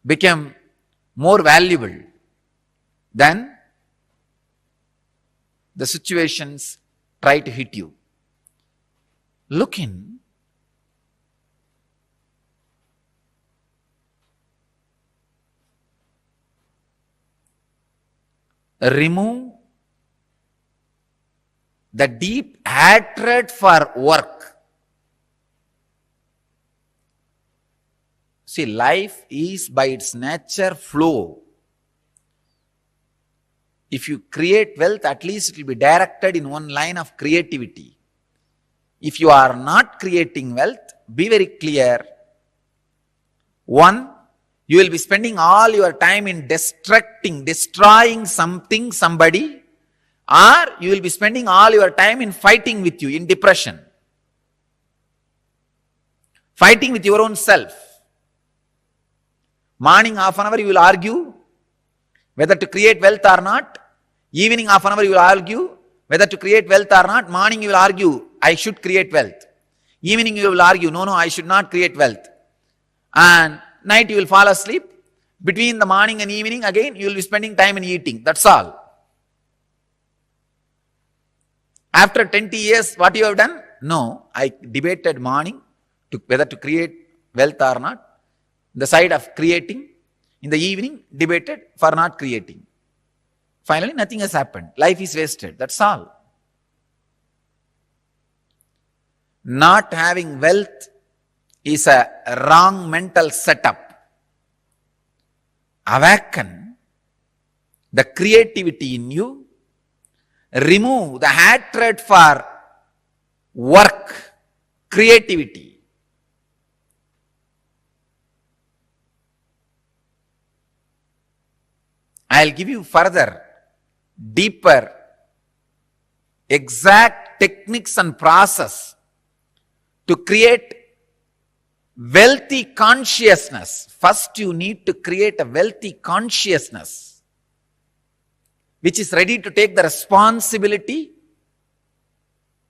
become more valuable than the situations try to hit you. Look in. Remove the deep hatred for work. See, life is by its nature flow. If you create wealth, at least it will be directed in one line of creativity. If you are not creating wealth, be very clear. One, you will be spending all your time in destroying something, somebody, or you will be spending all your time in fighting with you, in depression. Fighting with your own self. Morning half an hour you will argue whether to create wealth or not. Evening half an hour you will argue whether to create wealth or not. Morning you will argue, I should create wealth. Evening you will argue, no, I should not create wealth. And night you will fall asleep. Between the morning and evening, again, you will be spending time in eating. That's all. After 20 years, what you have done? No, I debated morning whether to create wealth or not. The side of creating. In the evening, debated for not creating. Finally, nothing has happened. Life is wasted. That's all. Not having wealth is a wrong mental setup. Awaken the creativity in you. Remove the hatred for work, creativity. I'll give you further, deeper, exact techniques and process to create wealthy consciousness. First, you need to create a wealthy consciousness which is ready to take the responsibility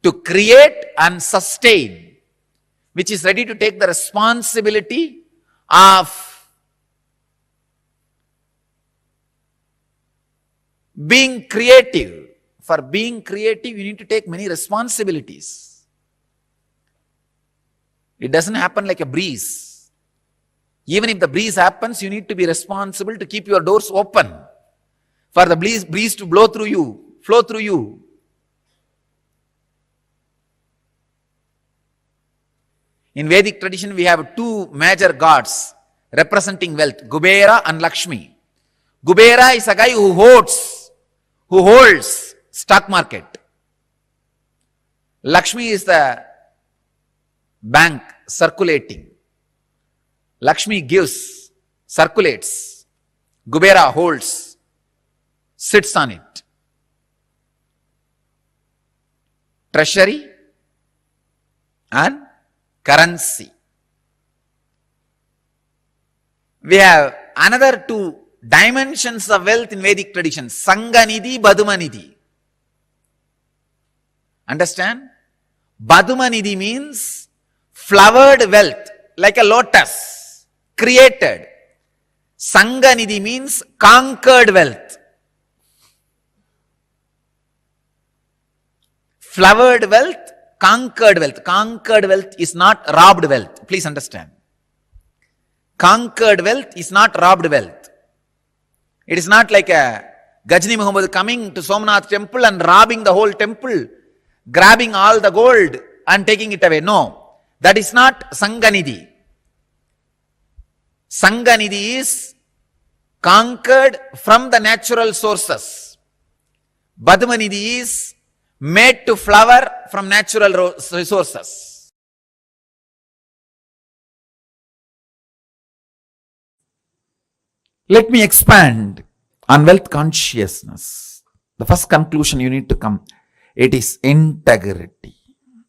to create and sustain, which is ready to take the responsibility of being creative. For being creative, you need to take many responsibilities. It doesn't happen like a breeze. Even if the breeze happens, you need to be responsible to keep your doors open for the breeze to blow through you, flow through you. In Vedic tradition, we have two major gods representing wealth, Kubera and Lakshmi. Kubera is a guy who holds stock market. Lakshmi is the bank circulating. Lakshmi gives, circulates. Kubera holds, sits on it. Treasury and currency. We have another two dimensions of wealth in Vedic tradition. Sanganidhi, Badumanidhi. Understand? Badumanidhi means flowered wealth, like a lotus, created. Sanganidhi means conquered wealth. Flowered wealth, conquered wealth. Conquered wealth is not robbed wealth. Please understand. Conquered wealth is not robbed wealth. It is not like a Gajni Muhammad coming to Somnath temple and robbing the whole temple, grabbing all the gold and taking it away. No, that is not Sanganidhi. Sanganidhi is conquered from the natural sources. Padmanidhi is made to flower from natural resources. Let me expand on wealth consciousness. The first conclusion you need to come, it is integrity.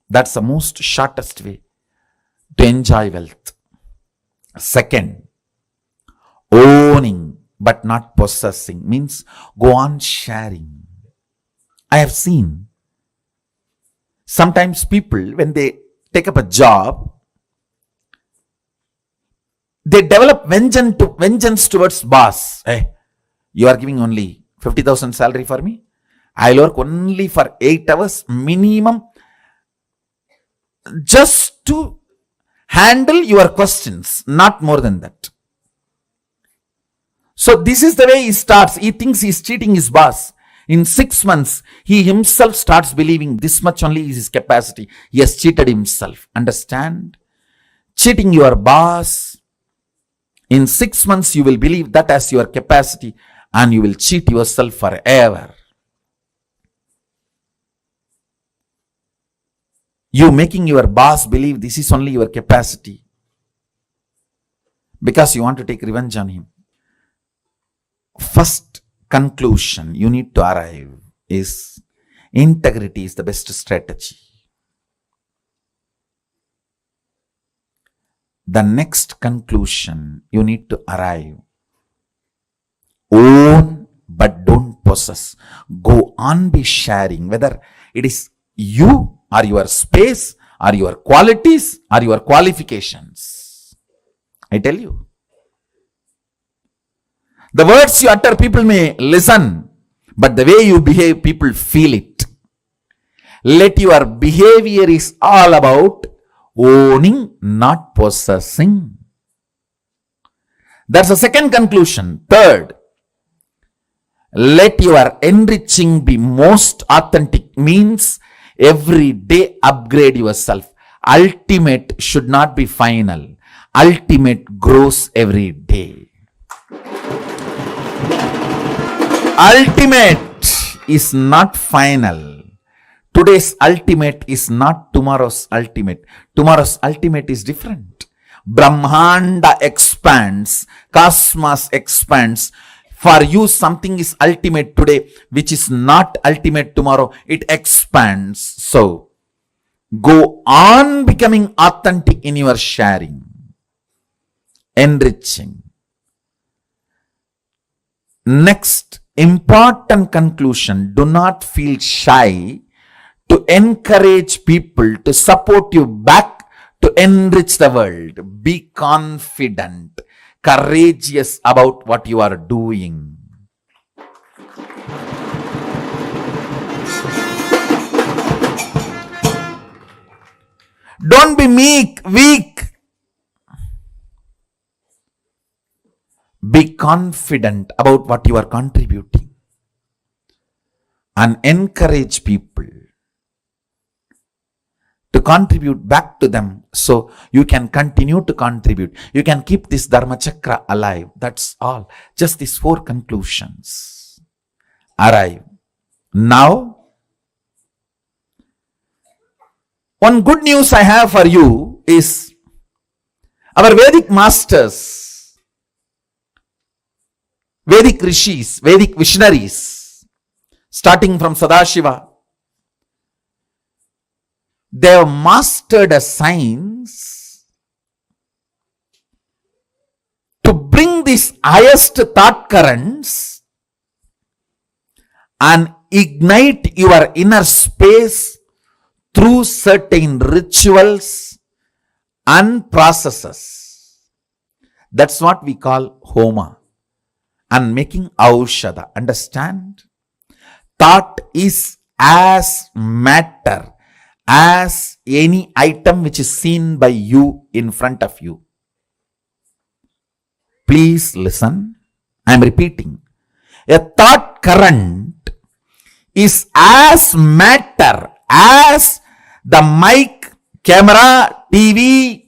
That's the most shortest way to enjoy wealth. Second, owning but not possessing means go on sharing. I have seen sometimes people, when they take up a job, they develop vengeance towards boss. Hey, you are giving only 50,000 salary for me. I'll work only for 8 hours minimum just to handle your questions, not more than that. So this is the way he starts. He thinks he's cheating his boss. In 6 months, he himself starts believing this much only is his capacity. He has cheated himself. Understand? Cheating your boss. In 6 months, you will believe that as your capacity and you will cheat yourself forever. You making your boss believe this is only your capacity because you want to take revenge on him. First conclusion you need to arrive is integrity is the best strategy. The next conclusion you need to arrive, own but don't possess. Go on be sharing, whether it is you or your space or your qualities or your qualifications. I tell you, the words you utter, people may listen, but the way you behave, people feel it. Let your behavior is all about owning, not possessing. That's the second conclusion. Third, let your enriching be most authentic, means every day upgrade yourself. Ultimate should not be final. Ultimate grows every day. Ultimate is not final. Today's ultimate is not tomorrow's ultimate. Tomorrow's ultimate is different. Brahmanda expands, cosmos expands. For you, something is ultimate today, which is not ultimate tomorrow. It expands. So, go on becoming authentic in your sharing, enriching. Next, important conclusion, do not feel shy to encourage people to support you back to enrich the world. Be confident, courageous about what you are doing. Don't be meek, weak. Be confident about what you are contributing and encourage people to contribute back to them so you can continue to contribute. You can keep this Dharma Chakra alive. That's all. Just these 4 conclusions arrive. Now, one good news I have for you is our Vedic masters, Vedic rishis, Vedic visionaries, starting from Sadashiva, they have mastered a science to bring these highest thought currents and ignite your inner space through certain rituals and processes. That's what we call Homa and making Aushadha. Understand? Thought is as matter as any item which is seen by you in front of you. Please listen. I am repeating. A thought current is as matter as the mic, camera, TV,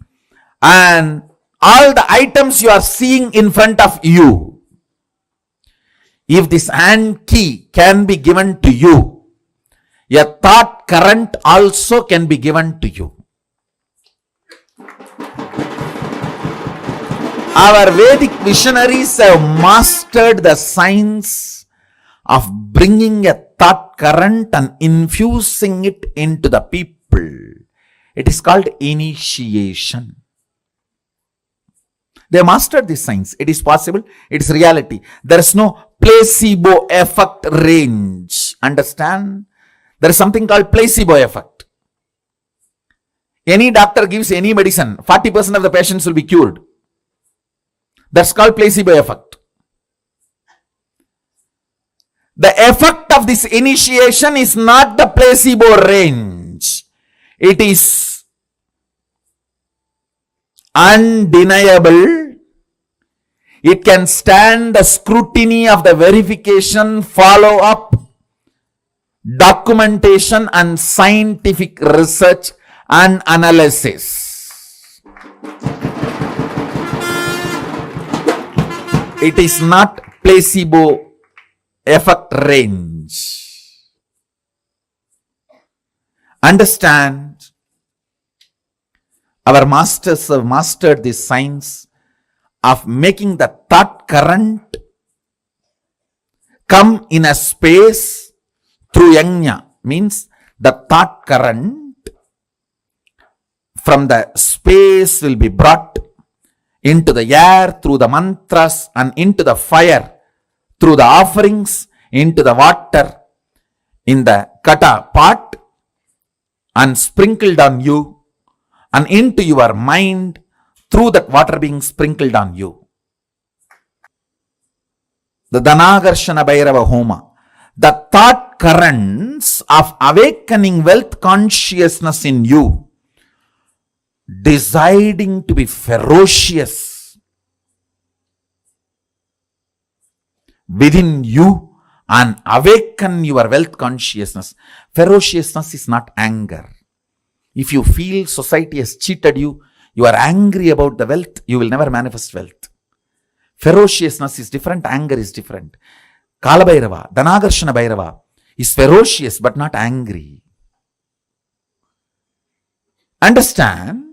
and all the items you are seeing in front of you. If this hand key can be given to you, a thought current also can be given to you. Our Vedic visionaries have mastered the science of bringing a thought current and infusing it into the people. It is called initiation. They mastered this science. It is possible. It is reality. There is no placebo effect range. Understand? There is something called placebo effect. Any doctor gives any medicine, 40% of the patients will be cured. That's called placebo effect. The effect of this initiation is not the placebo range. It is undeniable. It can stand the scrutiny of the verification, follow-up, documentation, and scientific research and analysis. It is not placebo effect range. Understand, our masters have mastered this science of making the thought current come in a space through yajna. Means the thought current from the space will be brought into the air through the mantras, and into the fire through the offerings, into the water in the kata pot, and sprinkled on you, and into your mind through that water being sprinkled on you. The Dhanagarshana Bhairava Homa, the thought currents of awakening wealth consciousness in you, deciding to be ferocious within you and awaken your wealth consciousness. Ferociousness is not anger. If you feel society has cheated you, you are angry about the wealth, you will never manifest wealth. Ferociousness is different, anger is different. Kala Bhairava, Dhanagarshana Bhairava is ferocious but not angry. Understand?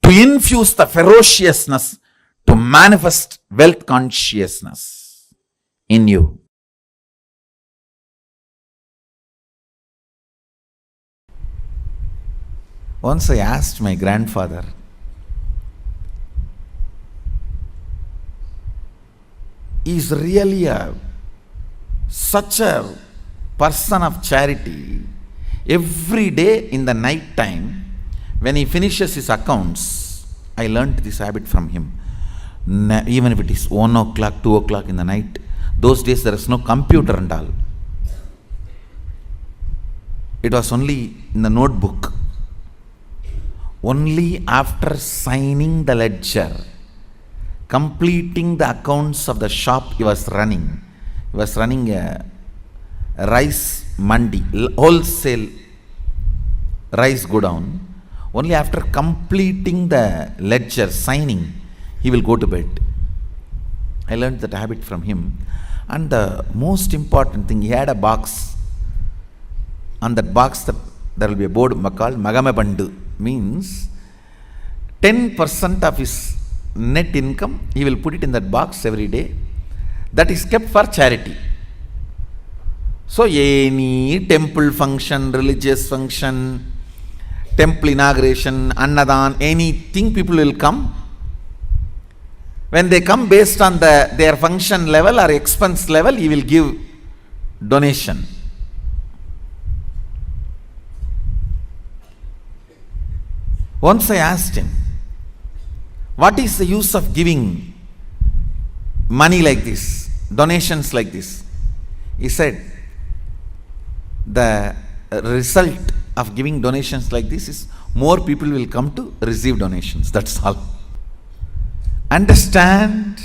To infuse the ferociousness to manifest wealth consciousness in you. Once I asked my grandfather, is really such a person of charity. Every day in the night time, when he finishes his accounts, I learnt this habit from him. Even if it is 1 o'clock, 2 o'clock in the night, those days there is no computer and all. It was only in the notebook. Only after signing the ledger, completing the accounts of the shop he was running. He was running a rice mandi, wholesale rice godown. Only after completing the ledger, signing, he will go to bed. I learned that habit from him. And the most important thing, he had a box. On that box, there will be a board called Magame Bandu. Means 10% of his net income, he will put it in that box every day. That is kept for charity. So any temple function, religious function, temple inauguration, annadan, anything, people will come. When they come, based on their function level or expense level, he will give donation. Once I asked him, what is the use of giving money like this, donations like this? He said, the result of giving donations like this is more people will come to receive donations. That's all. Understand?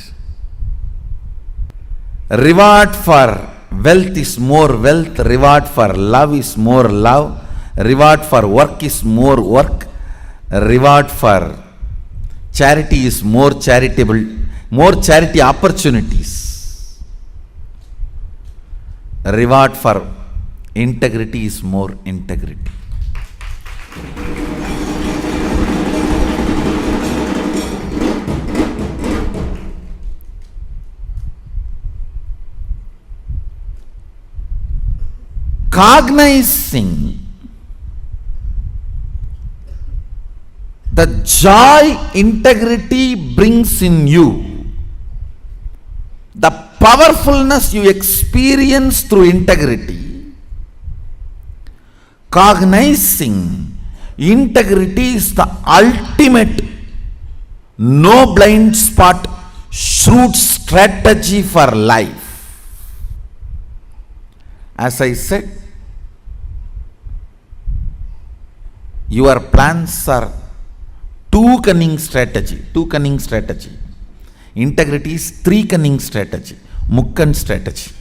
Reward for wealth is more wealth. Reward for love is more love. Reward for work is more work. Reward for charity is more charitable, more charity opportunities. Reward for integrity is more integrity. Cognizing the joy integrity brings in you, the powerfulness you experience through integrity, cognizing integrity is the ultimate no blind spot shrewd strategy for life. As I said, your plans are two cunning strategy. Integrity is three cunning strategy. Mukkan strategy.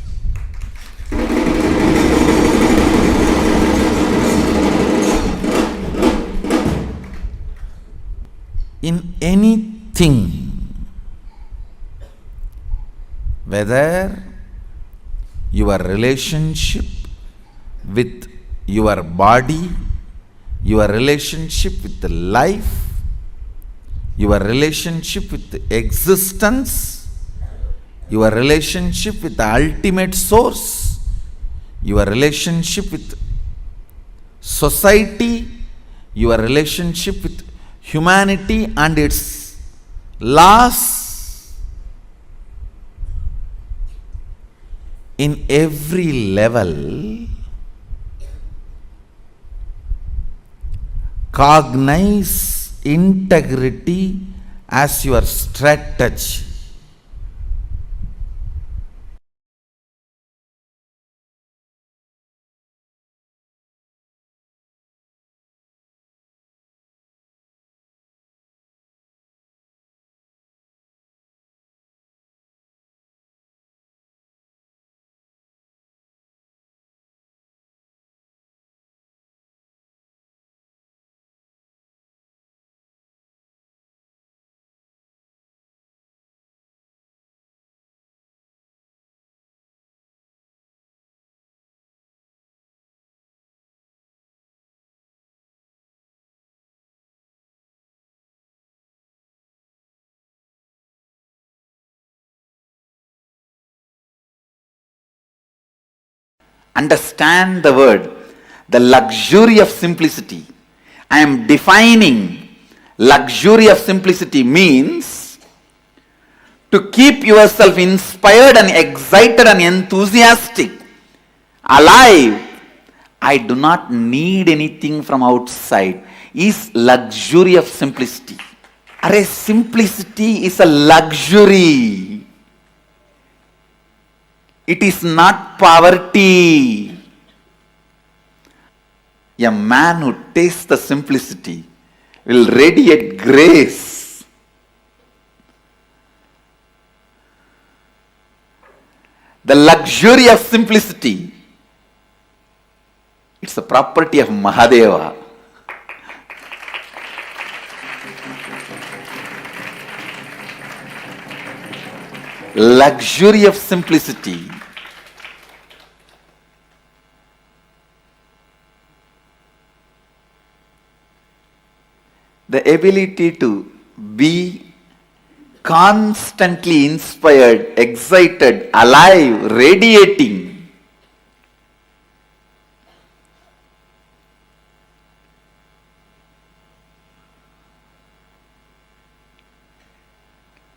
In anything, whether your relationship with your body, your relationship with the life, your relationship with the existence, your relationship with the ultimate source, your relationship with society, your relationship with humanity and its laws, in every level, cognize integrity as your strategy. Understand the word, the luxury of simplicity. I am defining luxury of simplicity means to keep yourself inspired and excited and enthusiastic, alive. I do not need anything from outside is luxury of simplicity. Array, simplicity is a luxury. It is not poverty. A man who tastes the simplicity will radiate grace. The luxury of simplicity, it's a property of Mahadeva. Luxury of simplicity. The ability to be constantly inspired, excited, alive, radiating.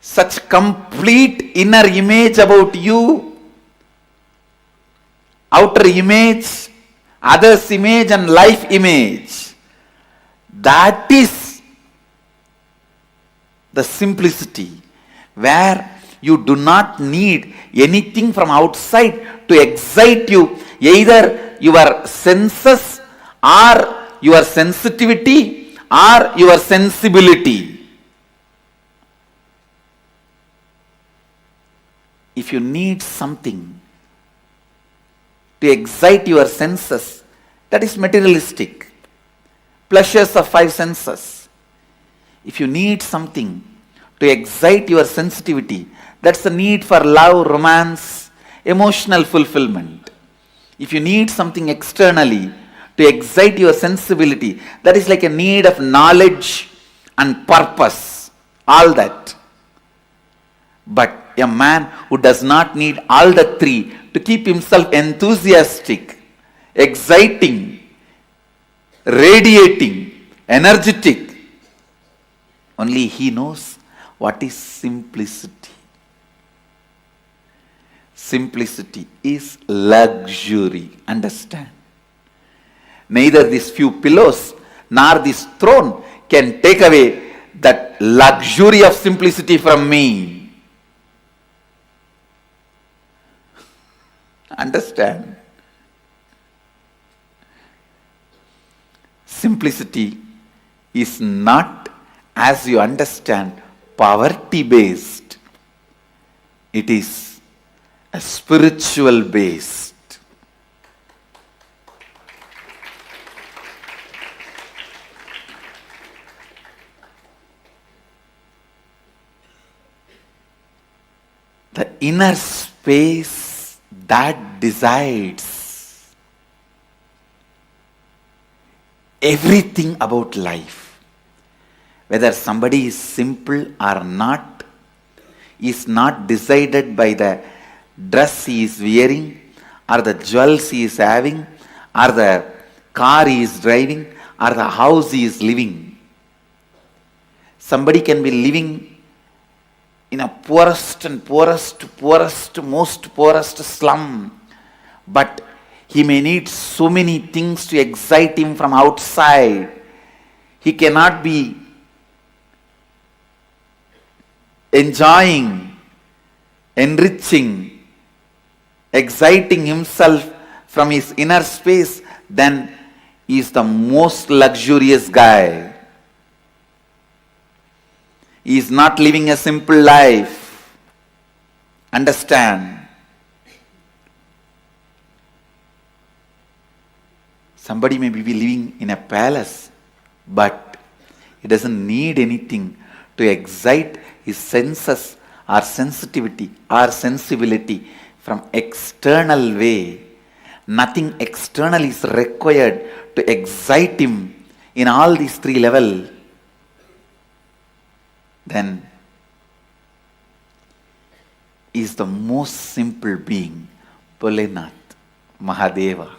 Such complete inner image about you, outer image, others' image and life image. That is the simplicity where you do not need anything from outside to excite you, either your senses or your sensitivity or your sensibility. if you need something to excite your senses, that is materialistic. Pleasures of five senses. If you need something to excite your sensitivity, that's the need for love, romance, emotional fulfillment. If you need something externally to excite your sensibility, that is like a need of knowledge and purpose, all that. But a man who does not need all the three to keep himself enthusiastic, exciting, radiating, energetic, only he knows what is simplicity. Simplicity is luxury. Understand? Neither these few pillows nor this throne can take away that luxury of simplicity from me. Understand? Simplicity is not, as you understand, poverty based. It is a spiritual based. The inner space that decides everything about life, whether somebody is simple or not, is not decided by the dress he is wearing, or the jewels he is having, or the car he is driving, or the house he is living. Somebody can be living in a poorest, most poorest slum, but he may need so many things to excite him from outside. He cannot be enjoying, enriching, exciting himself from his inner space. Then he is the most luxurious guy. He is not living a simple life. Understand? Somebody may be living in a palace, but he doesn't need anything to excite his senses or sensitivity or sensibility from external way. Nothing external is required to excite him in all these three levels. Then is the most simple being, Bholenath, Mahadeva.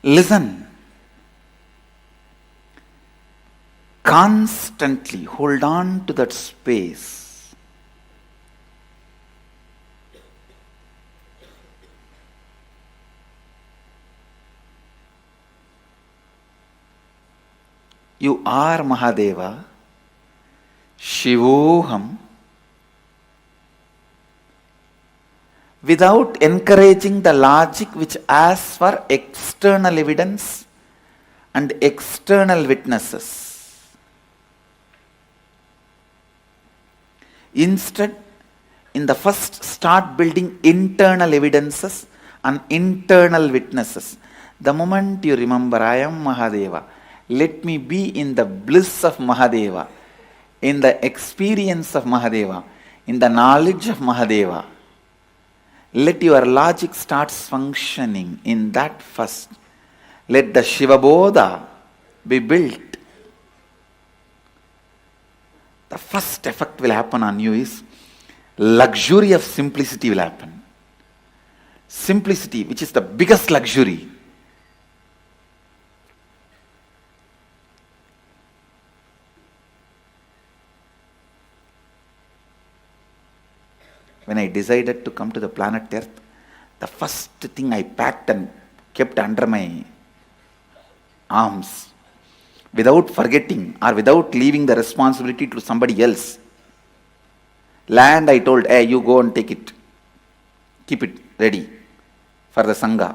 Listen. Constantly hold on to that space. You are Mahadeva, Shivoham, without encouraging the logic which asks for external evidence and external witnesses. Instead, in the first, start building internal evidences and internal witnesses. The moment you remember, I am Mahadeva, let me be in the bliss of Mahadeva, in the experience of Mahadeva, in the knowledge of Mahadeva. Let your logic start functioning in that first. Let the Shiva Bodha be built. The first effect will happen on you is luxury of simplicity will happen. Simplicity, which is the biggest luxury. When I decided to come to the planet Earth, the first thing I packed and kept under my arms, without forgetting or without leaving the responsibility to somebody else. Land, I told, hey, you go and take it. Keep it ready for the Sangha.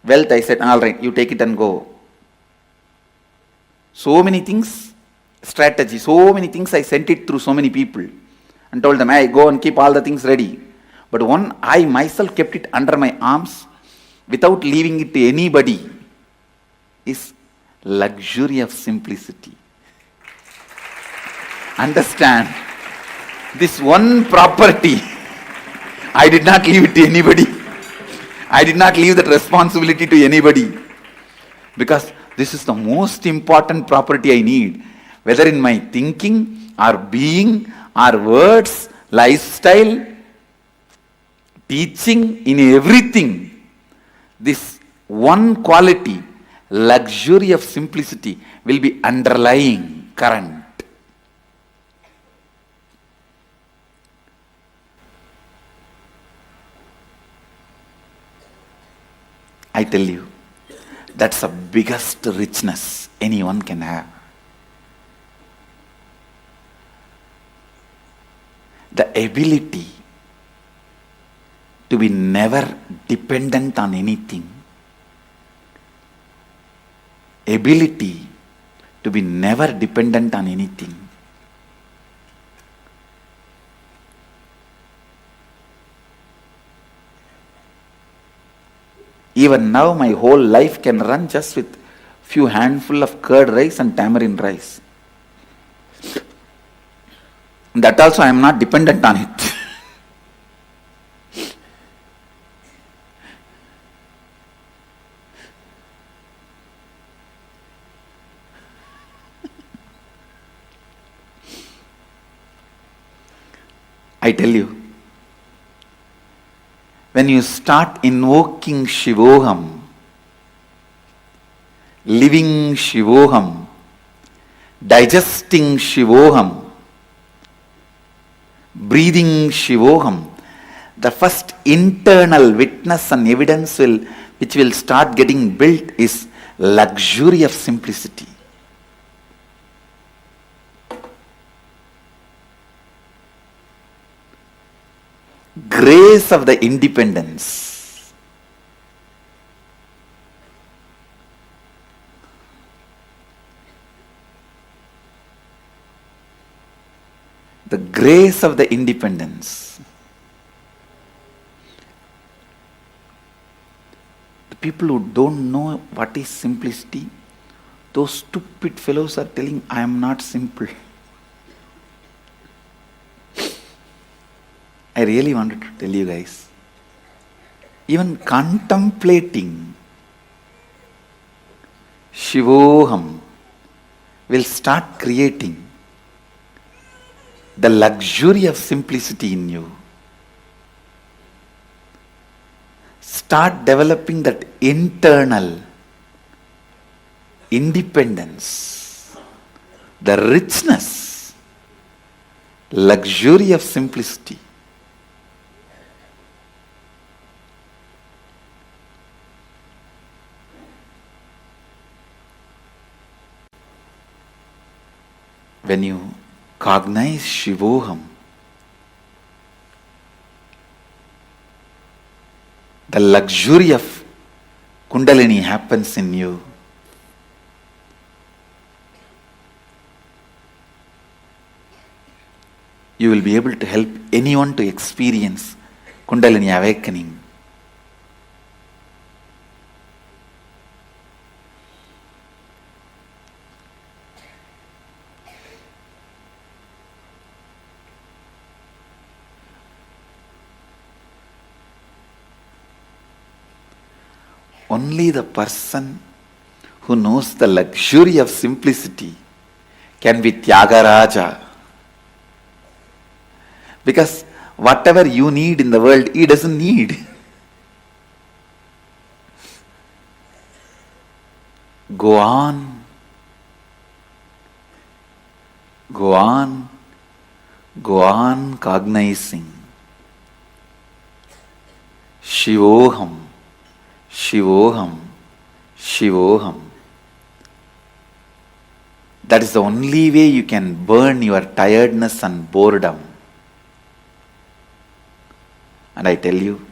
Wealth, I said, all right, you take it and go. So many things strategy. So many things I sent it through so many people and told them, hey, go and keep all the things ready. But one, I myself kept it under my arms without leaving it to anybody, is luxury of simplicity. Understand, this one property, I did not leave it to anybody. I did not leave that responsibility to anybody. Because this is the most important property I need. Whether in my thinking, or being, or words, lifestyle, teaching, in everything, this one quality, luxury of simplicity, will be underlying current. I tell you, that's the biggest richness anyone can have. The ability to be never dependent on anything. Ability to be never dependent on anything. Even now my whole life can run just with few handful of curd rice and tamarind rice. That also I am not dependent on it. I tell you, when you start invoking Shivoham, living Shivoham, digesting Shivoham, breathing Shivoham, the first internal witness and evidence which will start getting built is luxury of simplicity. Grace of the independence. The grace of the independence. The people who don't know what is simplicity, those stupid fellows are telling, I am not simple. I really wanted to tell you guys, even contemplating Shivoham will start creating the luxury of simplicity in you. Start developing that internal independence, the richness, luxury of simplicity. When you cognize Shivoham, the luxury of Kundalini happens in you. You will be able to help anyone to experience Kundalini awakening. Only the person who knows the luxury of simplicity can be Tyagaraja. Because whatever you need in the world, he doesn't need. Go on. Go on. Go on cognizing. Shivoham. Shivoham, Shivoham. That is the only way you can burn your tiredness and boredom. And I tell you,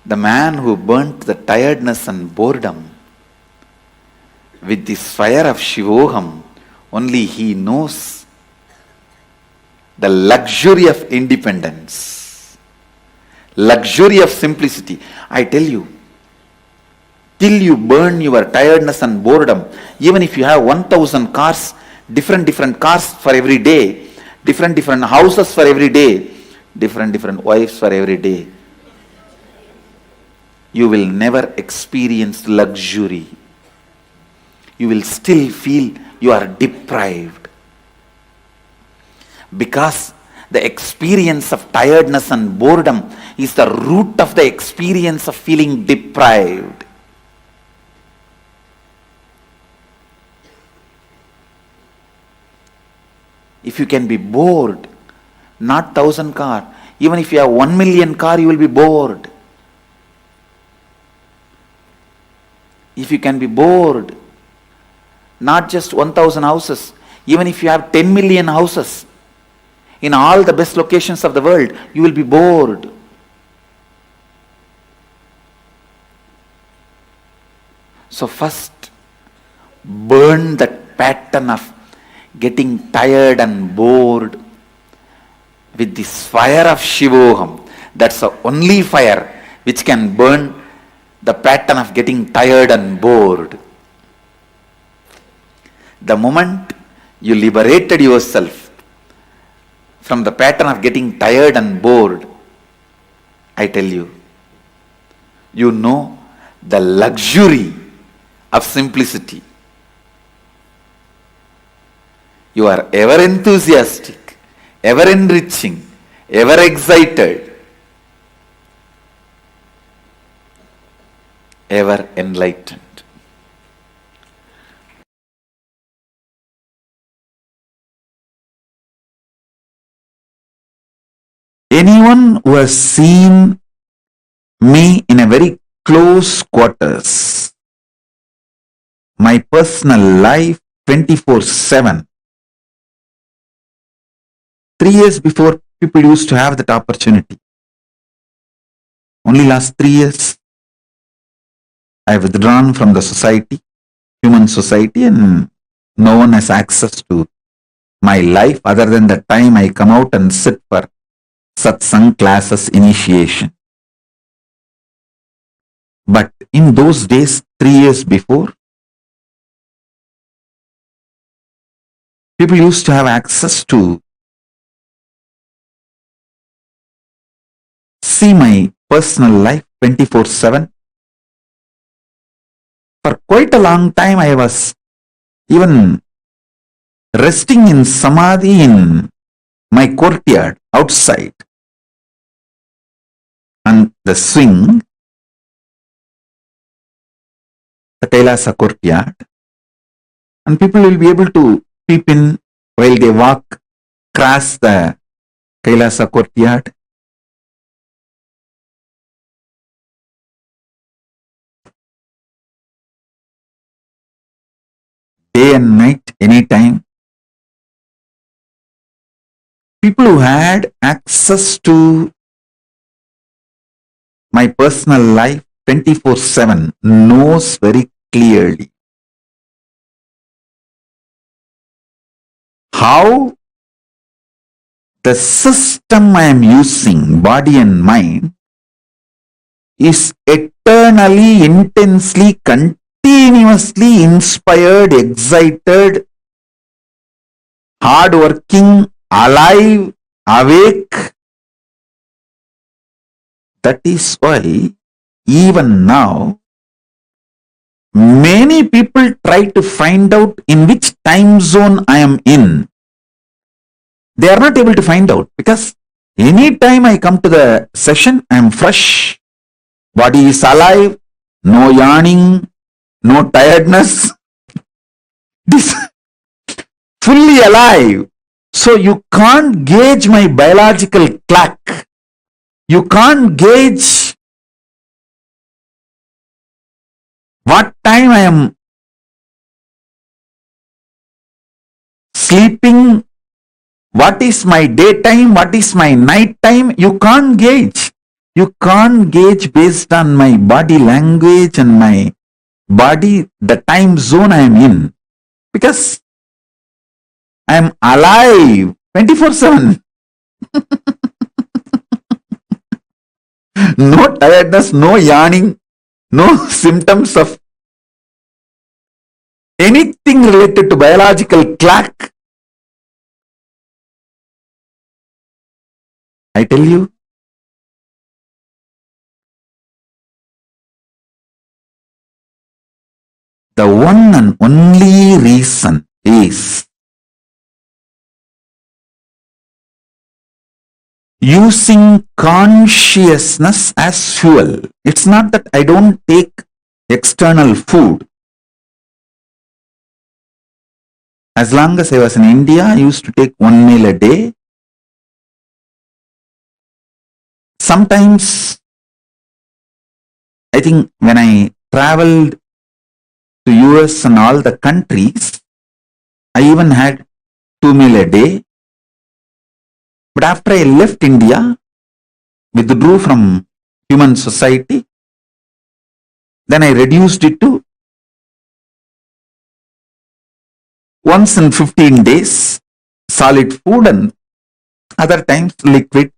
the man who burnt the tiredness and boredom With this fire of Shivoham, only he knows the luxury of independence, luxury of simplicity. I tell you, till you burn your tiredness and boredom, even if you have 1,000 cars, different cars for every day, different houses for every day, different wives for every day, you will never experience luxury. You will still feel you are deprived. Because the experience of tiredness and boredom is the root of the experience of feeling deprived. If you can be bored, not 1,000 car, even if you have 1 million car, you will be bored. If you can be bored, not just 1,000 houses, even if you have 10 million houses in all the best locations of the world, you will be bored. So first, burn that pattern of getting tired and bored with this fire of Shivoham. That's the only fire which can burn the pattern of getting tired and bored. The moment you liberated yourself from the pattern of getting tired and bored, I tell you, you know the luxury of simplicity. You are ever enthusiastic, ever enriching, ever excited, ever enlightened. Anyone who has seen me in a very close quarters, my personal life 24/7. 3 years before, people used to have that opportunity. Only last 3 years, I have withdrawn from the society, human society, and no one has access to my life other than the time I come out and sit for satsang classes initiation. But in those days, 3 years before, people used to have access to see my personal life 24/7. For quite a long time, I was even resting in samadhi in my courtyard outside on the swing, the KAILASA courtyard, and people will be able to peep in while they walk across the KAILASA courtyard. Day and night, anytime. People who had access to my personal life 24/7 knows very clearly how the system I am using, body and mind, is eternally, intensely, continuously inspired, excited, hardworking, alive, awake. That is why even now many people try to find out in which time zone I am in. They are not able to find out because anytime I come to the session, I am fresh. Body is alive, no yawning, no tiredness. This fully alive. So you can't gauge my biological clock. You can't gauge what time I am sleeping, what is my daytime, what is my night time. You can't gauge. You can't gauge based on my body language and my body the time zone I am in, because I am alive 24/7. No tiredness, no yawning, no symptoms of anything related to biological clock. I tell you, the one and only reason is using consciousness as fuel. It's not that I don't take external food. As long as I was in India, I used to take one meal a day. Sometimes, I think when I traveled to US and all the countries, I even had 2 meal a day. But after I left India, withdrew from human society, then I reduced it to once in 15 days, solid food, and other times liquid,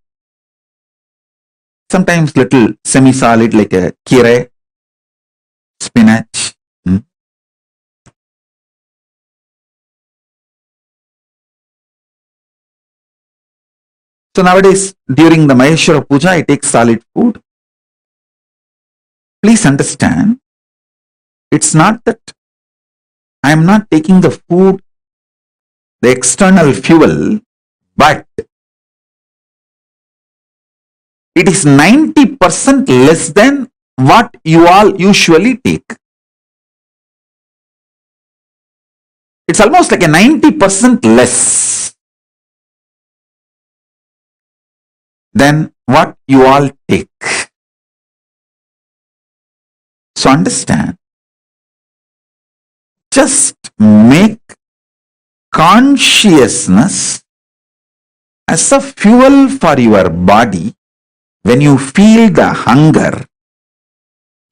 sometimes little semi-solid like a kire, spinach. So nowadays, during the Maheshwara Puja, I take solid food. Please understand, it's not that I am not taking the food, the external fuel, but it is 90% less than what you all usually take. It's almost like a 90% less than what you all take. So understand, just make consciousness as a fuel for your body. When you feel the hunger,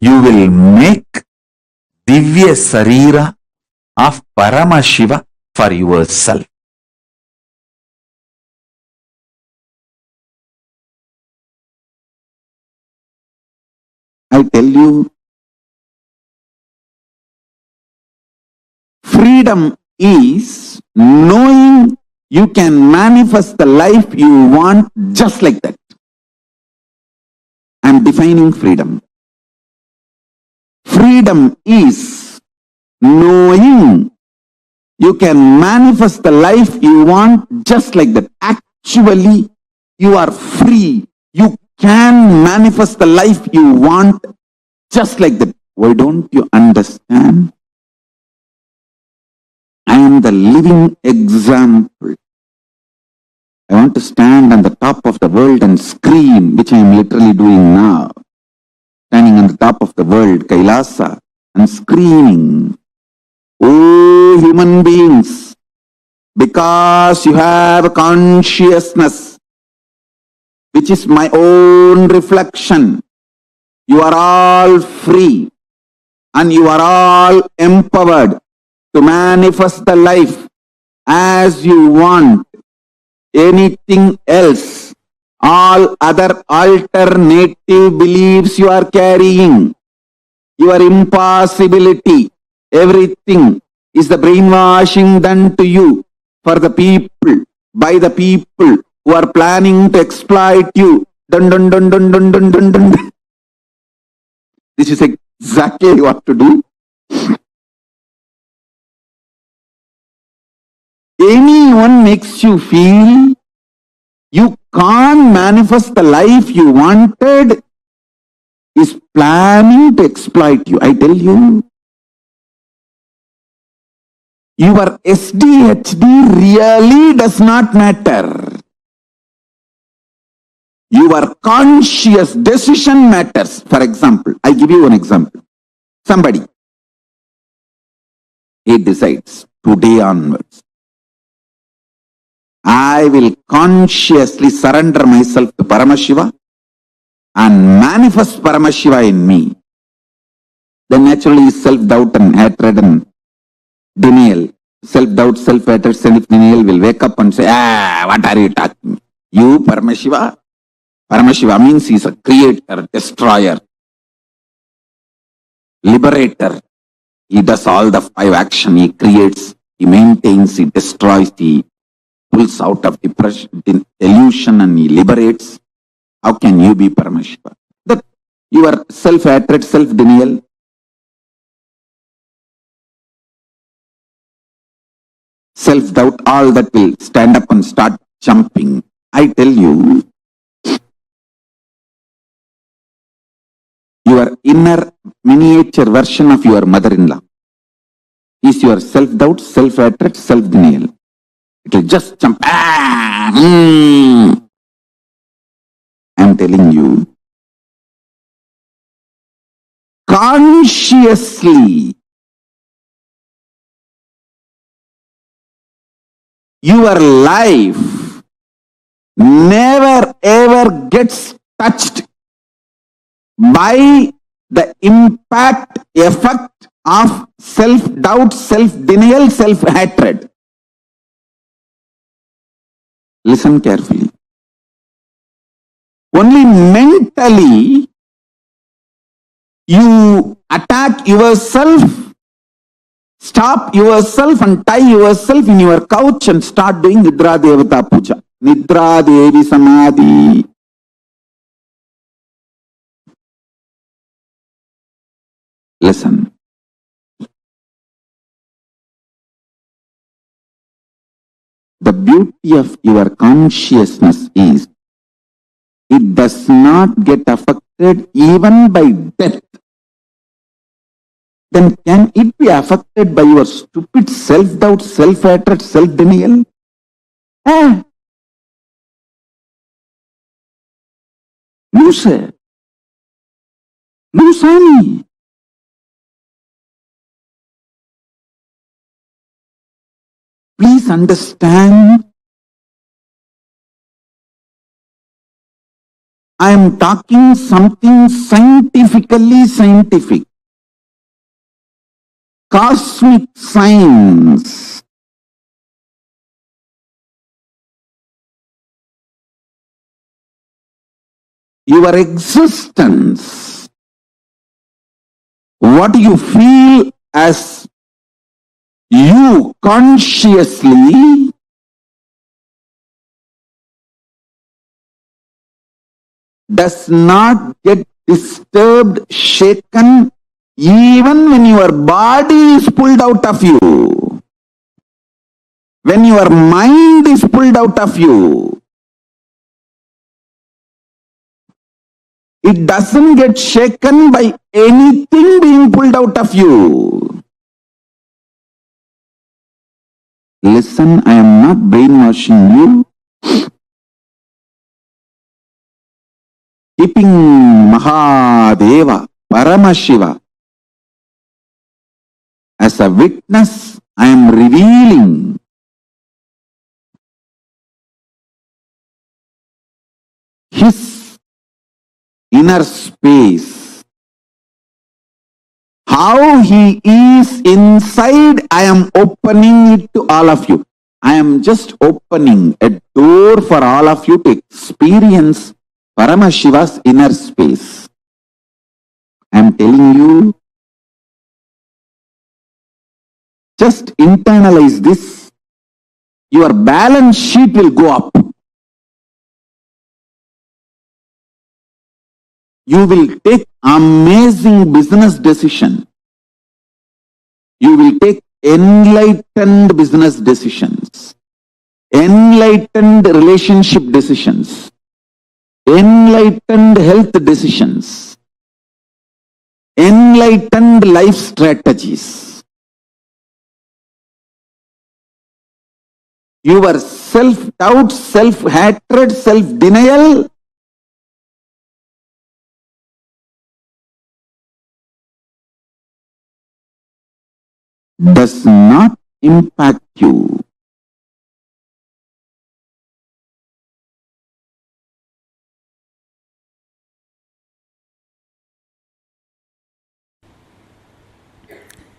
you will make Divya Sarira of Paramashiva for yourself. I tell you, freedom is knowing you can manifest the life you want just like that. I'm defining freedom. Freedom is knowing you can manifest the life you want just like that. Actually, you are free. You can manifest the life you want just like that. Why don't you understand? I am the living example. I want to stand on the top of the world and scream, which I am literally doing now. Standing on the top of the world, KAILASA, and screaming, "Oh, human beings, because you have a consciousness, which is my own reflection, you are all free and you are all empowered to manifest the life as you want. Anything else, all other alternative beliefs you are carrying, your impossibility, everything is the brainwashing done to you for the people, by the people who are planning to exploit you. Dun, dun, dun, dun, dun, dun, dun, dun. This is exactly what to do. Anyone makes you feel you can't manifest the life you wanted is planning to exploit you. I tell you, your SDHD really does not matter. Your conscious decision matters. For example, I give you an example. Somebody, he decides today onwards, I will consciously surrender myself to Paramashiva and manifest Paramashiva in me. then naturally self-doubt and hatred and denial. Self-doubt, self-hatred, self-denial will wake up and say, what are you talking? You, Paramashiva? Paramashiva means he's a creator, destroyer, liberator. He does all the 5 action. He creates, he maintains, he destroys, he pulls out of depression, delusion, and he liberates. How can you be Paramashiva? That your self-hatred, self-denial, self-doubt, all that will stand up and start jumping. I tell you, your inner miniature version of your mother-in-law is your self-doubt, self-hatred, self-denial. It will just jump. I'm telling you, consciously, your life never ever gets touched by the impact, effect of self-doubt, self-denial, self-hatred. Listen carefully. Only mentally you attack yourself, stop yourself and tie yourself in your couch and start doing Nidra Devata Puja. Nidra Devi Samadhi. Listen. The beauty of your consciousness is it does not get affected even by death. Then can it be affected by your stupid self-doubt, self-hatred, self-denial? Lose. Lusani. Please understand, I am talking something scientifically scientific. Cosmic science. Your existence, what you feel as you consciously, does not get disturbed, shaken, even when your body is pulled out of you. When your mind is pulled out of you, it doesn't get shaken by anything being pulled out of you. Listen, I am not brainwashing you. Keeping Mahadeva, Paramashiva, as a witness, I am revealing his inner space. How he is inside, I am opening it to all of you. I am just opening a door for all of you to experience Paramashiva's inner space. I am telling you, just internalize this. Your balance sheet will go up. You will take amazing business decision. You will take enlightened business decisions, enlightened relationship decisions, enlightened health decisions, enlightened life strategies. Your self-doubt, self-hatred, self-denial does not impact you.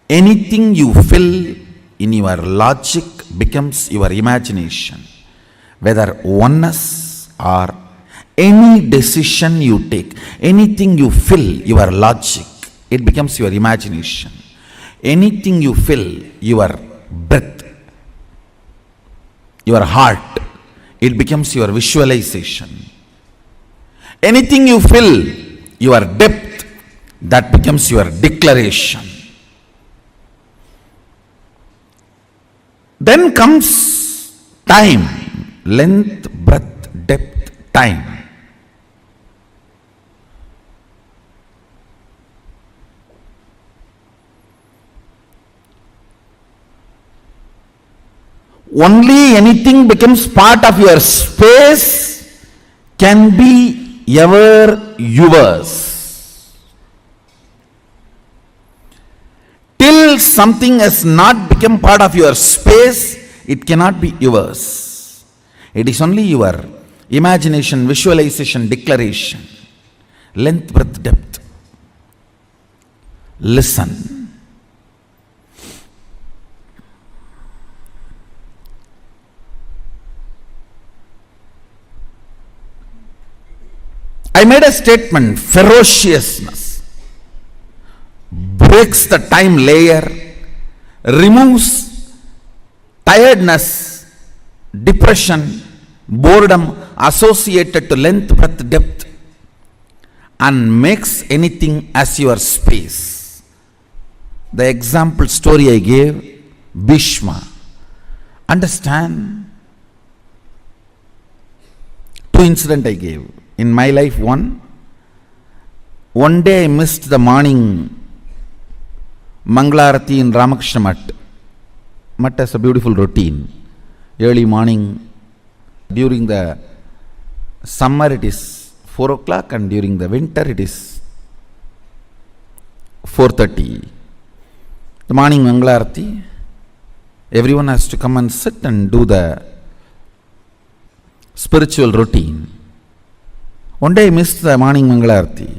Anything you fill in your logic becomes your imagination. Whether oneness or any decision you take, anything you fill your logic, it becomes your imagination. Anything you fill your breath, your heart, it becomes your visualization. Anything you fill your depth, that becomes your declaration. Then comes time, length, breadth, depth, time. Only anything becomes part of your space can be ever yours. Till something has not become part of your space, it cannot be yours. It is only your imagination, visualization, declaration. Length, breadth, depth. Listen. I made a statement, ferociousness breaks the time layer, removes tiredness, depression, boredom associated to length, breadth, depth, and makes anything as your space. The example story I gave, Bhishma. Understand? Two incidents I gave. In my life, one day I missed the morning Manglarati in Ramakrishna Mutt. Mutt has a beautiful routine. Early morning, during the summer it is 4 o'clock and during the winter it is 4:30. The morning Manglarati, everyone has to come and sit and do the spiritual routine. One day I missed the morning Mangalarti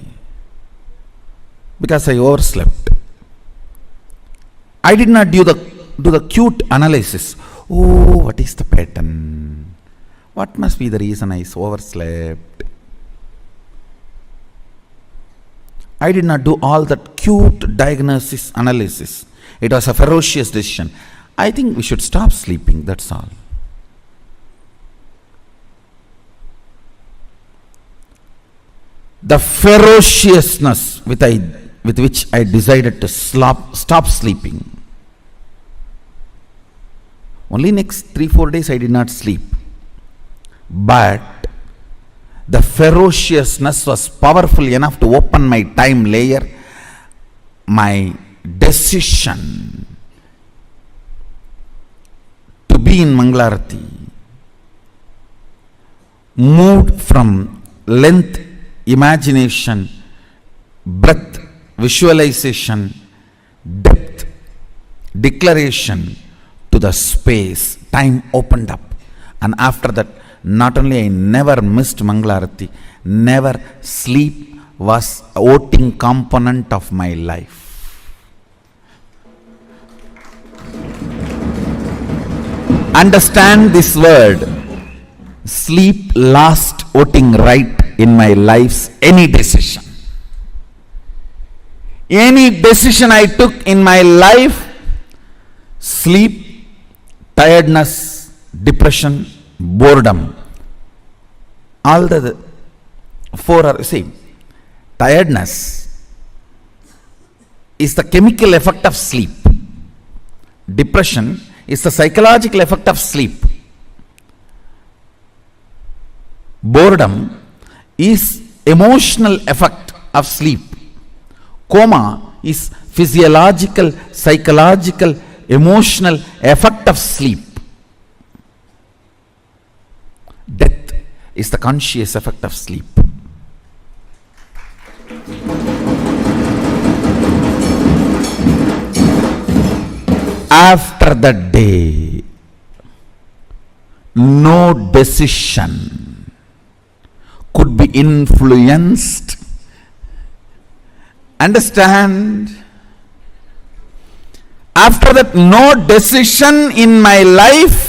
because I overslept. I did not do the cute analysis. Oh, what is the pattern? What must be the reason I overslept? I did not do all that cute diagnosis analysis. It was a ferocious decision. I think we should stop sleeping, that's all. The ferociousness with which I decided to stop sleeping. Only next 3-4 days I did not sleep. But the ferociousness was powerful enough to open my time layer. My decision to be in Mangalarati moved from length, imagination, breadth, visualization, depth, declaration to the space. Time opened up. And after that, not only I never missed Mangalarati, never sleep was a voting component of my life. Understand this word. Sleep lost voting right in my life's any decision. Any decision I took in my life, sleep, tiredness, depression, boredom, all the four are same. Tiredness is the chemical effect of sleep. Depression is the psychological effect of sleep. Boredom is emotional effect of sleep. Coma is physiological, psychological, emotional effect of sleep. Death is the conscious effect of sleep. After that day, no decision could be influenced. Understand? After that, no decision in my life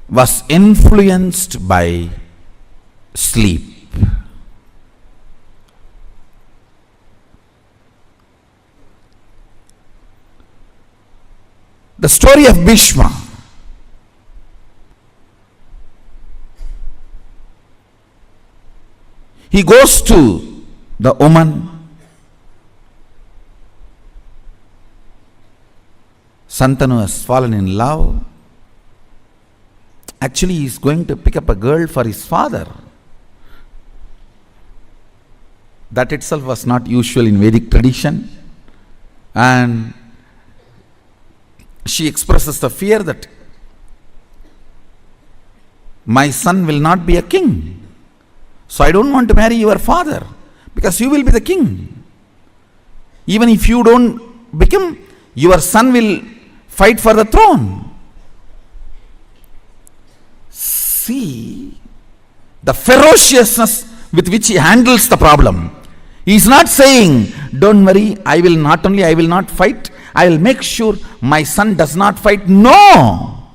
was influenced by sleep. The story of Bhishma. He goes to the woman. Santanu has fallen in love. Actually, he is going to pick up a girl for his father. That itself was not usual in Vedic tradition. And she expresses the fear that my son will not be a king. So I don't want to marry your father because you will be the king. Even if you don't become, your son will fight for the throne. See the ferociousness with which he handles the problem. He is not saying, don't worry, I will not fight, I will make sure my son does not fight. No!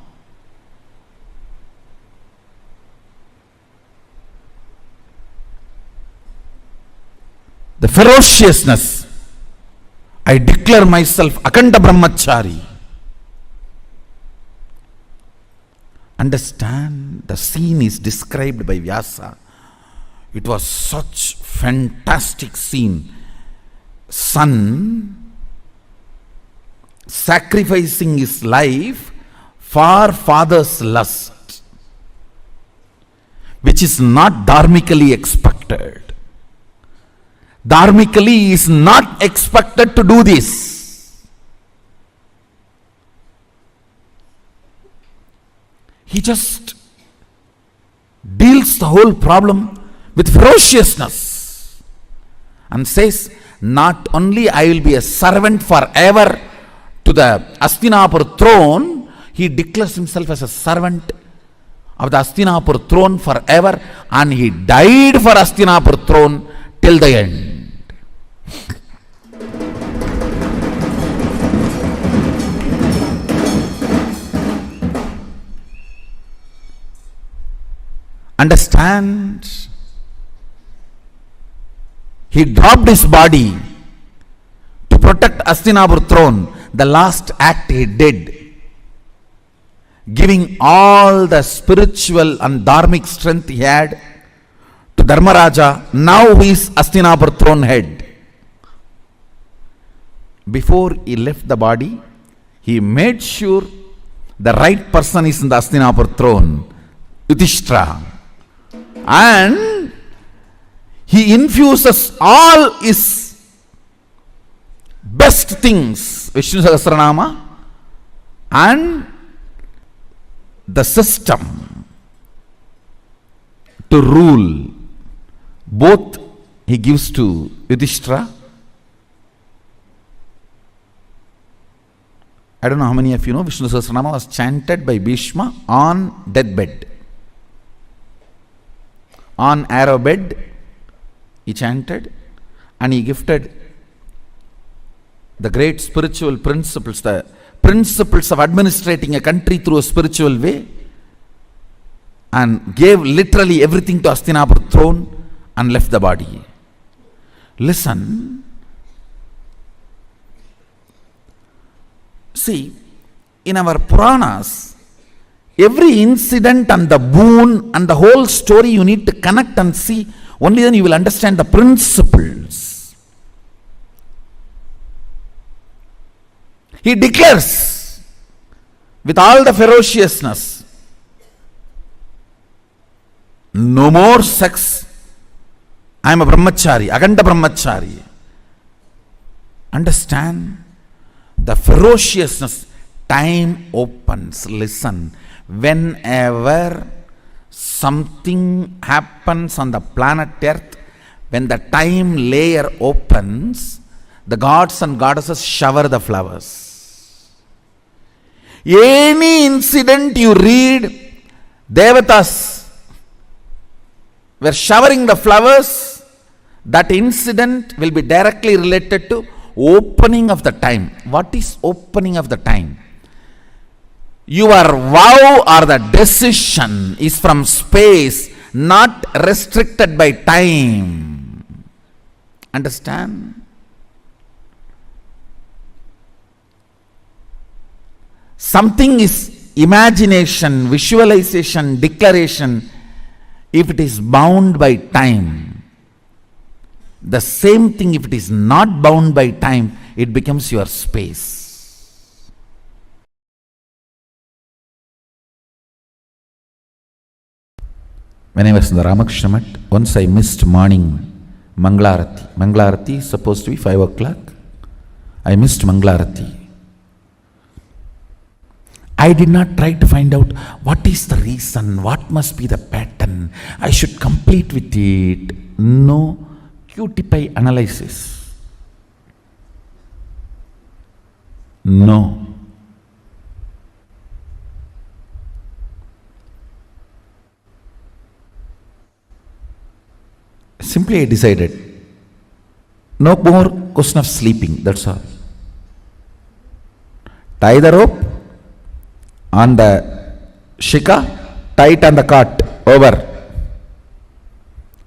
The ferociousness. I declare myself Akanda Brahmachari. Understand, the scene is described by Vyasa. It was such fantastic scene. Son sacrificing his life for father's lust, which is not dharmically expected. Dharmically he is not expected to do this. He just deals the whole problem with ferociousness and says, not only I will be a servant forever to the Hastinapur throne, he declares himself as a servant of the Hastinapur throne forever, and he died for Hastinapur throne till the end. Understand? He dropped his body to protect Hastinapur throne. The last act he did, giving all the spiritual and dharmic strength he had to Dharmaraja, now he is Hastinapur throne head. Before he left the body, he made sure the right person is in the Hastinapur throne, Yudhishthira. And he infuses all his best things, Vishnu Sahasranama, and the system to rule. Both he gives to Yudhishthira. I don't know how many of you know, Vishnu Sahasranama was chanted by Bhishma on deathbed. On arrow bed, he chanted, and he gifted the great spiritual principles, the principles of administrating a country through a spiritual way, and gave literally everything to Hastinapur throne and left the body. Listen. See, in our Puranas, every incident and the boon and the whole story you need to connect and see. Only then you will understand the principles. He declares with all the ferociousness, no more sex. I am a brahmachari, Aganda brahmachari. Understand the ferociousness. Time opens. Listen. Whenever something happens on the planet Earth, when the time layer opens, the gods and goddesses shower the flowers. Any incident you read, Devatas were showering the flowers, That incident will be directly related to opening of the time. What is opening of the time? Your vow or the decision is from space, not restricted by time. Understand? Something is imagination, visualization, declaration, if it is bound by time. The same thing, if it is not bound by time, it becomes your space. When I was in the Ramakrishna Mat, once I missed morning Manglarati. Manglarati is supposed to be 5 o'clock. I missed Manglarati. I did not try to find out what is the reason, what must be the pattern, I should complete with it. No QT analysis. No. Simply I decided, no more question of sleeping, that's all. Tie the rope on the shika, tie it on the cart, over.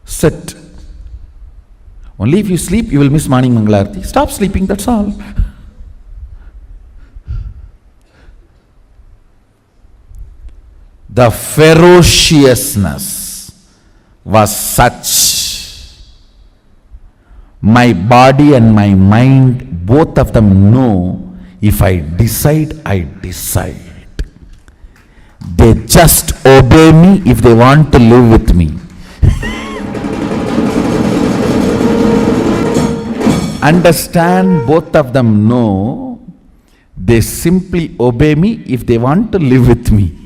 Sit. Only if you sleep, you will miss morning Mangalarti. Stop sleeping, that's all. The ferociousness was such. My body and my mind, both of them know, if I decide, I decide. They just obey me if they want to live with me. Understand, both of them know, they simply obey me if they want to live with me.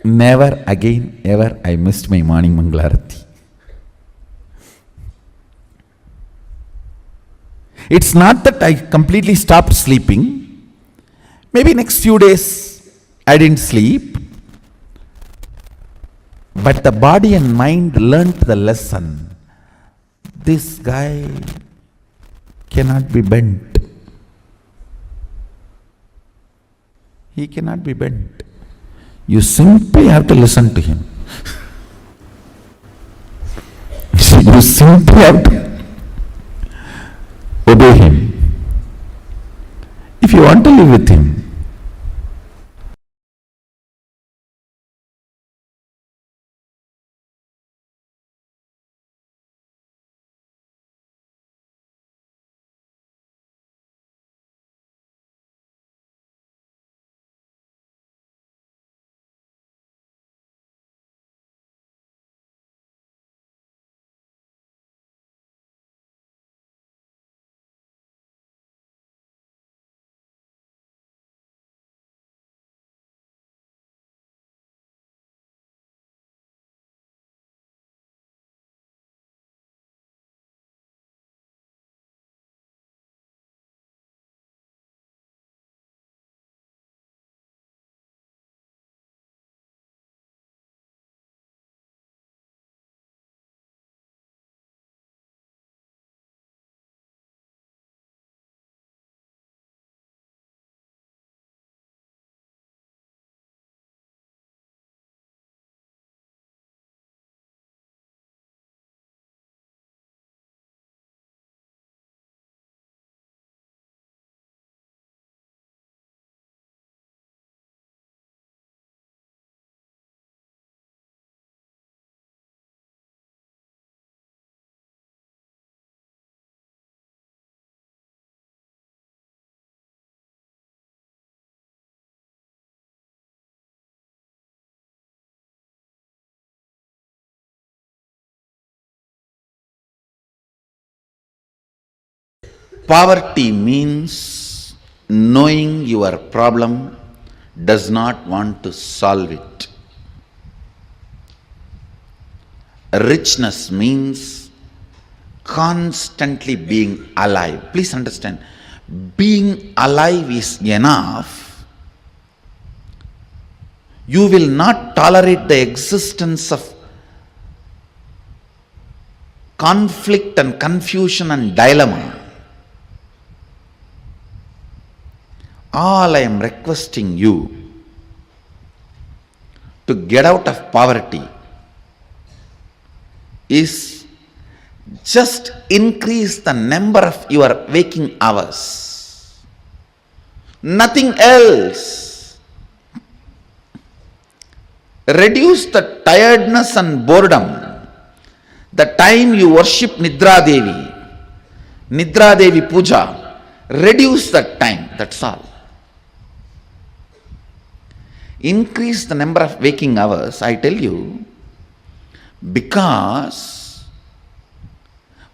Never again, ever I missed my morning Mangalarati. It's not that I completely stopped sleeping. Maybe next few days I didn't sleep. But the body and mind learnt the lesson. This guy cannot be bent. He cannot be bent. You simply have to listen to him. You simply have to obey him. If you want to live with him, poverty means knowing your problem, does not want to solve it. Richness means constantly being alive. Please understand, being alive is enough. You will not tolerate the existence of conflict and confusion and dilemma, all I am requesting you to get out of poverty is just increase the number of your waking hours. Nothing else. Reduce the tiredness and boredom. The time you worship Nidra Devi Puja, reduce that time, that's all. Increase the number of waking hours, I tell you, because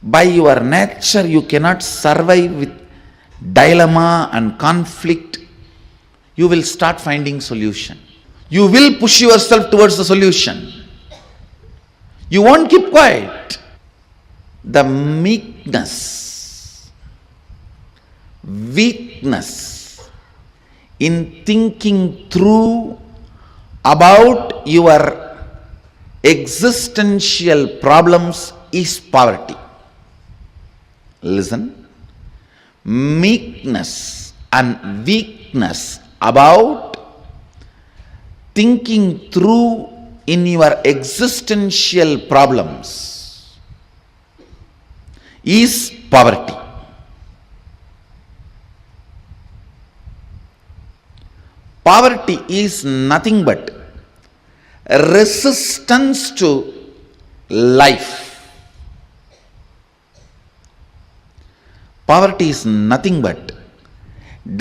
by your nature you cannot survive with dilemma and conflict. You will start finding solution. You will push yourself towards the solution. You won't keep quiet. The meekness, weakness in thinking through about your existential problems is poverty. Listen. Meekness and weakness about thinking through in your existential problems is poverty. Poverty is nothing but resistance to life. Poverty is nothing but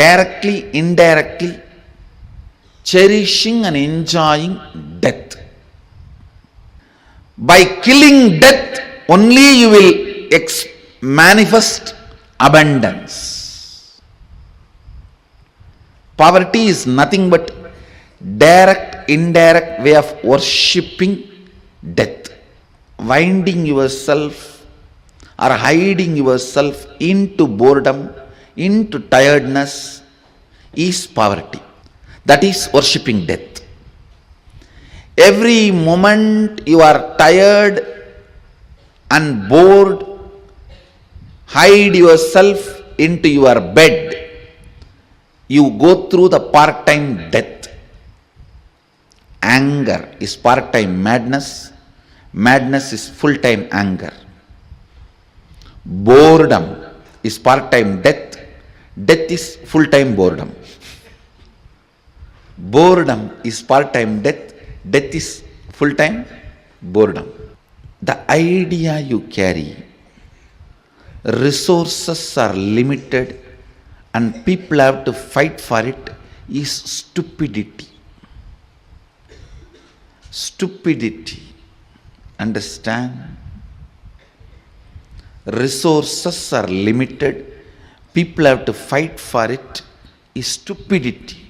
directly, indirectly cherishing and enjoying death. By killing death, only you will manifest abundance. Poverty is nothing but direct, indirect way of worshipping death, winding yourself or hiding yourself into boredom, into tiredness is poverty. That is worshipping death. Every moment you are tired and bored, hide yourself into your bed. You go through the part-time death. Anger is part-time madness. Madness is full-time anger. Boredom is part-time death. Death is full-time boredom. Boredom is part-time death. Death is full-time boredom. The idea you carry, resources are limited and people have to fight for it, is stupidity. Stupidity. Understand? Resources are limited, people have to fight for it, is stupidity.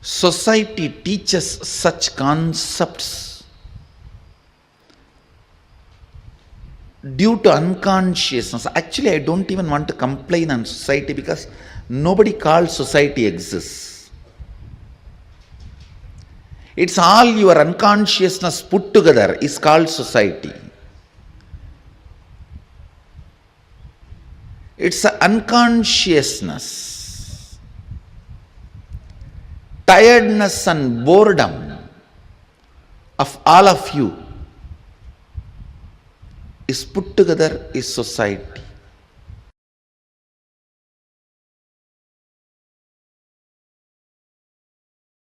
Society teaches such concepts due to unconsciousness. Actually, I don't even want to complain on society because nobody calls society exists. It's all your unconsciousness put together is called society. It's an unconsciousness. Tiredness and boredom of all of you is put together is society.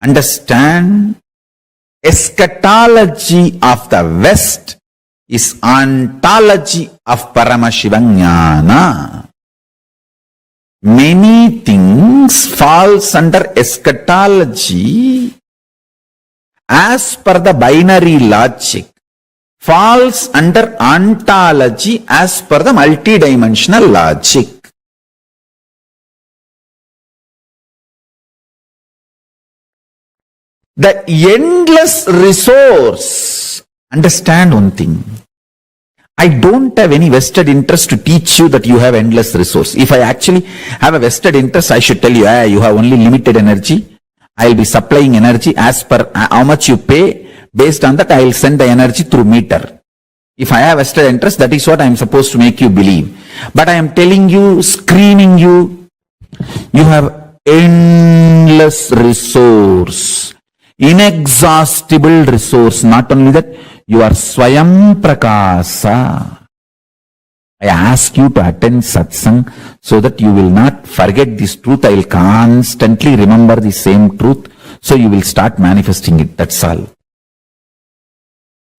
Understand? Eschatology of the West is ontology of Paramashivajnana. Many things falls under eschatology as per the binary logic, falls under ontology as per the multidimensional logic. The endless resource. Understand one thing. I don't have any vested interest to teach you that you have endless resource. If I actually have a vested interest, I should tell you, you have only limited energy. I will be supplying energy as per how much you pay. Based on that, I will send the energy through meter. If I have vested interest, that is what I am supposed to make you believe. But I am telling you, screaming you, you have endless resource, inexhaustible resource. Not only that, you are Swayam Prakasa. I ask you to attend satsang so that you will not forget this truth. I will constantly remember the same truth. So you will start manifesting it. That's all.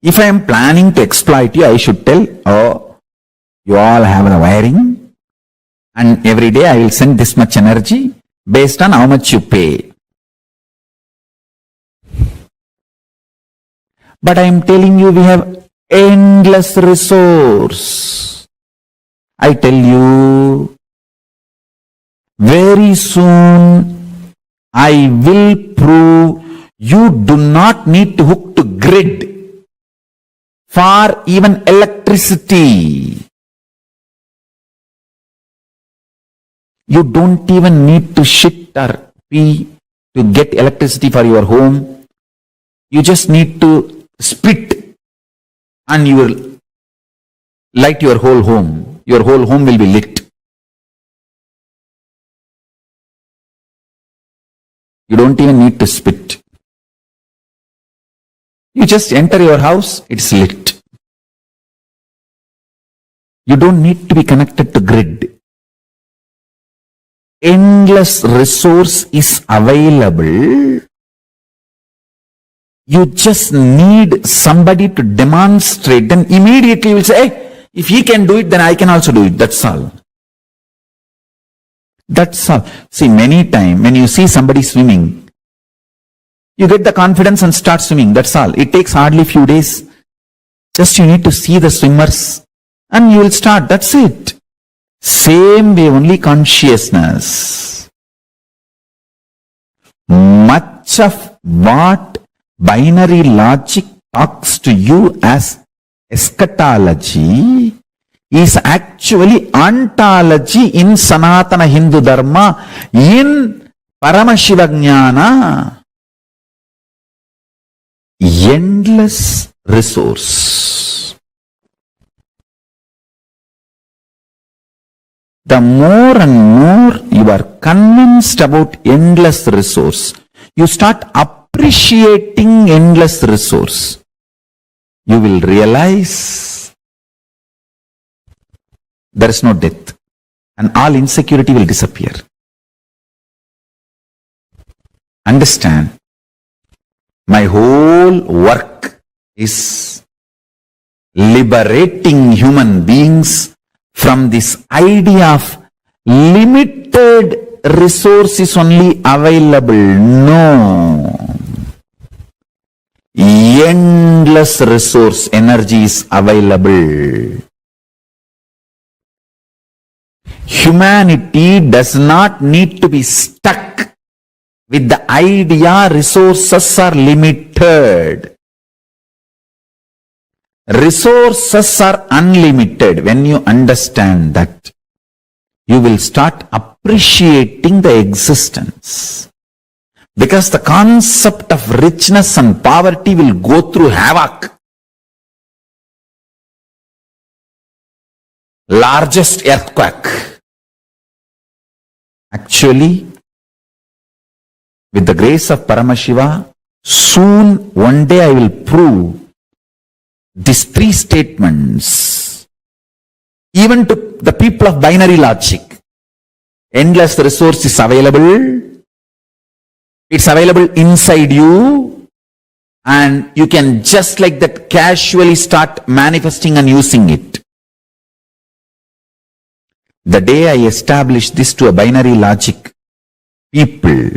If I am planning to exploit you, I should tell, oh, you all have the wiring and every day I will send this much energy based on how much you pay. But I am telling you, we have endless resource. I tell you, very soon I will prove you do not need to hook to grid for even electricity. You don't even need to shit or pee to get electricity for your home. You just need to spit and you will light your whole home. Your whole home will be lit. You don't even need to spit. You just enter your house, it's lit. You don't need to be connected to grid. Endless resource is available. You just need somebody to demonstrate. Then immediately you will say, hey, if he can do it, then I can also do it. That's all. That's all. See, many times when you see somebody swimming, you get the confidence and start swimming. That's all. It takes hardly few days. Just you need to see the swimmers and you will start. That's it. Same way, only consciousness. Much of what binary logic talks to you as eschatology is actually ontology in Sanatana Hindu Dharma, in Paramashiva Jnana. Endless resource. The more and more you are convinced about endless resource, you start appreciating endless resource. You will realize there is no death and all insecurity will disappear. Understand, my whole work is liberating human beings from this idea of limited resources only available. No. Endless resource energy is available. Humanity does not need to be stuck with the idea resources are limited. Resources are unlimited. When you understand that, you will start appreciating the existence. Because the concept of richness and poverty will go through havoc. Largest earthquake. Actually, with the grace of Paramashiva, soon one day I will prove these three statements, even to the people of binary logic. Endless resource is available. It's available inside you. And you can just like that casually start manifesting and using it. The day I establish this to a binary logic people,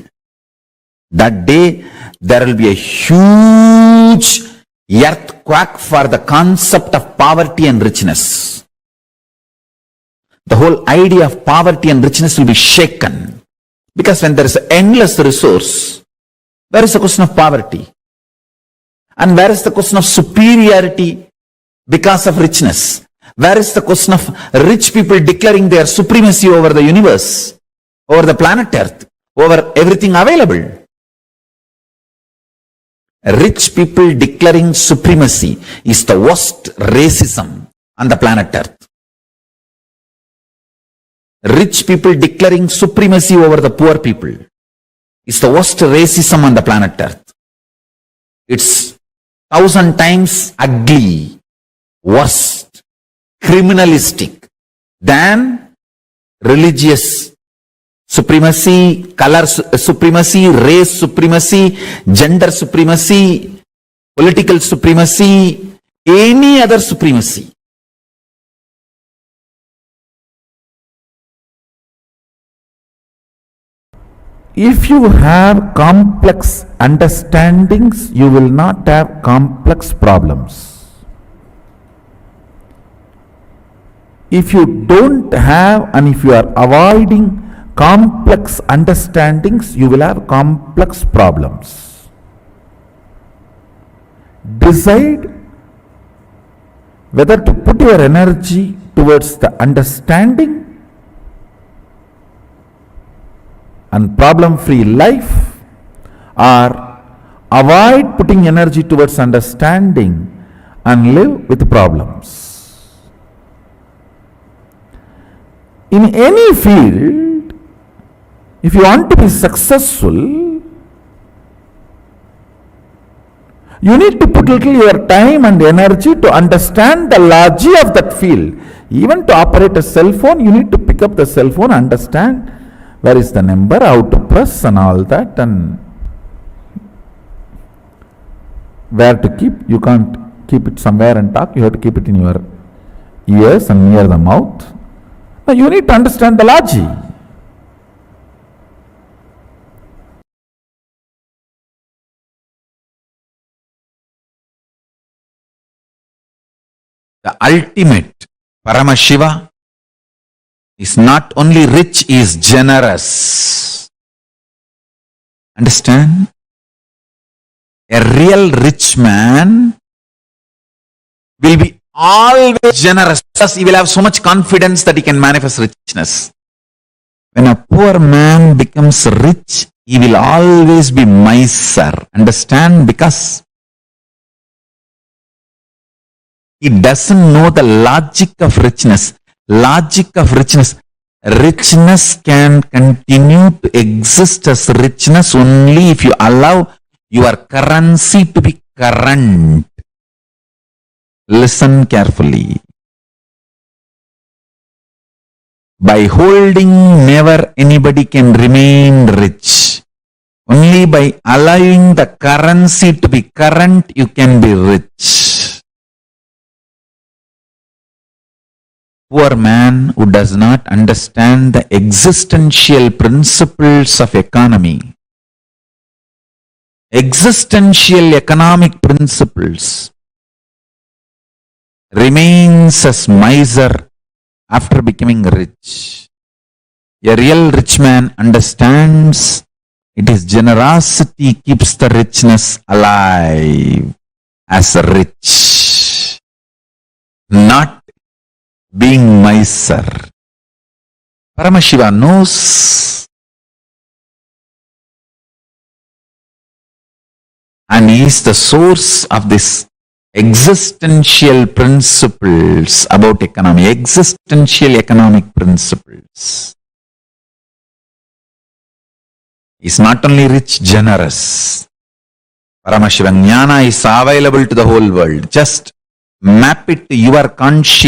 that day there will be a huge earthquake for the concept of poverty and richness. The whole idea of poverty and richness will be shaken. Because when there is endless resource, where is the question of poverty? And where is the question of superiority because of richness? Where is the question of rich people declaring their supremacy over the universe, over the planet Earth, over everything available? Rich people declaring supremacy is the worst racism on the planet Earth. Rich people declaring supremacy over the poor people is the worst racism on the planet Earth. It's 1,000 times ugly, worst, criminalistic than religious supremacy, color supremacy, race supremacy, gender supremacy, political supremacy, any other supremacy. If you have complex understandings, you will not have complex problems. If you don't have and if you are avoiding complex understandings, you will have complex problems. Decide whether to put your energy towards the understanding and problem-free life, or avoid putting energy towards understanding and live with problems. In any field, if you want to be successful, you need to put little your time and energy to understand the logic of that field. Even to operate a cell phone, you need to pick up the cell phone, understand where is the number, how to press and all that, and where to keep. You can't keep it somewhere and talk, you have to keep it in your ears and near the mouth. Now you need to understand the logic. The ultimate Paramashiva is not only rich, he is generous. Understand? A real rich man will be always generous because he will have so much confidence that he can manifest richness. When a poor man becomes rich, he will always be miser. Understand? Because he doesn't know the logic of richness. Logic of richness. Richness can continue to exist as richness only if you allow your currency to be current. Listen carefully. By holding, never anybody can remain rich. Only by allowing the currency to be current, you can be rich. Poor man who does not understand the existential principles of economy, existential economic principles, remains as miser after becoming rich. A real rich man understands it is generosity keeps the richness alive as rich, not being miser. Paramashiva knows, and he is the source of this existential principles about economy, existential economic principles. He is not only rich, generous. Paramashiva Jnana is available to the whole world. Just map it to your conscious